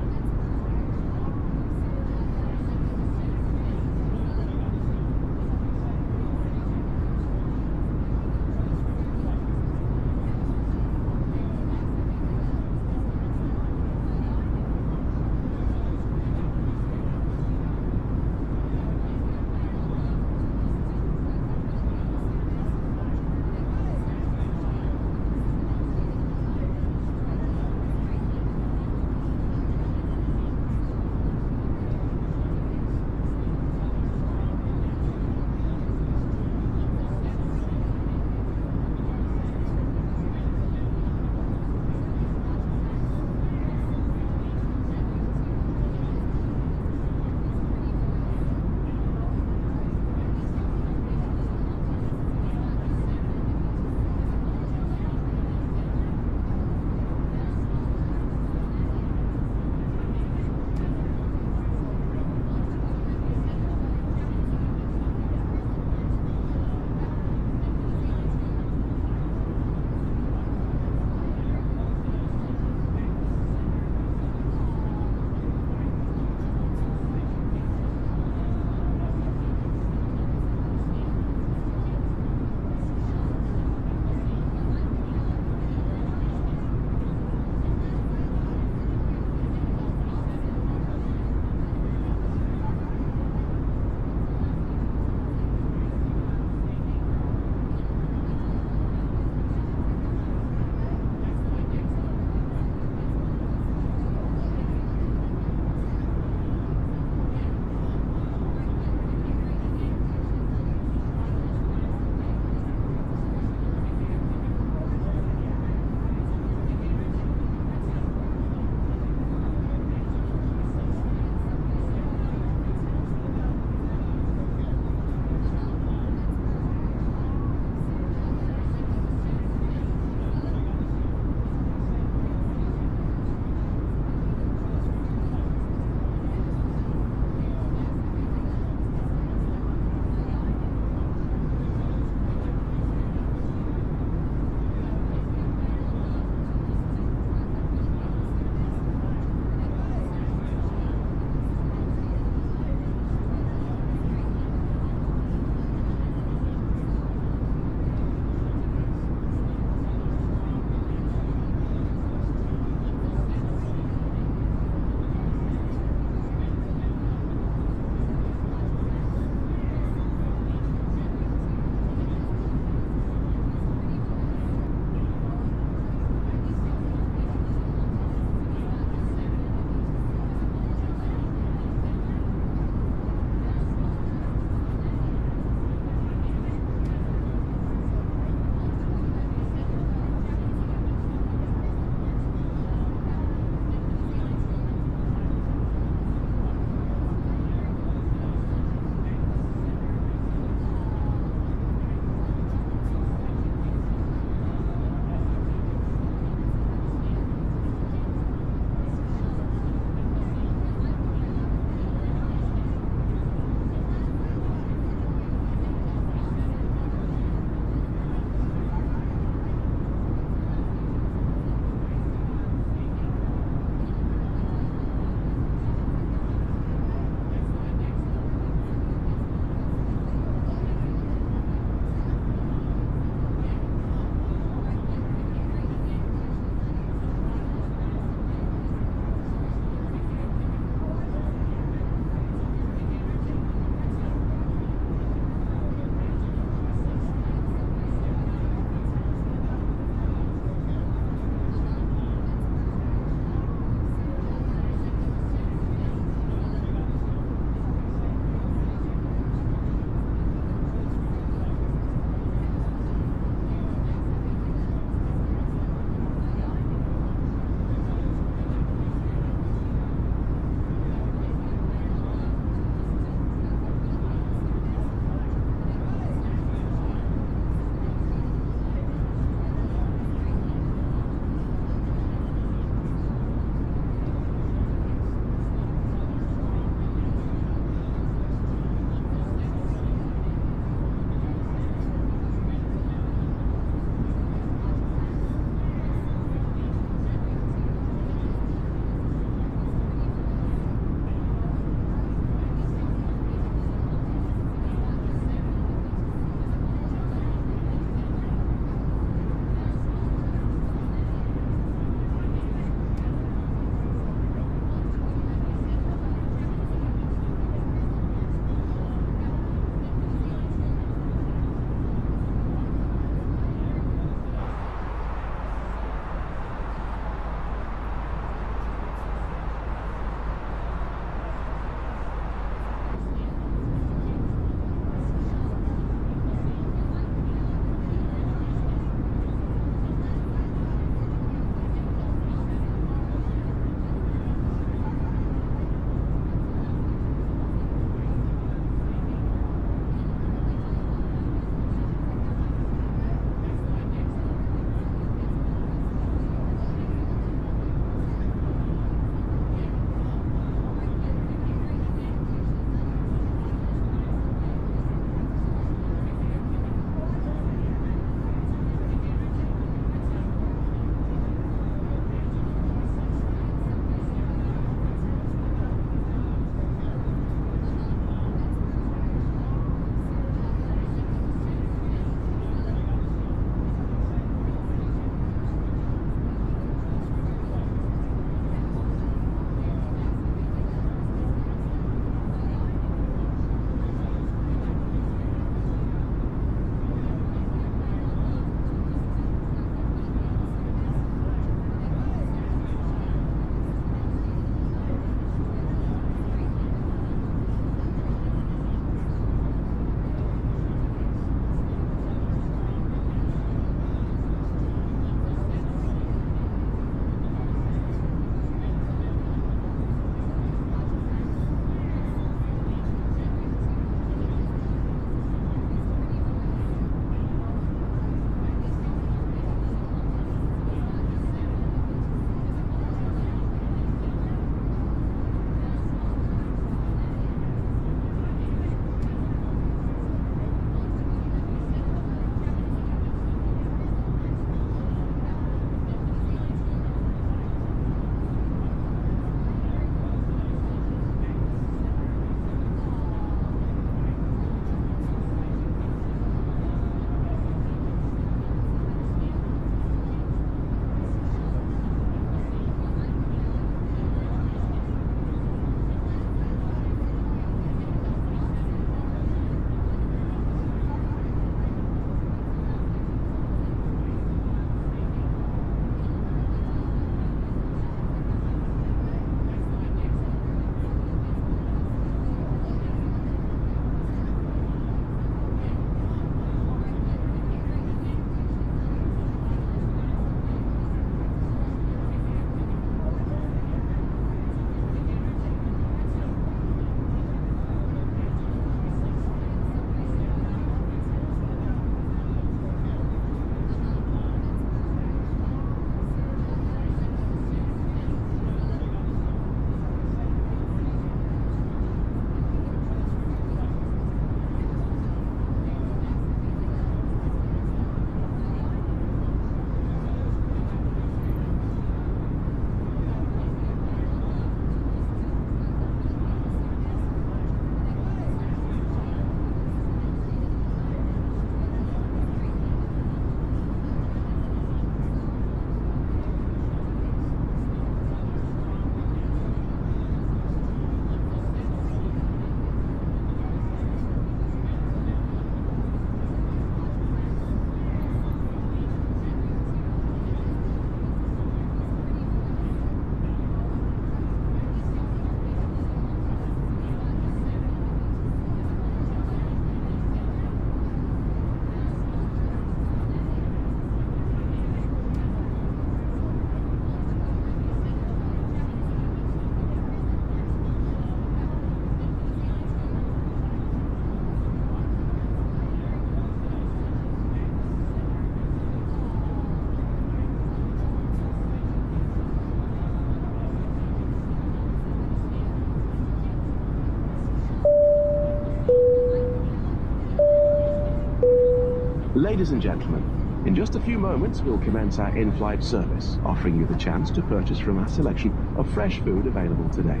S5: Ladies and gentlemen, in just a few moments we'll commence our in-flight service, offering you the chance to purchase from our selection of fresh food available today.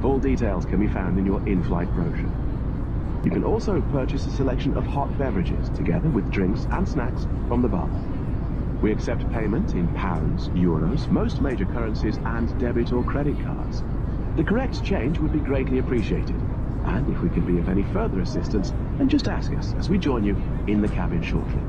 S5: Full details can be found in your in-flight brochure. You can also purchase a selection of hot beverages together with drinks and snacks from the bar. We accept payment in pounds, euros, most major currencies and debit or credit cards. The correct change would be greatly appreciated. And if we can be of any further assistance, then just ask us as we join you in the cabin shortly.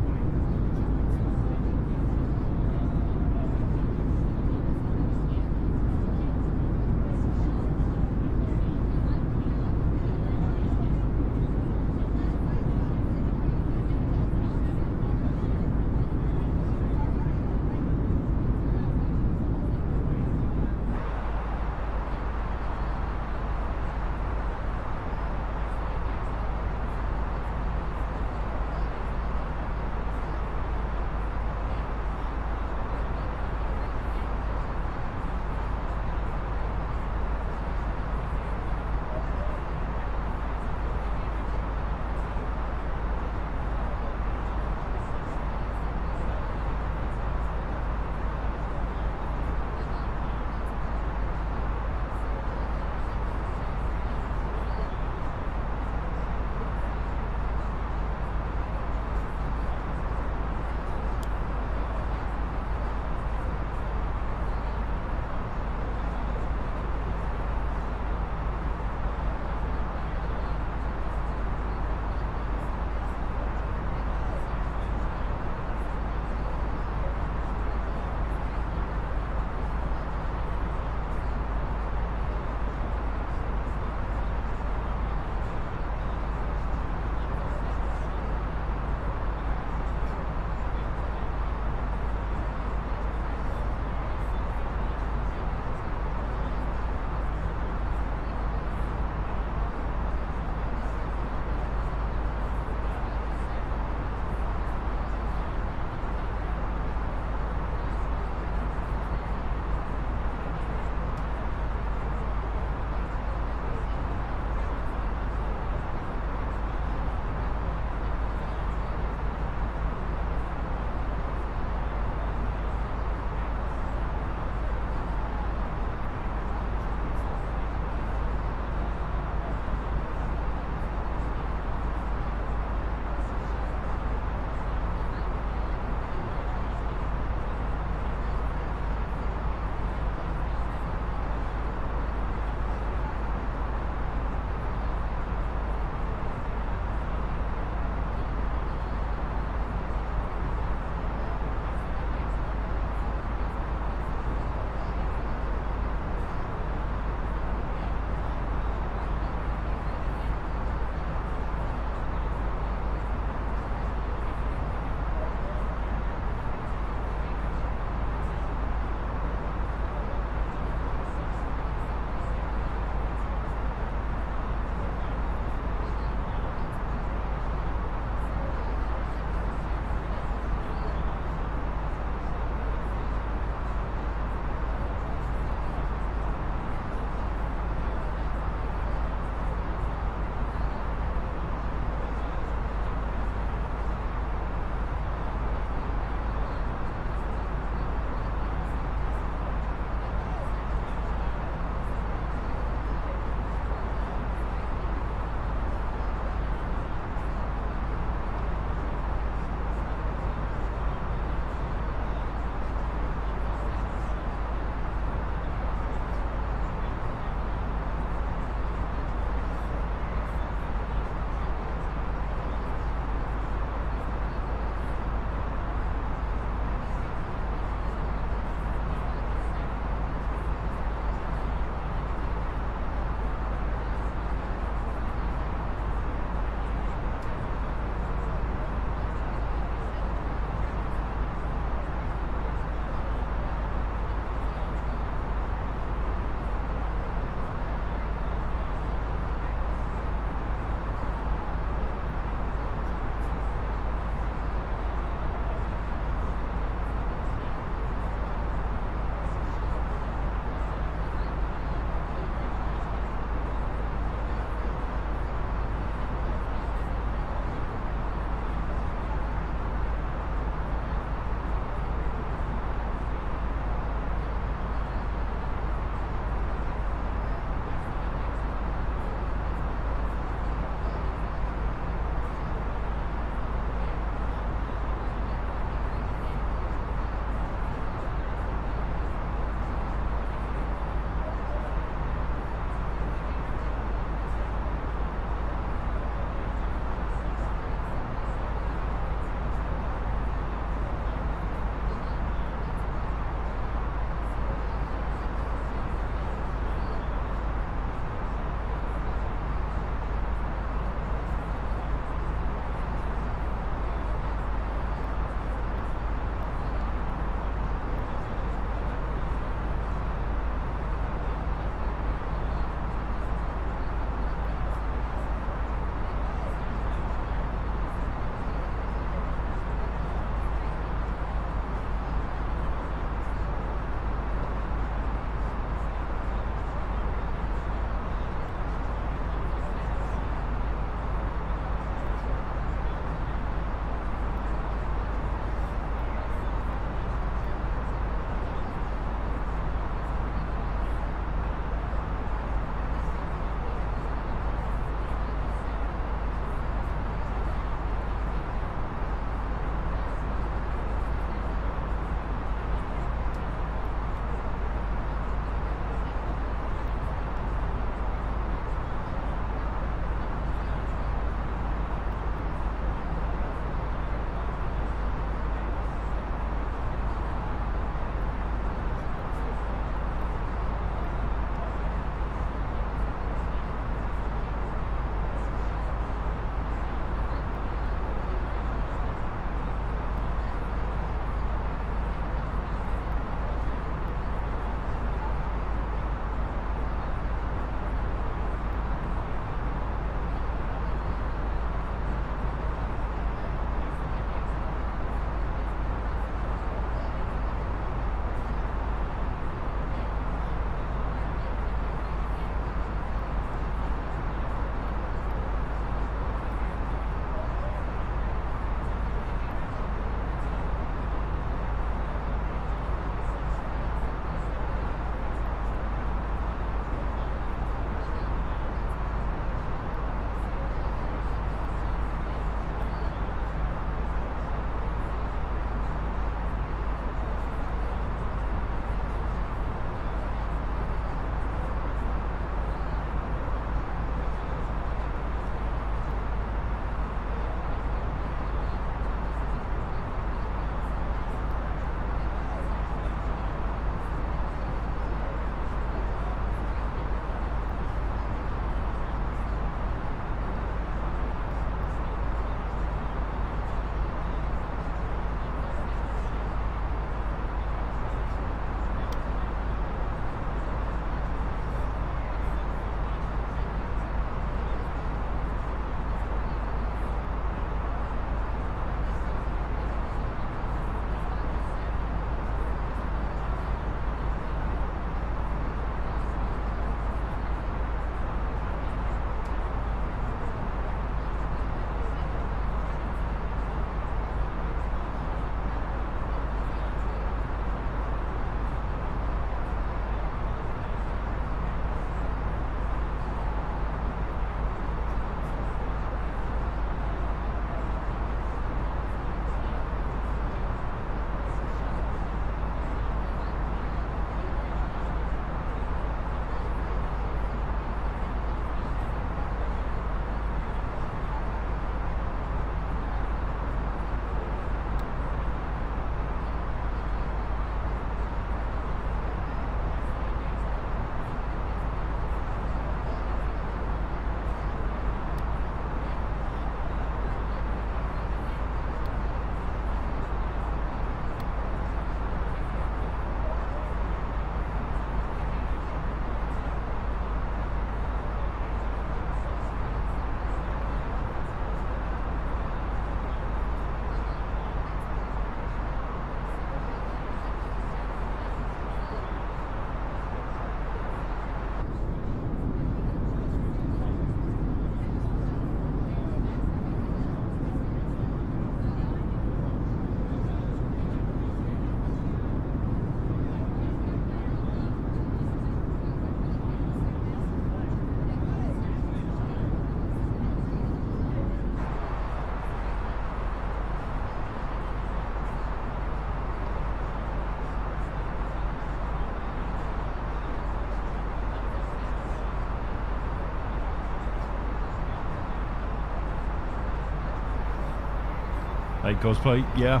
S1: 8 cosplay, yeah.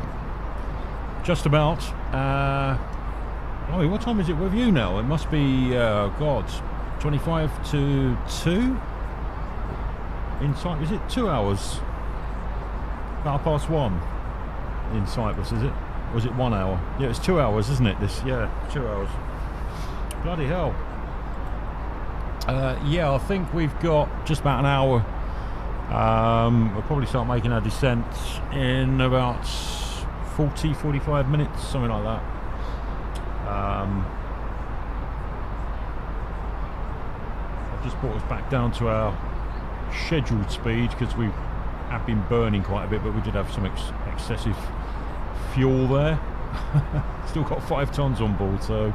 S1: Just about. Oh, what time is it with you now? It must be, God, 25 to 2? In Cyprus, is it 2 hours? About 1:30 in Cyprus, is it? Or is it 1 hour? Yeah, it's 2 hours, isn't it? This, yeah, 2 hours. Bloody hell. Yeah, I think we've got just about an hour. We'll probably start making our descent in about 40, 45 minutes, something like that. I've just brought us back down to our scheduled speed because we have been burning quite a bit, but we did have some excessive fuel there. Still got 5 tons on board, so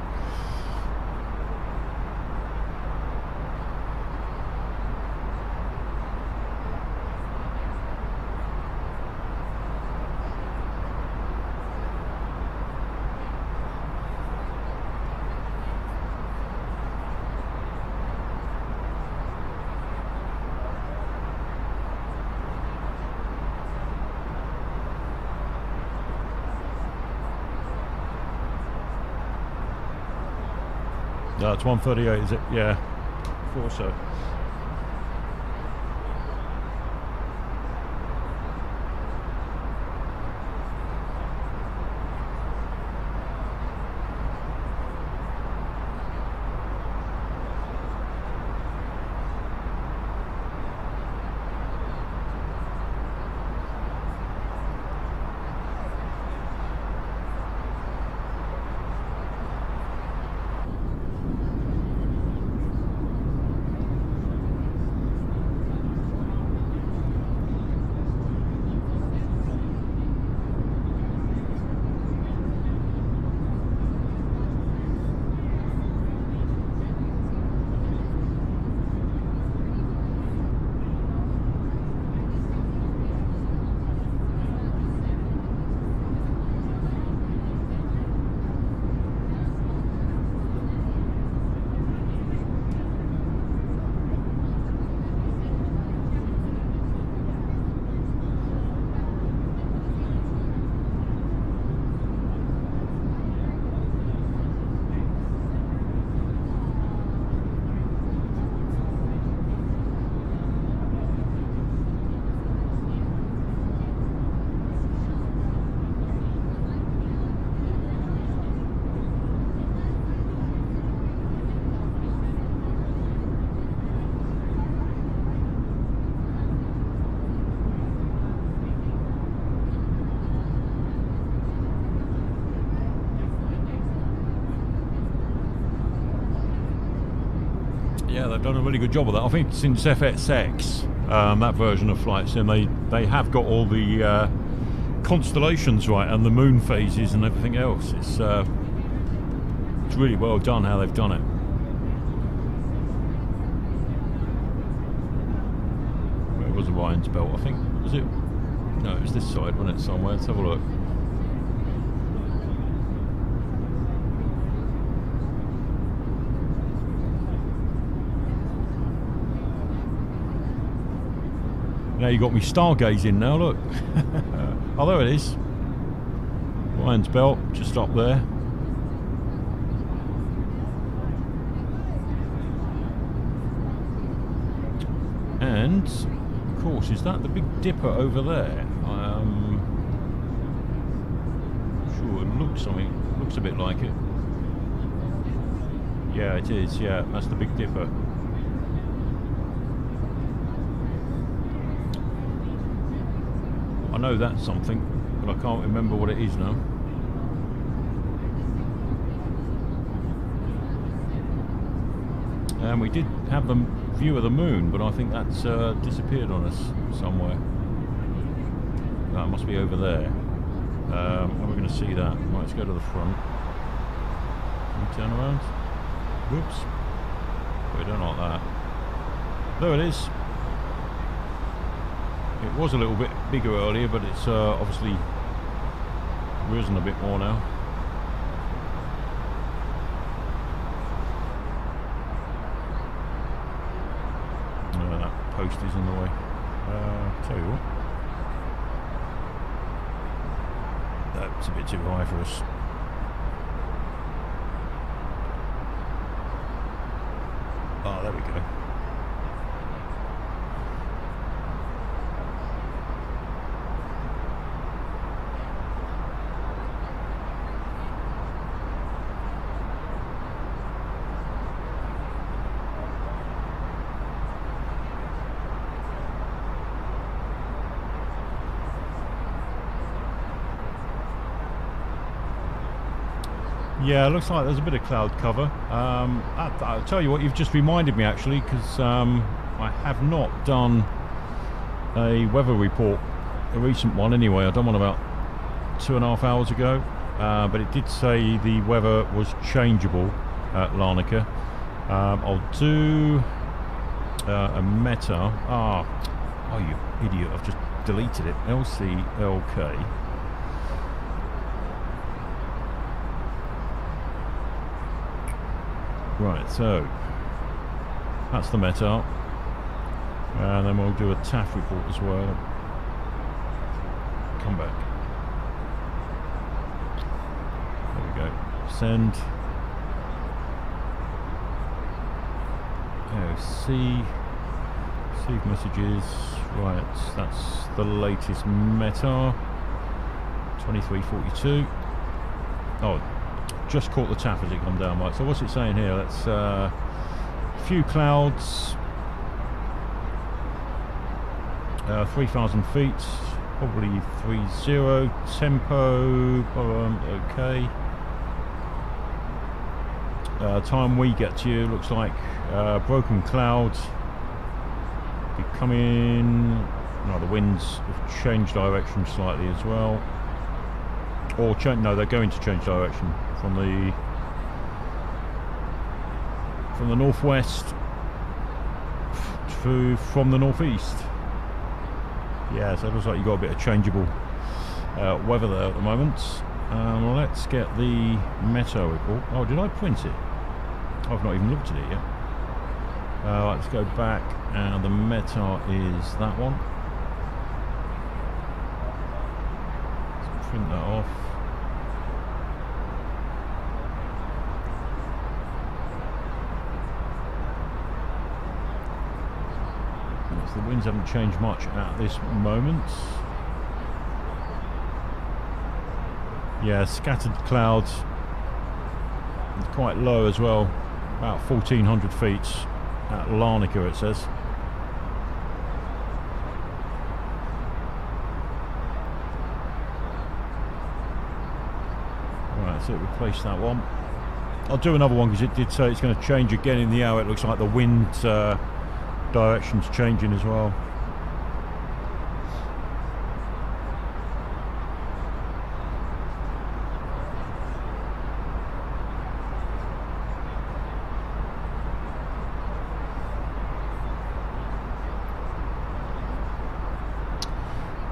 S1: yeah, it's 1:38, is it? Yeah, thought so. Yeah, they've done a really good job of that. I think since FXX, that version of Flight Sim, they have got all the constellations right and the moon phases and everything else. It's really well done how they've done it. Where was Orion's belt? I think, was it? No, it was this side, wasn't it? Somewhere. Let's have a look. Now you got me stargazing now, look. Oh, there it is. Orion's belt, just up there. And, of course, is that the Big Dipper over there? Sure, it looks a bit like it. Yeah, it is, yeah, that's the Big Dipper. I know that's something, but I can't remember what it is now. And we did have the view of the moon, but I think that's disappeared on us somewhere. No, it must be over there. And we're going to see that. Right, let's go to the front. Can we turn around? Whoops. We don't like that. There it is. It was a little bit bigger earlier, but it's obviously risen a bit more now. That post is in the way. Tell you what. It's a bit too high for us. Oh, there we go. Yeah, it looks like there's a bit of cloud cover. I'll tell you what, you've just reminded me actually, because I have not done a weather report, a recent one anyway. I done one about 2.5 hours ago, but it did say the weather was changeable at Larnanca. I'll do a meta. Oh, you idiot! I've just deleted it. LCLK. Right, so that's the meta, and then we'll do a TAF report as well. Come back. There we go. Send. Receive messages. Right, that's the latest meta. 2342. Oh. Just caught the TAF as it come down, right? So what's it saying here? That's a few clouds, 3,000 feet, probably 30 tempo. Okay. Time we get to you looks like broken clouds becoming. No, the winds have changed direction slightly as well. Or no, they're going to change direction from the northwest from the northeast. Yeah, so it looks like you've got a bit of changeable weather there at the moment. Let's get the Meteo report. Oh, did I print it? I've not even looked at it yet. Let's go back, and the Meta is that one. Let's print that off. The winds haven't changed much at this moment. Yeah, scattered clouds. It's quite low as well, about 1,400 feet at Larnanca, it says. Right, so replace that one. I'll do another one because it did say it's going to change again in the hour. It looks like the wind direction's changing as well.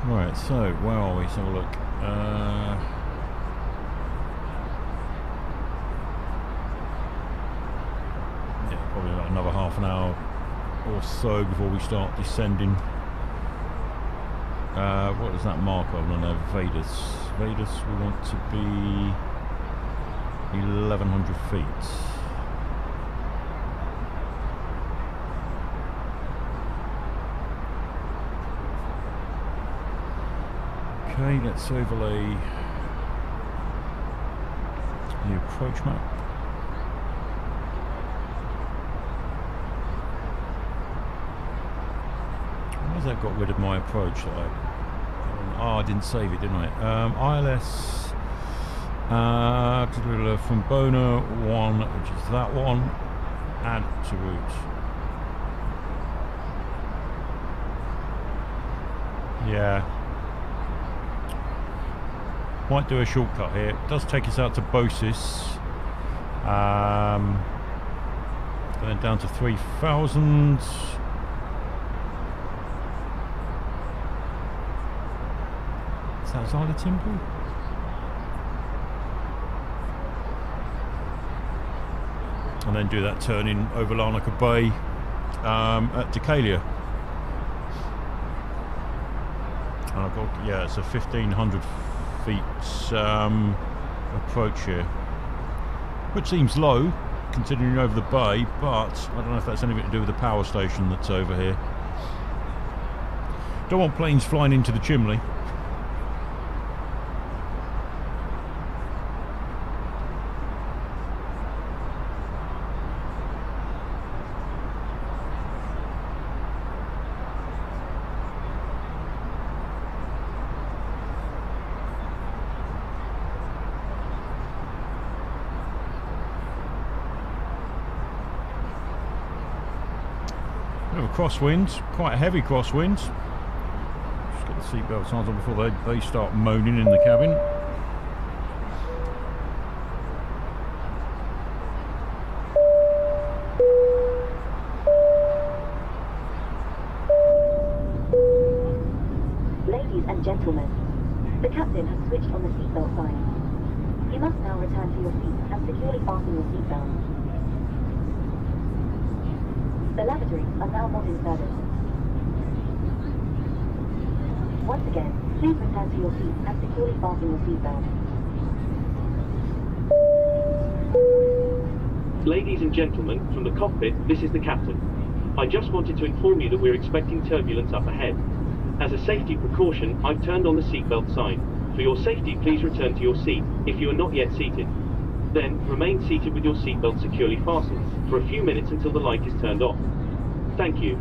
S1: Right, so where are we? Let's have a look. Yeah, probably about another half an hour or so before we start descending. What is that mark on there? Vedas. Vedas, we want to be 1,100 feet. Okay, let's overlay the approach map. That got rid of my approach. I didn't save it, didn't I? ILS from Bona 1, which is that one. Add to route. Yeah. Might do a shortcut here. It does take us out to Bosis. Then down to 3,000. Outside the temple. And then do that turn in over Larnanca Bay at Decalia. And I've got, yeah, it's a 1,500 feet approach here, which seems low considering you're over the bay, but I don't know if that's anything to do with the power station that's over here. Don't want planes flying into the chimney. Bit of a crosswind, quite a heavy crosswind. Just get the seatbelt signs on before they start moaning in the cabin.
S8: Ladies and gentlemen, the captain has switched on the seatbelt sign. You must now return to your seat and securely fasten your seatbelt. The lavatories are now not in service. Once again, please return to your seat and securely fasten your seatbelt.
S2: Ladies and gentlemen, from the cockpit, this is the captain. I just wanted to inform you that we're expecting turbulence up ahead. As a safety precaution, I've turned on the seatbelt sign. For your safety, please return to your seat if you are not yet seated. Then, remain seated with your seatbelt securely fastened for a few minutes until the light is turned off. Thank you.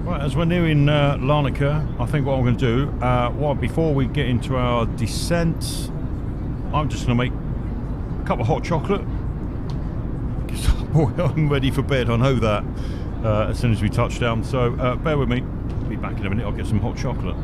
S1: Right, as we're nearing Larnanca, I think what I'm going to do, before we get into our descent, I'm just going to make a cup of hot chocolate. Boy, I'm ready for bed, I know that, as soon as we touch down. So bear with me, I'll be back in a minute, I'll get some hot chocolate.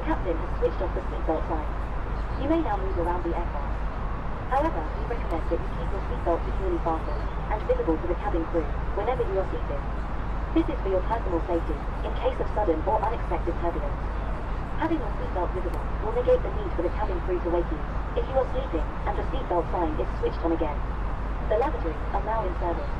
S8: captain has switched off the seatbelt sign. You may now move around the aircraft. However, we recommend that you keep your seatbelt securely fastened and visible to the cabin crew whenever you are seated. This is for your personal safety in case of sudden or unexpected turbulence. Having your seatbelt visible will negate the need for the cabin crew to wake you if you are sleeping and the seatbelt sign is switched on again. The lavatories are now in service.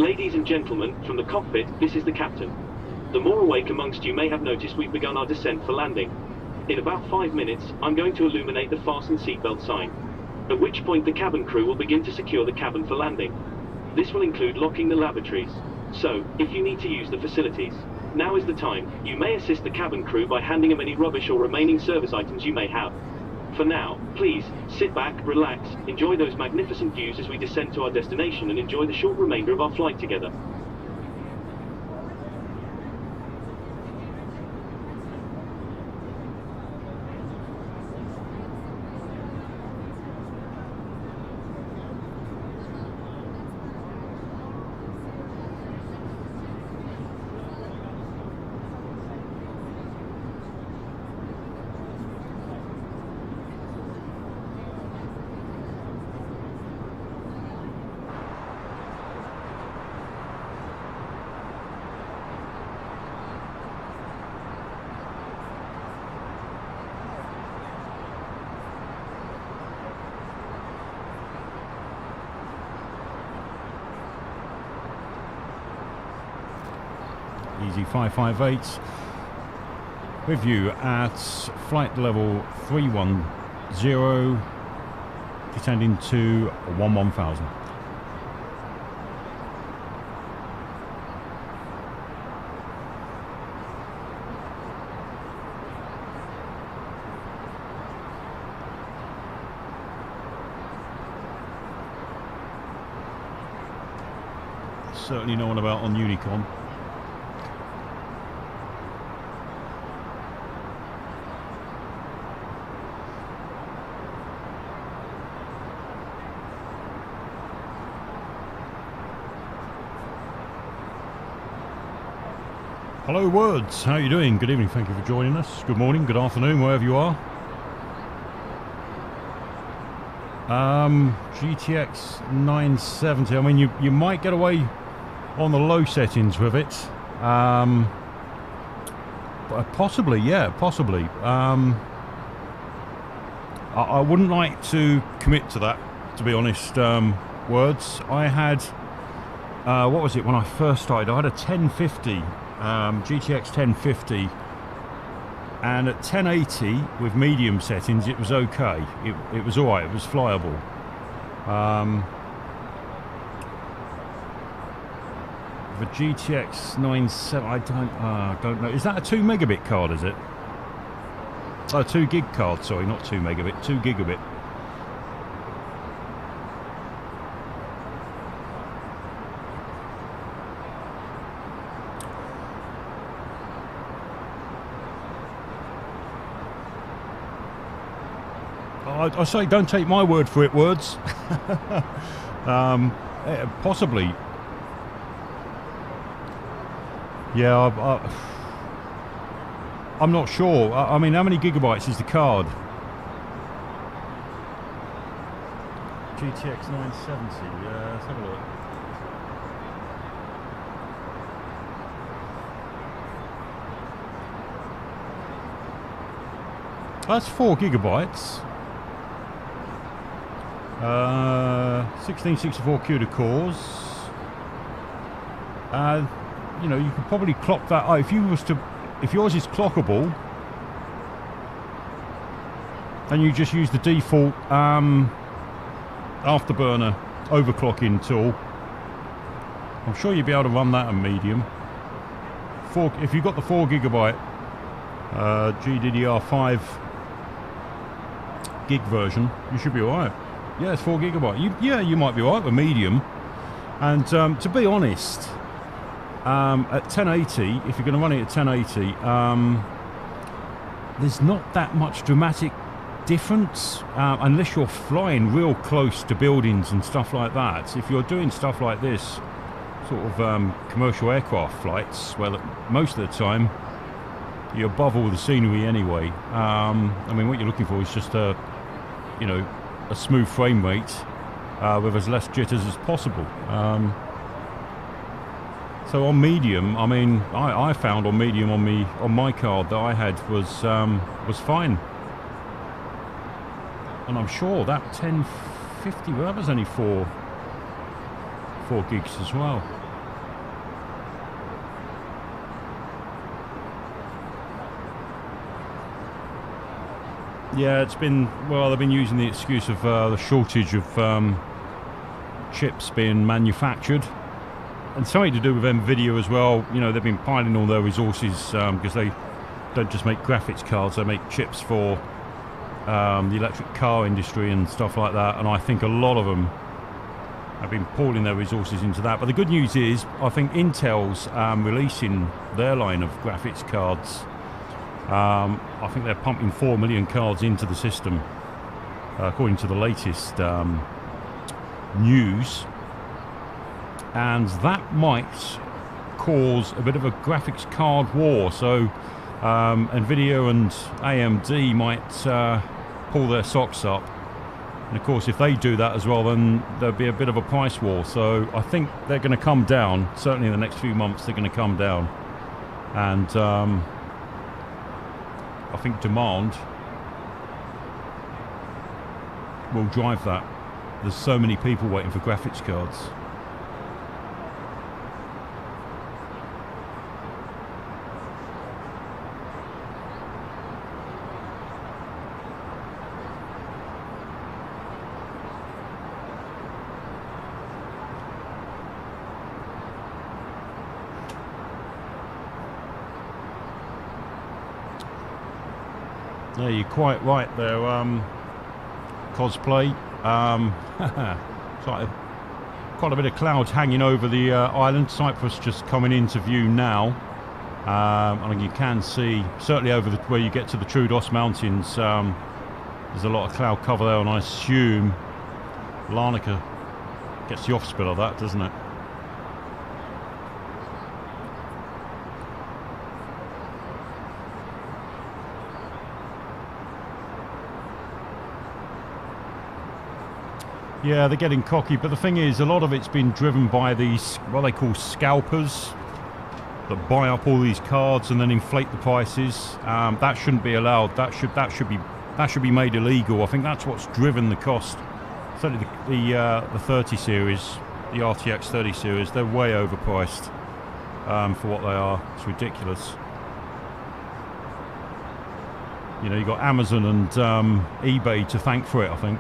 S2: Ladies and gentlemen, from the cockpit, this is the captain. The more awake amongst you may have noticed we've begun our descent for landing. In about 5 minutes, I'm going to illuminate the fasten seatbelt sign, at which point the cabin crew will begin to secure the cabin for landing. This will include locking the lavatories. So, if you need to use the facilities, now is the time. You may assist the cabin crew by handing them any rubbish or remaining service items you may have. For now, please, sit back, relax, enjoy those magnificent views as we descend to our destination and enjoy the short remainder of our flight together.
S1: Easy 558 with you at flight level 310, descending to 11,000. Certainly no one about on Unicon. Hello Words, how are you doing? Good evening, thank you for joining us. Good morning, good afternoon, wherever you are. GTX 970, I mean you might get away on the low settings with it. But possibly, yeah, possibly. I wouldn't like to commit to that, to be honest. Words, I had, what was it when I first started? I had a 1050. GTX 1050, and at 1080 with medium settings it was okay. It was alright, it was flyable. The GTX 97, I don't know. Is that a 2 megabit card, is it? Oh, 2 gig card, sorry, not 2 megabit, 2 gigabit. I say don't take my word for it, Words. Possibly. Yeah, I'm not sure. I mean, how many gigabytes is the card? GTX 970, let's have a look. That's 4 gigabytes. 1664 CUDA cores. You know, you could probably clock that. Oh, if yours is clockable, and you just use the default afterburner overclocking tool, I'm sure you'll be able to run that on medium. If you've got the 4 gigabyte GDDR5 gig version, you should be alright. Yeah, it's 4 gigabyte. You might be alright with medium. And to be honest, at 1080, if you're going to run it at 1080, there's not that much dramatic difference unless you're flying real close to buildings and stuff like that. If you're doing stuff like this, sort of commercial aircraft flights, well, most of the time you're above all the scenery anyway. I mean, what you're looking for is just a smooth frame rate with as less jitters as possible. So on medium, I mean, I found on medium on my card that I had was fine, and I'm sure that 1050, well, that was only 4 gigs as well. Yeah, it's been, well, they've been using the excuse of the shortage of chips being manufactured. And something to do with NVIDIA as well. You know, they've been piling all their resources because they don't just make graphics cards, they make chips for the electric car industry and stuff like that. And I think a lot of them have been pouring their resources into that. But the good news is, I think Intel's releasing their line of graphics cards. I think they're pumping 4 million cards into the system, according to the latest news. And that might cause a bit of a graphics card war. So NVIDIA and AMD might pull their socks up. And of course, if they do that as well, then there'll be a bit of a price war. So I think they're going to come down. Certainly in the next few months, they're going to come down. And I think demand will drive that. There's so many people waiting for graphics cards. Yeah, you're quite right there, cosplay. It's like quite a bit of clouds hanging over the island. Cyprus just coming into view now. And you can see, certainly over where you get to the Troodos Mountains, there's a lot of cloud cover there, and I assume Larnanca gets the offspill of that, doesn't it? Yeah, they're getting cocky, but the thing is, a lot of it's been driven by these, what they call scalpers, that buy up all these cards and then inflate the prices. That shouldn't be allowed. That should be made illegal. I think that's what's driven the cost. Certainly the 30 series, the RTX 30 series, they're way overpriced for what they are. It's ridiculous. You know, you got Amazon and eBay to thank for it, I think.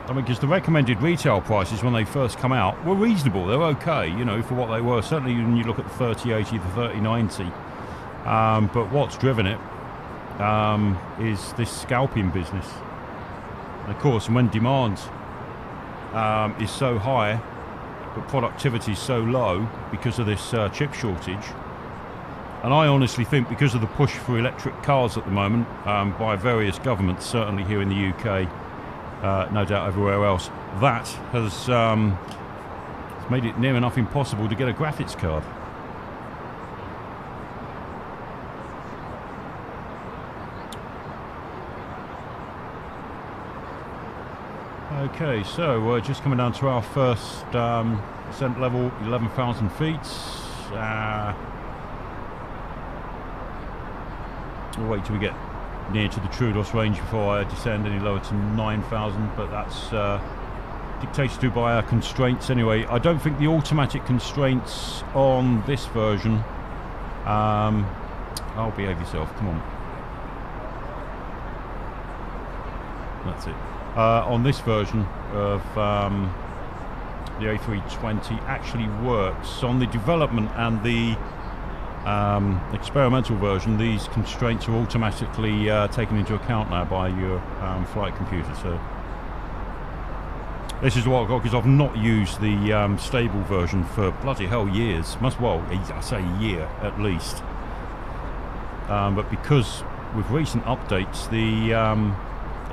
S1: I mean, because the recommended retail prices when they first come out were reasonable. They're okay, you know, for what they were. Certainly when you look at the 3080, the 3090. But what's driven it is this scalping business. And of course, when demand is so high, but productivity is so low because of this chip shortage. And I honestly think because of the push for electric cars at the moment by various governments, certainly here in the UK, no doubt everywhere else, that has made it near enough impossible to get a graphics card. Okay, so we're just coming down to our first ascent level, 11,000 feet. We'll wait till we get near to the Troodos range before I descend any lower to 9,000, but that's dictated to by our constraints anyway. I don't think the automatic constraints on this version, I'll behave yourself, come on. That's it. On this version of the A320 actually works. On the development and the experimental version, these constraints are automatically taken into account now by your flight computer. So this is what I've got, because I've not used the stable version for bloody hell years. Well, I say a year at least. But because with recent updates, the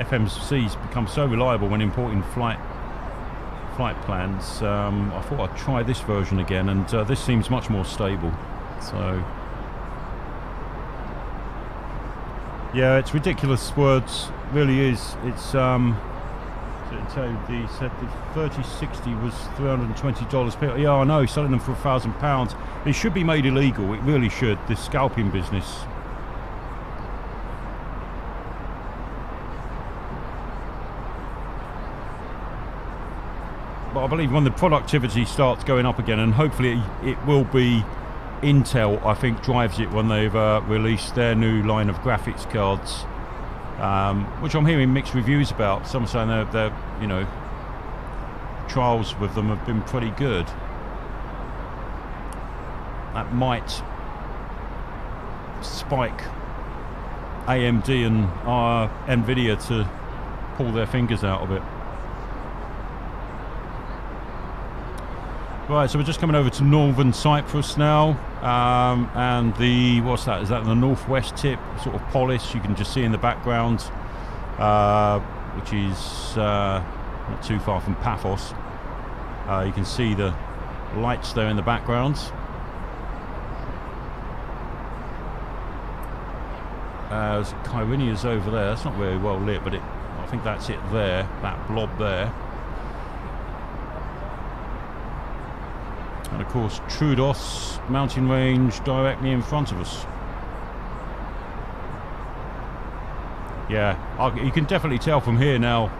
S1: FMC's become so reliable when importing flight plans, I thought I'd try this version again, and this seems much more stable. So yeah, it's ridiculous words, really is. It's the 3060 was $320 per. Yeah, I know, selling them for £1,000. It should be made illegal. It really should. This scalping business. But I believe when the productivity starts going up again, and hopefully it will be Intel, I think, drives it when they've released their new line of graphics cards, which I'm hearing mixed reviews about. Some saying they're you know, trials with them have been pretty good. That might spike AMD and Nvidia to pull their fingers out of it. Right, so we're just coming over to northern Cyprus now, and the, what's that, is that the northwest tip, sort of Polis, you can just see in the background, which is not too far from Paphos. You can see the lights there in the background. There's Kyrenia's over there. That's not very well lit, but I think that's it there, that blob there. And of course Troodos mountain range directly in front of us. Yeah, you can definitely tell from here now,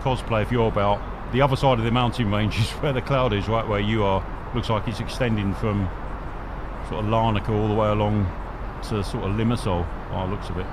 S1: cosplay if you're about, the other side of the mountain range is where the cloud is, right where you are. Looks like it's extending from sort of Larnanca all the way along to sort of Limassol, by the looks of it.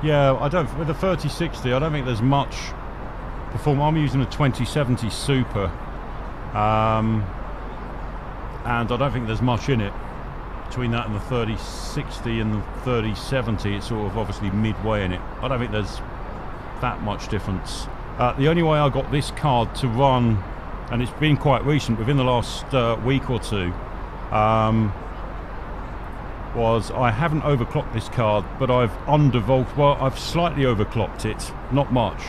S1: Yeah, I don't, with the 3060, I don't think there's much performance. I'm using a 2070 Super, and I don't think there's much in it between that and the 3060 and the 3070. It's sort of obviously midway in it. I don't think there's that much difference. The only way I got this card to run, and it's been quite recent, within the last week or two, was I haven't overclocked this card, but I've undervolted. Well, I've slightly overclocked it, not much,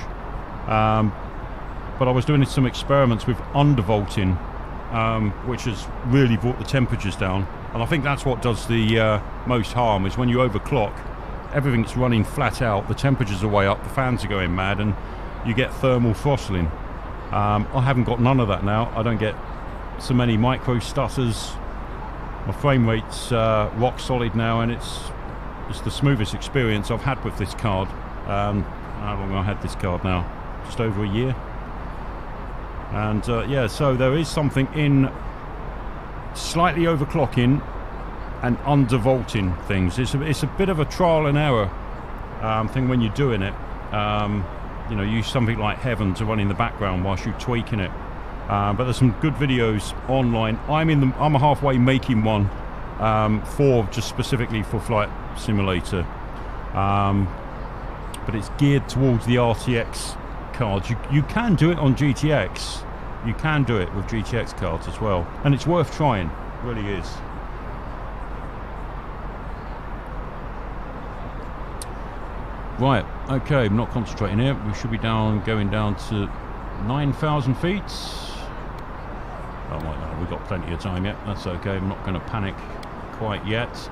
S1: but I was doing some experiments with undervolting, which has really brought the temperatures down, and I think that's what does the most harm, is when you overclock, everything's running flat out, the temperatures are way up, the fans are going mad, and you get thermal throttling. I haven't got none of that now. I don't get so many micro stutters. My frame rate's rock solid now, and it's the smoothest experience I've had with this card. How long have I had this card now? Just over a year. And yeah, so there is something in slightly overclocking and undervolting things. It's a bit of a trial and error thing when you're doing it. You know, use something like Heaven to run in the background whilst you're tweaking it. But there's some good videos online. I'm halfway making one for just specifically for Flight Simulator, but it's geared towards the RTX cards. You can do it on GTX. You can do it with GTX cards as well, and it's worth trying. It really is. Right. Okay. I'm not concentrating here. We should be going down to 9,000 feet. Oh, well, we've got plenty of time yet. That's okay. I'm not going to panic quite yet.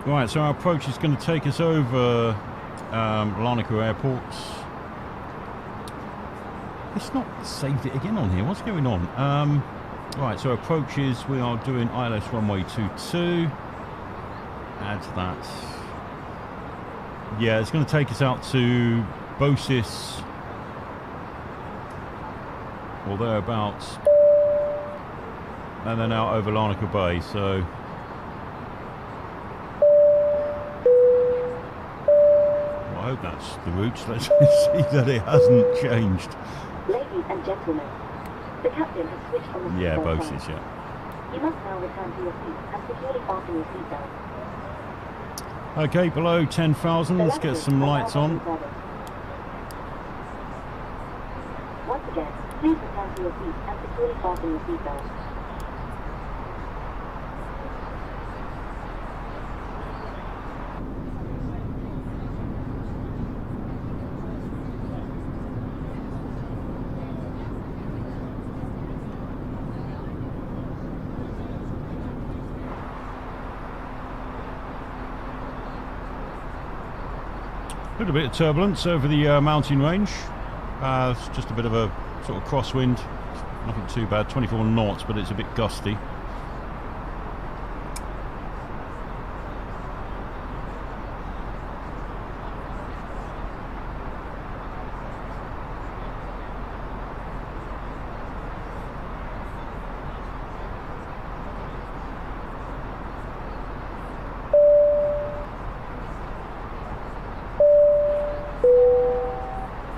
S1: Right, so our approach is going to take us over Larnanca Airport. It's not saved it again on here. What's going on? Right, so approaches, we are doing ILS runway 22. Add that. Yeah, it's going to take us out to Bosis or thereabouts, and then out over Larnanca Bay. So hope that's the route. Let's see that it hasn't changed.
S8: Ladies and gentlemen, the captain has switched on the seatbelt.
S1: Yeah, both
S8: sign.
S1: is, yeah.
S8: You must now return to your seat and securely fasten your seatbelt.
S1: Okay, below 10,000, let's get some lights on.
S8: Once again, please return to your seat and securely fasten your seatbelt.
S1: A little bit of turbulence over the mountain range. It's just a bit of a sort of crosswind. Nothing too bad, 24 knots, but it's a bit gusty.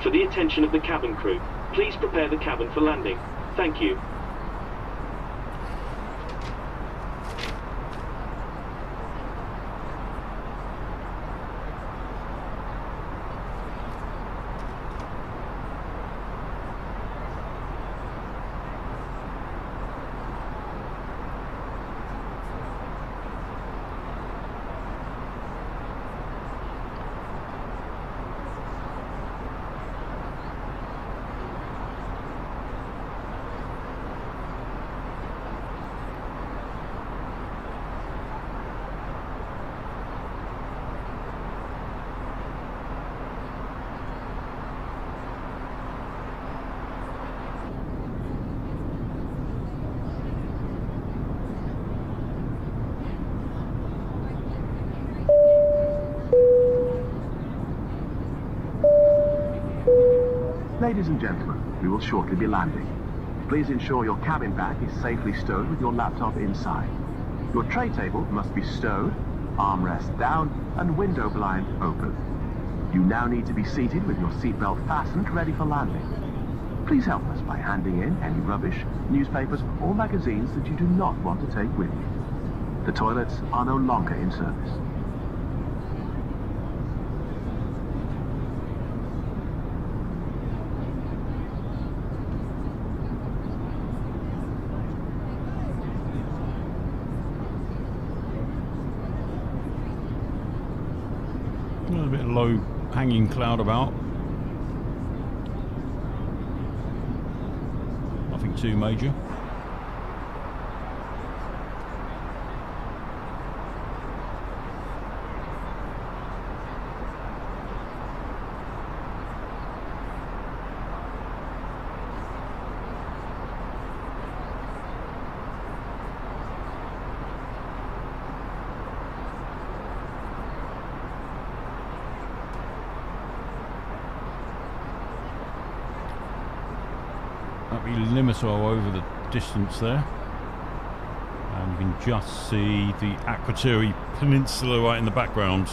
S2: For the attention of the cabin crew, please prepare the cabin for landing. Thank you.
S5: Ladies and gentlemen, we will shortly be landing. Please ensure your cabin bag is safely stowed with your laptop inside. Your tray table must be stowed, armrest down, and window blind open. You now need to be seated with your seatbelt fastened, ready for landing. Please help us by handing in any rubbish, newspapers, or magazines that you do not want to take with you. The toilets are no longer in service.
S1: A little bit low hanging cloud about. Nothing too major. That'll be limiter over the distance there, and you can just see the Akrotiri Peninsula right in the background.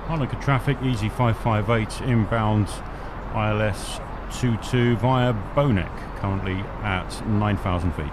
S1: Larnanca traffic, easy 558 inbound ILS FBW32NX via Bonek, currently at 9,000 feet.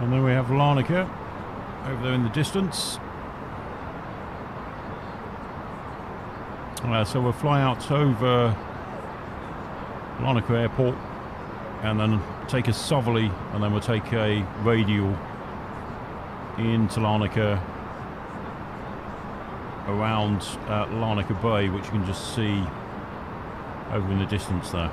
S1: And then we have Larnanca over there in the distance. So we'll fly out over Larnanca Airport and then take a southerly, and then we'll take a radial into Larnanca around Larnanca Bay, which you can just see over in the distance there.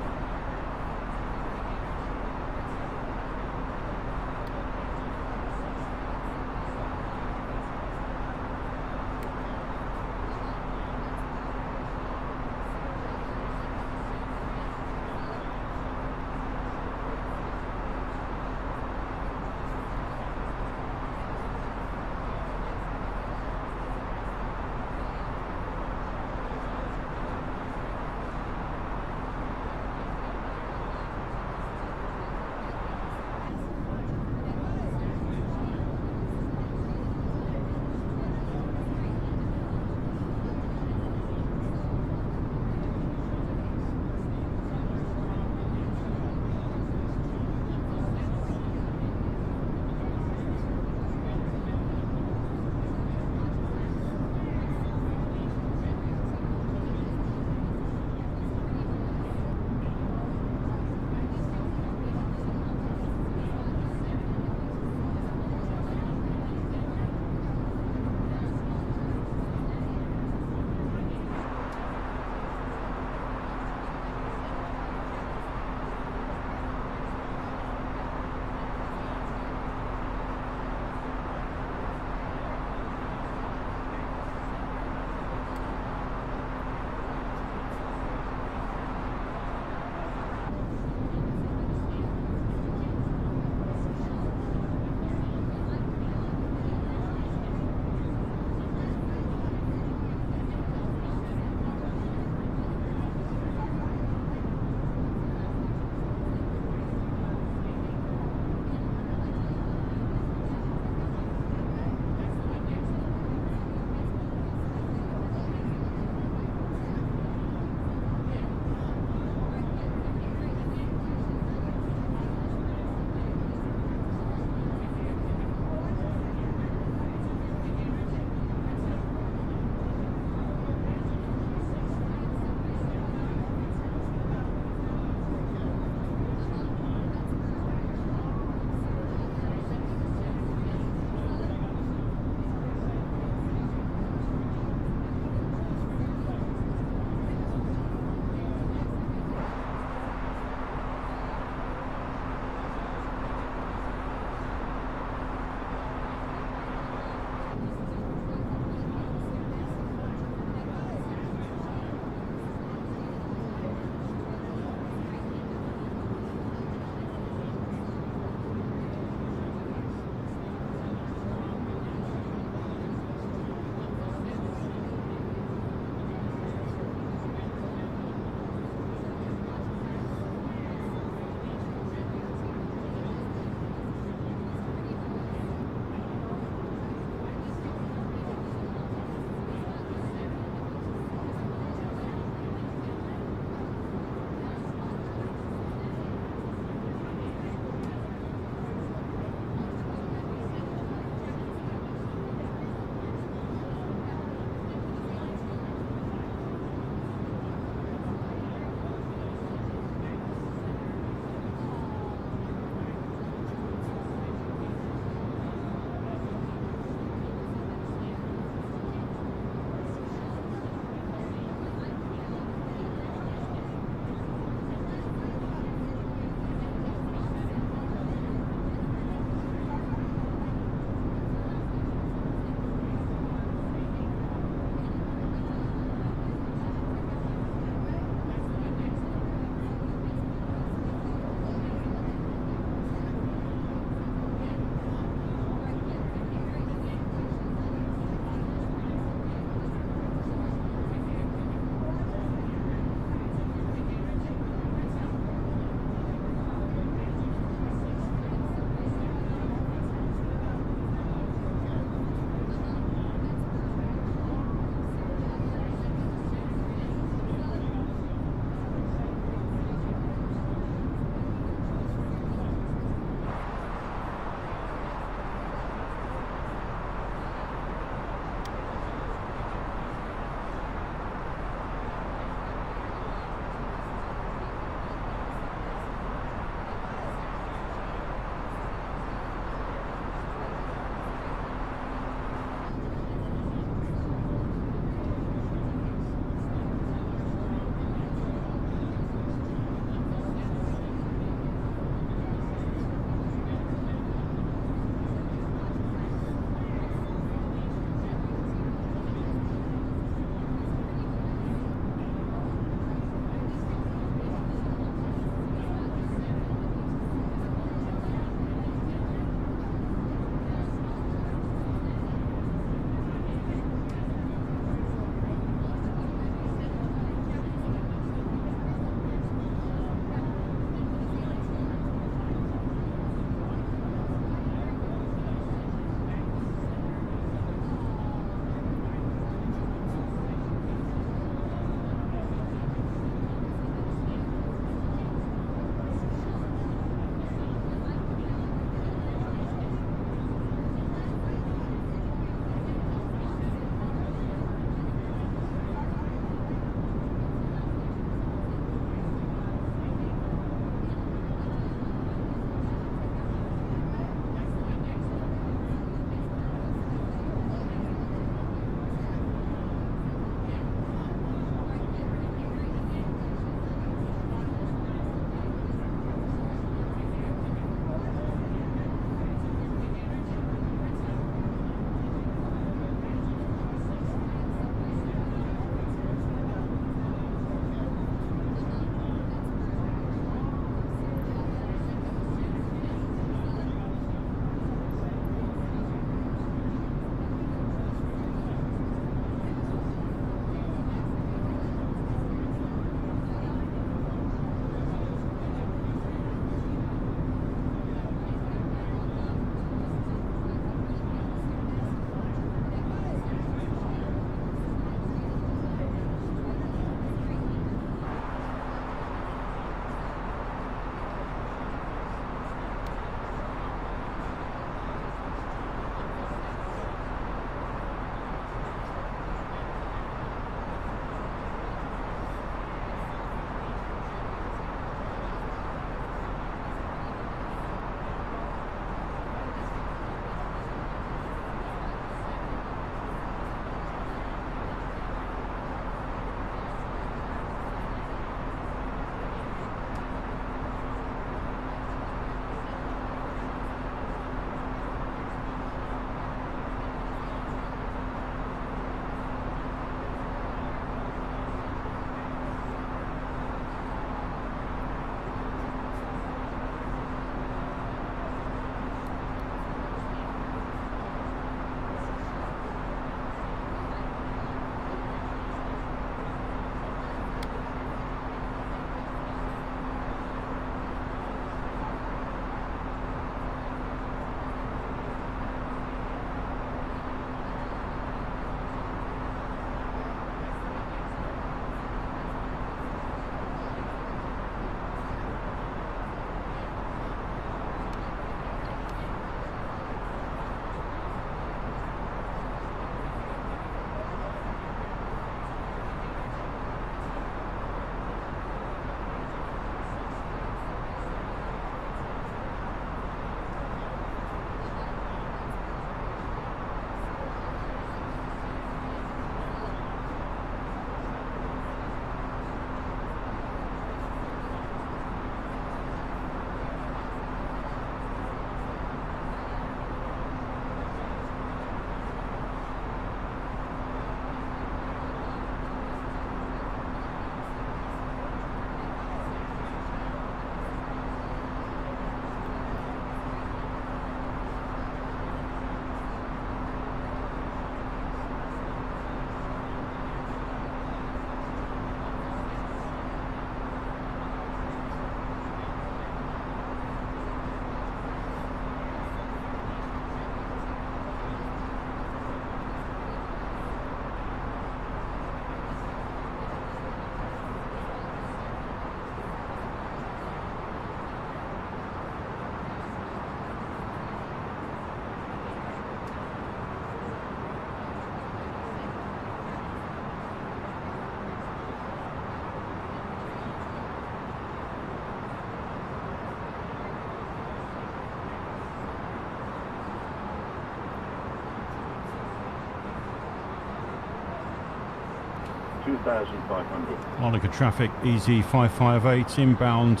S7: 2,500.
S1: Larnanca traffic, EZ558 inbound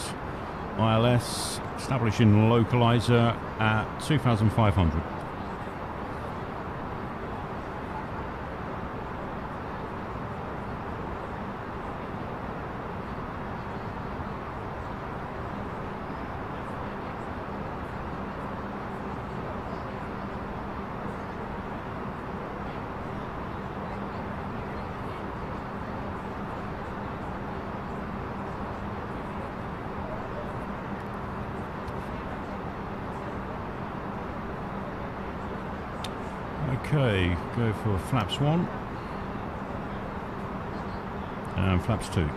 S1: ILS, establishing localizer at 2,500. Okay, go for flaps 1 and flaps 2.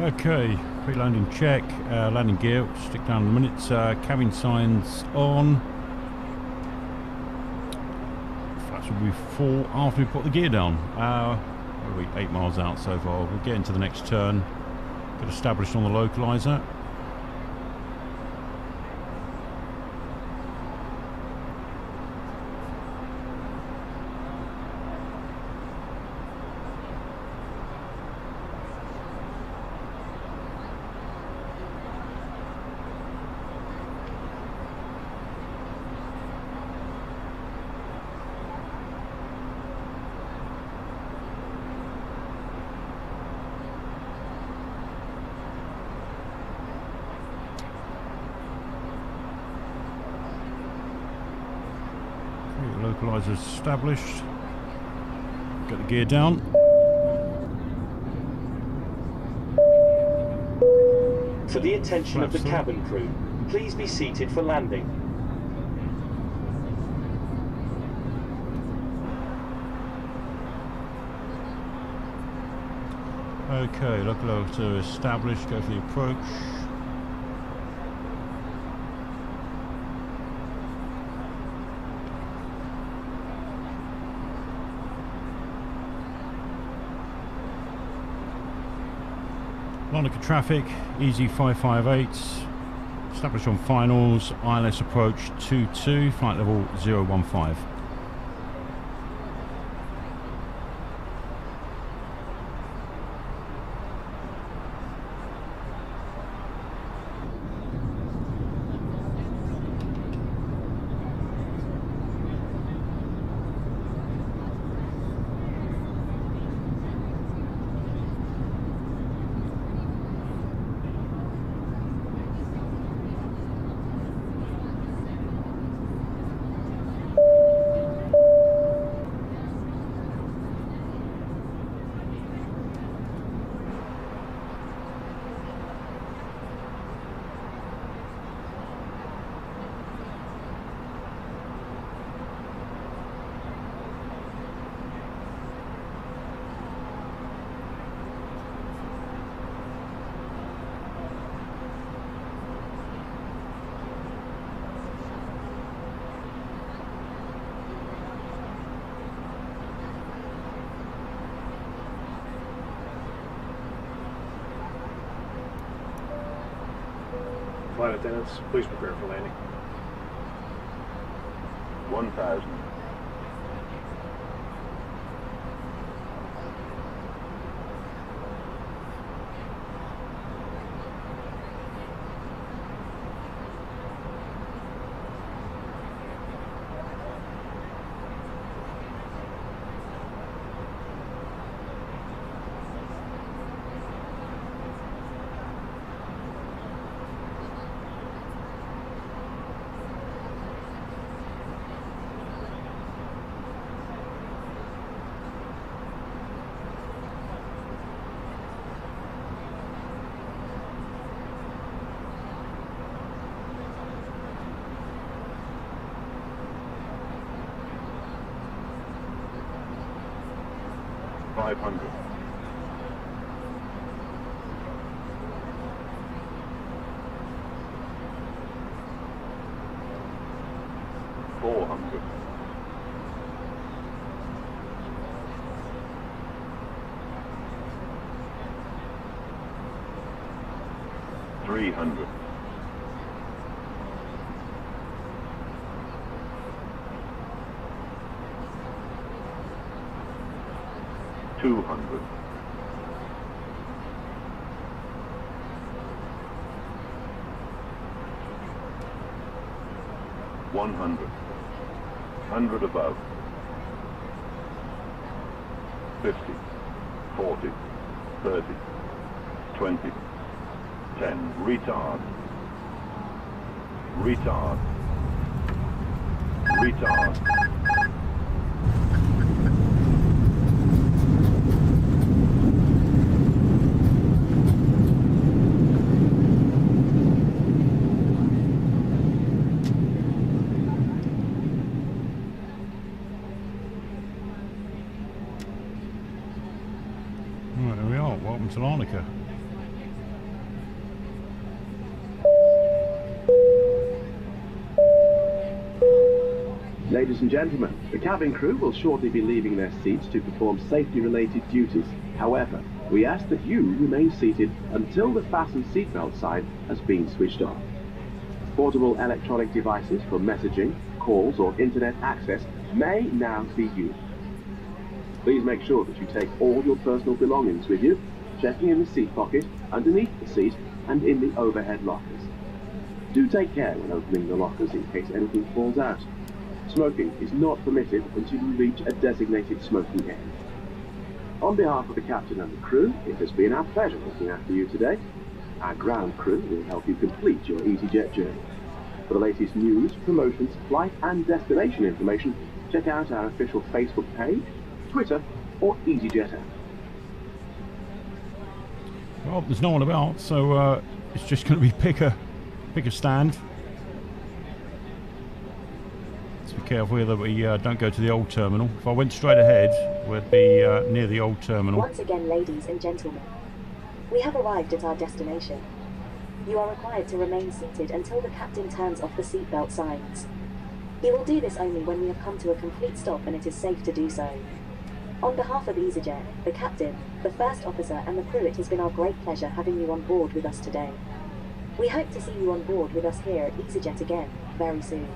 S1: Okay, pre-landing check, landing gear, stick down in a minute, cabin signs on. Flaps will be full after we put the gear down. We're 8 miles out so far. We'll get into the next turn, get established on the localizer. Localizer established. Get the gear down.
S2: For the attention of the cabin crew, please be seated for landing.
S1: Okay, local to establish, go for the approach. Larnanca traffic, easy 558, establish on finals, ILS approach 22, flight level 015.
S7: Flight attendants, please prepare for landing.
S12: 1000. 500. 400. 300. 200. 100. 100 above. 50. 40. 30. 20. 10. Retard. Retard. Retard.
S1: Right, there we are. Welcome to Larnanca.
S5: Ladies and gentlemen, the cabin crew will shortly be leaving their seats to perform safety-related duties. However, we ask that you remain seated until the fasten seatbelt sign has been switched off. Portable electronic devices for messaging, calls or internet access may now be used. Please make sure that you take all your personal belongings with you, checking in the seat pocket, underneath the seat and in the overhead lockers. Do take care when opening the lockers in case anything falls out. Smoking is not permitted until you reach a designated smoking area. On behalf of the captain and the crew, it has been our pleasure looking after you today. Our ground crew will help you complete your EasyJet journey. For the latest news, promotions, flight and destination information, check out our official Facebook page, Twitter or EasyJet app.
S1: Well, there's no one about, so it's just going to be pick a stand. Let's be careful here that we don't go to the old terminal. If I went straight ahead, we'd be near the old terminal.
S8: Once again, ladies and gentlemen, We have arrived at our destination. You are required to remain seated until the captain turns off the seatbelt signs. He will do this only when we have come to a complete stop and it is safe to do so. On behalf of EasyJet, the captain, the first officer and the crew, it has been our great pleasure having you on board with us today. We hope to see you on board with us here at EasyJet again, very soon.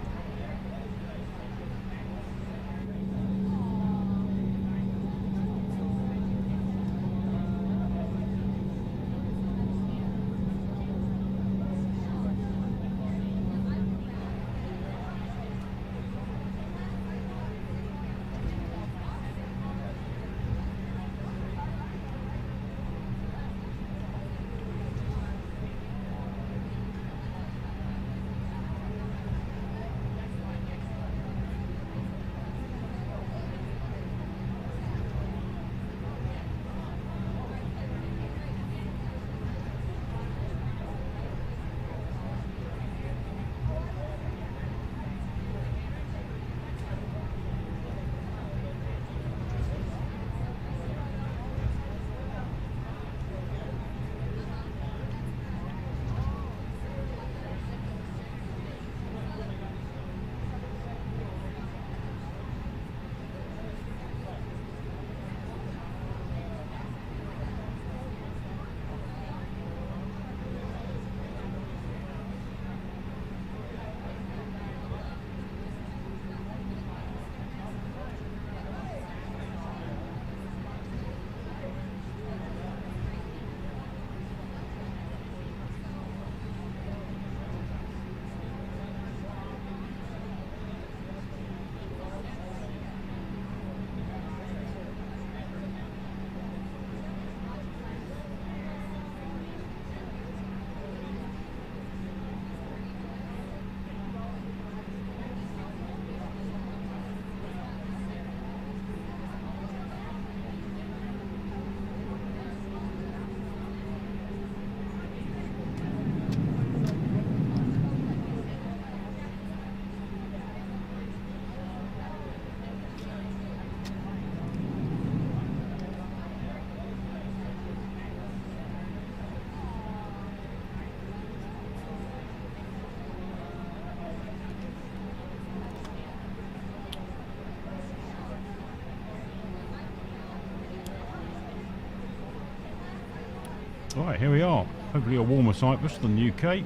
S1: Right, here we are. Hopefully a warmer Cyprus than the UK.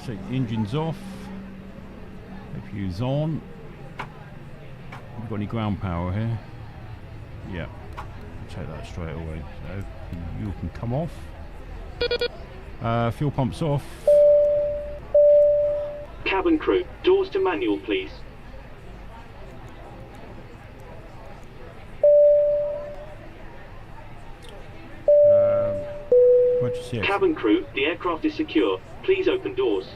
S1: Take the engines off. APU's on. We've got any ground power here? Yeah. Take that straight away. So you can come off. Fuel pumps off.
S2: Cabin crew, doors to manual, please. Cabin crew, the aircraft is secure. Please open doors.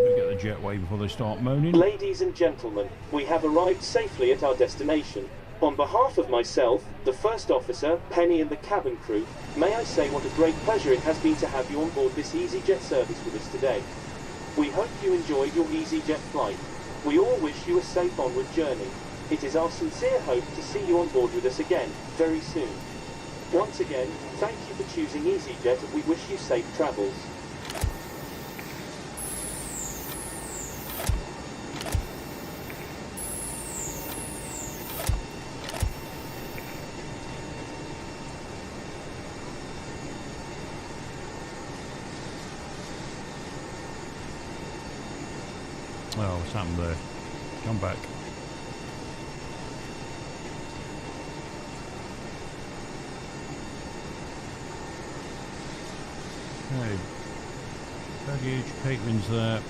S1: We'll get the jetway before they start moaning.
S2: Ladies and gentlemen, we have arrived safely at our destination. On behalf of myself, the first officer, Penny and the cabin crew, may I say what a great pleasure it has been to have you on board this EasyJet service with us today. We hope you enjoyed your EasyJet flight. We all wish you a safe onward journey. It is our sincere hope to see you on board with us again, very soon. Once again, thank you for choosing EasyJet and we wish you safe travels.
S1: Oh, what's happened there? Come back. Okay, baggage, Caitlin's there.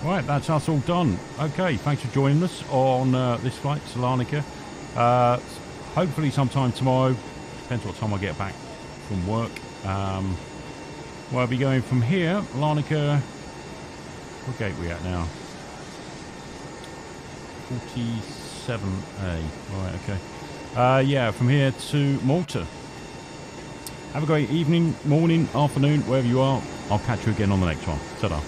S1: Right, that's us all done. Okay, thanks for joining us on this flight to Larnanca. Hopefully sometime tomorrow, depends what time I get back from work. Well, I'll be going from here, Larnanca. What gate are we at now? 47A. Right, okay. Yeah, from here to Malta. Have a great evening, morning, afternoon, wherever you are. I'll catch you again on the next one. Ta-da.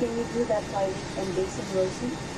S8: Can you do that pilot and Basin Rosie?